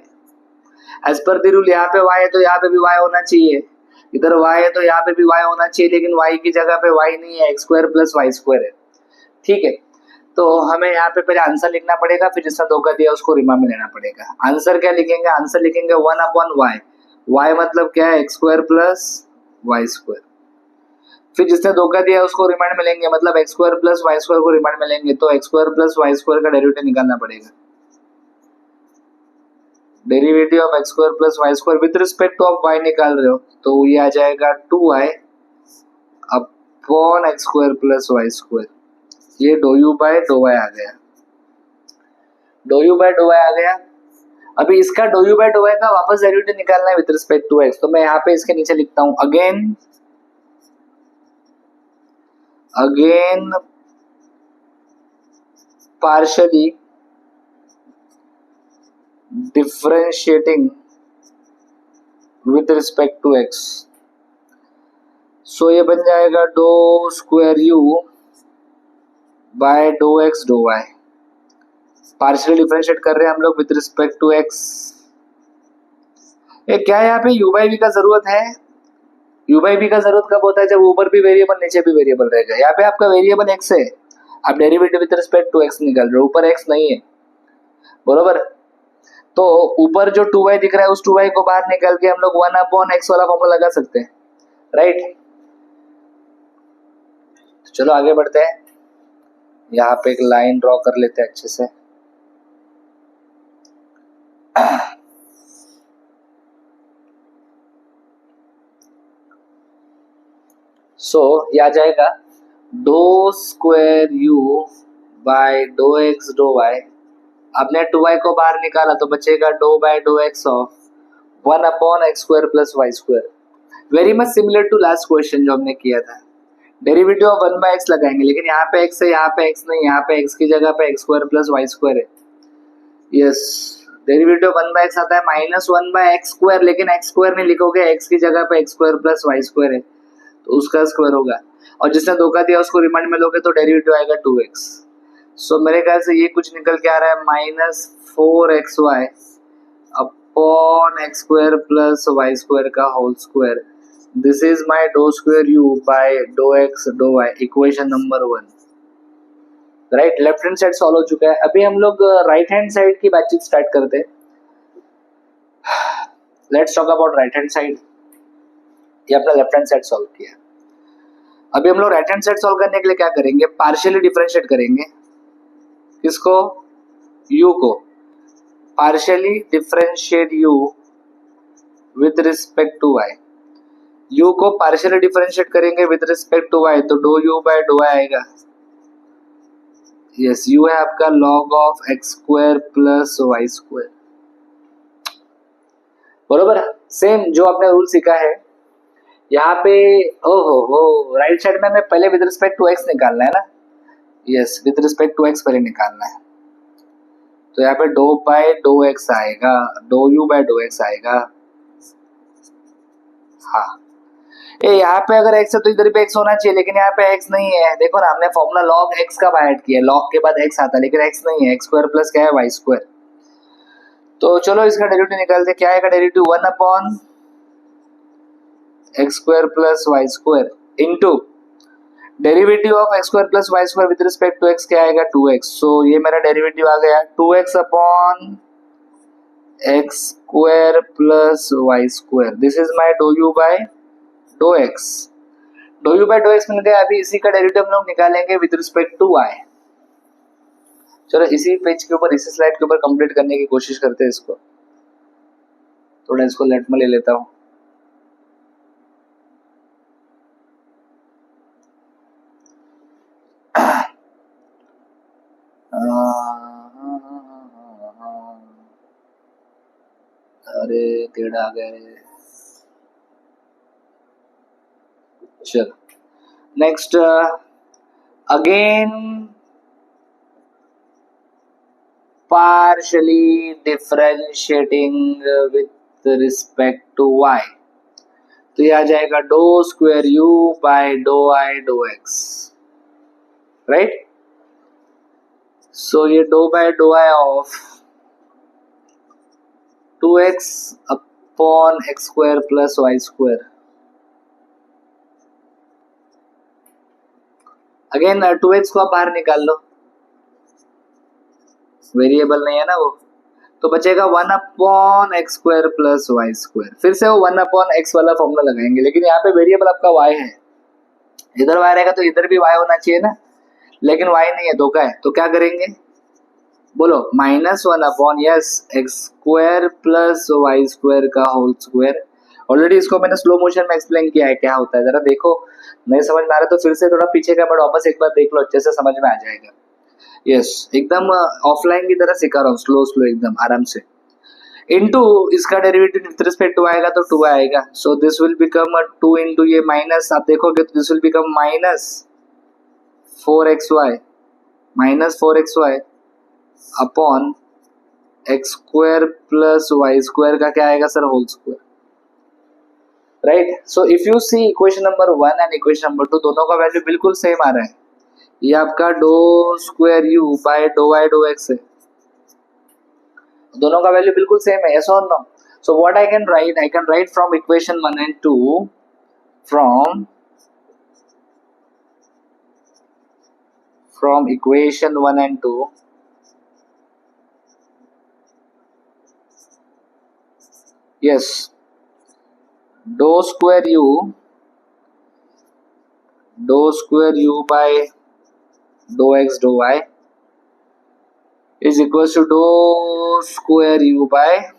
As per the rule यहाँ पे y है तो यहाँ पे भी y होना चाहिए, इधर y है तो यहाँ पे भी y होना चाहिए, लेकिन y की जगह पे y नहीं है, x square plus y square है। ठीक है, तो हमें यहाँ पे पहले आंसर लिखना पड़ेगा, फिर जिसने धोखा दिया उसको रिमा में लेना पड़ेगा। आंसर क्या लिखेंगे, आंसर लिखेंगे 1 अपॉन y। y मतलब क्या है, x square plus y square. फिर जिसने धोखा दिया उसको रिमाइंड में लेंगे, मतलब x square plus y square को रिमाइंड में लेंगे, तो x square plus y square का डेरिवेटिव निकालना पड़ेगा। Derivative of x square plus y square with respect to of y निकाल रहे हो, तो ये आ जाएगा 2y upon x square plus y square. ये doe u by dough y आ गया, doe u by dough y आ गया। अभी इसका doe u by dough y का वापस डेरिवेटिव निकालना है विद रिस्पेक्ट टू एक्स, तो मैं यहाँ पे इसके नीचे लिखता हूँ again partially differentiating with respect to x. So ये बन जाएगा dough square u by dough x dough y. Partially differentiate कर रहे हैं हम लोग विद रिस्पेक्ट टू एक्स। क्या यहाँ पे यू बाई वी का जरूरत है, यू बाई वी का जरूरत कब होता है, जब ऊपर भी वेरिएबल नीचे भी वेरिएबल रहेगा। यहाँ पे आपका वेरिएबल एक्स है, आप derivative with respect to x निकाल रहे हो, ऊपर एक्स नहीं है, बरोबर। तो ऊपर जो 2y दिख रहा है उस 2y को बाहर निकाल के हम लोग 1 अपॉन एक्स वाला फॉर्मूला लगा सकते हैं, राइट। चलो आगे बढ़ते हैं, यहाँ पे एक लाइन ड्रॉ कर लेते हैं अच्छे से। सो ये आ जाएगा dough square u by dough x dough y. आपने 2y को बाहर निकाला तो बचेगा do by dough x of 1 upon x square plus y square. Very much similar to last question जो हमने किया था, डेरिवेटिव ऑफ 1 बाय एक्स लगाएंगे, लेकिन यहाँ पे x है, यहाँ पे x नहीं, यहाँ पे x की जगह पे x square plus y square है। Yes, derivative of 1 by x आता है -1 बाय एक्स स्क्वायर, लेकिन एक्स स्क्वायर नहीं लिखोगे, x की जगह पे x square plus y square है, तो उसका स्क्वायर होगा। और जिसने धोखा दिया उसको रिमाइंड में लोगे तो डेरिवेटिव आएगा 2x। सो मेरे ख्याल से ये कुछ निकल के आ रहा है -4xy upon x square plus y square का whole square. This is my doe square u by dough x dough y, equation number 1, right. Left hand side solve हो चुका है। अभी हम लोग राइट हैंड साइड की बातचीत स्टार्ट करते हैं। Let's talk about right hand side. ये अपना लेफ्ट हैंड साइड सॉल्व किया। अभी हम लोग राइट हैंड साइड सॉल्व करने के लिए क्या करेंगे, पार्शियली डिफरेंशिएट करेंगे। किसको, u को। Partially differentiate u with respect to y। u को पार्शियली डिफरेंशिएट करेंगे विद रिस्पेक्ट टू y, तो do u by do y आएगा। यस, u है आपका log of x square plus y square, बरोबर। सेम जो आपने रूल सीखा है यहाँ पे। ओहो, राइट साइड में हमें पहले विद रिस्पेक्ट टू एक्स निकालना है ना। Yes, with respect to x पहले निकालना है, तो यहाँ पे डो बाय डो एक्स आएगा, do u by dough x आएगा। हाँ, यहाँ पे अगर x है तो इधर पे x होना चाहिए, लेकिन यहाँ पे x नहीं है। देखो ना, हमने फॉर्मूला log x का ऐड किया, log के बाद x आता है, लेकिन x नहीं है, एक्स स्क्वायर प्लस क्या है वाई स्क्वायर। तो चलो इसका डेरिवेटिव निकालते, क्या आएगा derivative 1 upon x square plus y square into derivative of x square plus y square with respect to x, क्या आएगा 2x। सो ये मेरा डेरिवेटिव आ गया 2x upon x square plus y square. This is my doe u by dough x. Doe u by dough x मिल गया। अभी इसी का डेरिवेटिव हम लोग निकालेंगे विद रिस्पेक्ट टू y। चलो इसी पेज के ऊपर, इसी स्लाइड के ऊपर कंप्लीट करने की कोशिश करते हैं इसको। थोड़ा इसको लेफ्ट में ले लेता हूँ। अरे टेढ़ा आ गया रे। चलो next, again partially differentiating with respect to y, तो ये आ जाएगा dough square u by doe i doe x, right. So ये dough by doe i of 2x upon x square plus y square. Again 2x को आप बाहर निकाल लो, वेरिएबल नहीं है ना वो, तो बचेगा 1 upon x square plus y square. फिर से वो 1 अपॉन एक्स वाला फॉर्मूला लगाएंगे, लेकिन यहाँ पे वेरिएबल आपका y है। इधर y रहेगा तो इधर भी y होना चाहिए ना, लेकिन y नहीं है, धोखा है। तो क्या करेंगे बोलो, -1 upon yes x square plus y square का होल स्क्वायर। ऑलरेडी इसको मैंने स्लो मोशन में एक्सप्लेन किया है क्या होता है, जरा देखो। नहीं समझ में आ रहा तो फिर से थोड़ा पीछे का बट वापस एक बार देख लो, अच्छे से समझ में आ जाएगा। यस एकदम ऑफलाइन की तरह सिखा रहा हूँ, स्लो स्लो एकदम आराम से। इनटू इसका डेरिवेटिव विद रिस्पेक्ट टू आएगा तो 2 आएगा। So this will become 2 into ये माइनस, आप देखोगे तो this will become -4xy upon x square plus y square का क्या आएगा sir, whole square, right. So if you see equation number 1 and equation number 2, दोनों का वैल्यू बिल्कुल सेम आ रहा है। ये आपका do square u by dough y do x है, दोनों का वैल्यू बिल्कुल सेम है, yes or no? So what I can write from equation 1 and 2, from equation 1 and 2, yes, dou square u by dou x dou y is equals to dou square u by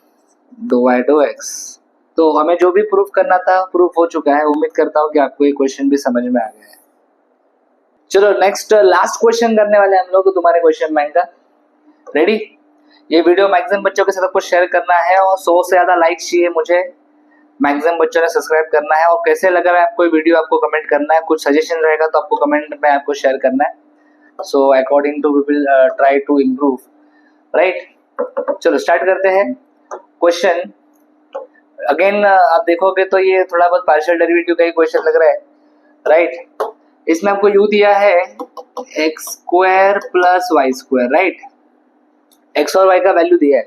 dou y dou x। तो हमें जो भी प्रूफ करना था प्रूफ हो चुका है। उम्मीद करता हूँ कि आपको ये क्वेश्चन भी समझ में आ गया है। चलो नेक्स्ट लास्ट क्वेश्चन करने वाले हम लोग तुम्हारे क्वेश्चन बैंक का। रेडी? ये वीडियो मैक्सिमम बच्चों के साथ आपको शेयर करना है और 100 से ज्यादा लाइक चाहिए मुझे। मैक्सिमम बच्चों ने सब्सक्राइब करना है, और कैसे लगा है आपको वीडियो आपको कमेंट करना है। कुछ सजेशन रहेगा तो आपको कमेंट में आपको शेयर करना है। So according to we will try to improve, right. चलो स्टार्ट करते हैं क्वेश्चन। अगेन आप देखोगे तो ये थोड़ा बहुत पार्शियल डेरिवेटिव का ही क्वेश्चन लग रहा है, राइट। इसमें आपको यू दिया है x square plus y square, right. X और वाई का वैल्यू दिया है,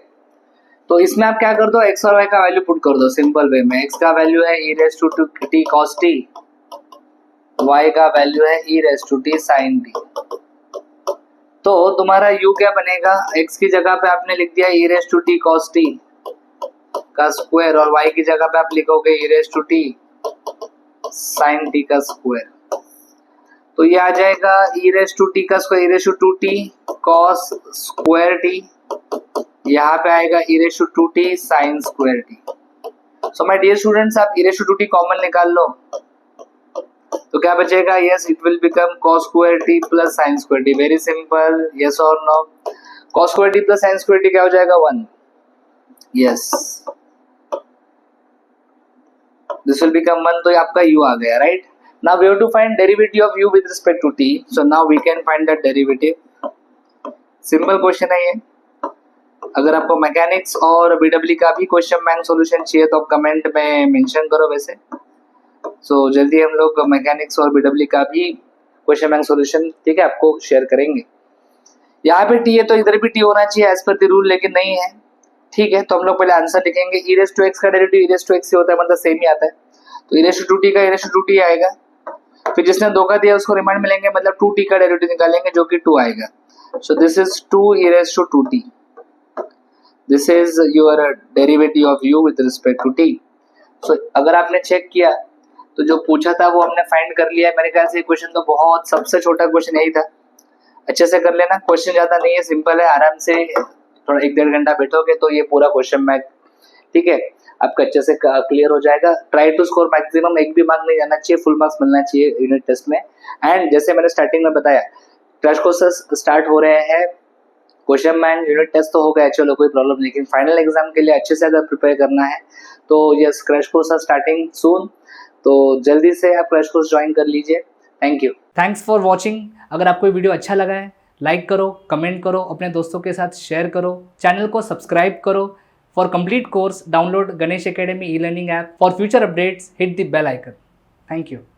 तो इसमें आप क्या कर दो, एक्स और वाई का वैल्यू पुट कर दो सिंपल वे में। एक्स का वैल्यू है e raise to t cos t, y का वैल्यू है e raise to t sin t। तो तुम्हारा u क्या बनेगा, x की जगह पे आपने लिख दिया e raise to t cos t का स्क्वायर, और y की जगह पे आप लिखोगे e raise to t sin t का स्क्वायर। तो ये आ जाएगा e रेज़ टू t का square, e raise to t cos square t, यहाँ पे आएगा e raise to t sin square t। So my dear students, आप e raise to t common निकाल लो तो क्या बचेगा, yes it will become cos square t plus sin square t। Very simple, yes और no. cos square t plus sin square t क्या हो जाएगा, 1। यस दिस विल बिकम 1, तो ये आपका u आ गया, right. Now we have to find derivative of u with respect to t। So now we can find that derivative. Simple question है ये। अगर आपको मैकेनिक्स और बीडब्ल्यू का भी क्वेश्चन बैंक सॉल्यूशन चाहिए तो आप कमेंट में मेंशन करो वैसे। सो जल्दी हम लोग मैकेनिक्स और बीडब्ल्यू का भी क्वेश्चन बैंक सॉल्यूशन, ठीक है, आपको शेयर करेंगे। यहाँ पे टी है तो इधर भी टी होना चाहिए एज पर द रूल, लेकिन नहीं है, ठीक है। तो हम लोग पहले आंसर लिखेंगे। e रेज़ टू x का derivative e raise to x से होता है, मतलब सेम ही आता है। तो e रेज़ टू 2t का e रेज़ टू 2t आएगा। फिर जिसने धोखा दिया उसको रिमाइंड मिलेंगे, मतलब 2t का डेरिवेटिव निकालेंगे जो कि 2 आएगा। So this is 2 e raise to 2t। This is your derivative of u with respect to t। सो अगर आपने चेक किया तो जो पूछा था वो हमने फाइंड कर लिया है। मेरे ख्याल से क्वेश्चन तो बहुत सबसे छोटा क्वेश्चन यही था। अच्छे से कर लेना, क्वेश्चन ज़्यादा नहीं है, सिंपल है। आराम से थोड़ा 1-1.5 घंटा बैठोगे तो ये पूरा क्वेश्चन बैंक, ठीक है, आपका अच्छे से क्लियर हो जाएगा। ट्राई टू स्कोर मैक्सिमम, एक भी मार्क नहीं जाना चाहिए, फुल मार्क्स मिलना चाहिए यूनिट टेस्ट में। एंड जैसे मैंने स्टार्टिंग में बताया, क्रैश कोर्सेस स्टार्ट हो रहे हैं। क्वेश्चन बैंक यूनिट टेस्ट तो हो गया, चलो कोई प्रॉब्लम नहीं, लेकिन फाइनल एग्जाम के लिए अच्छे से अगर प्रिपेयर करना है तो yes, crash course are starting soon, तो जल्दी से आप क्रैश कोर्स ज्वाइन कर लीजिए। Thank you, thanks for watching. अगर आपको वीडियो अच्छा लगा है, लाइक करो, कमेंट करो, अपने दोस्तों के साथ शेयर करो, चैनल को सब्सक्राइब करो। For complete course download Ganesh academy e learning app. For future updates hit the bell icon. Thank you.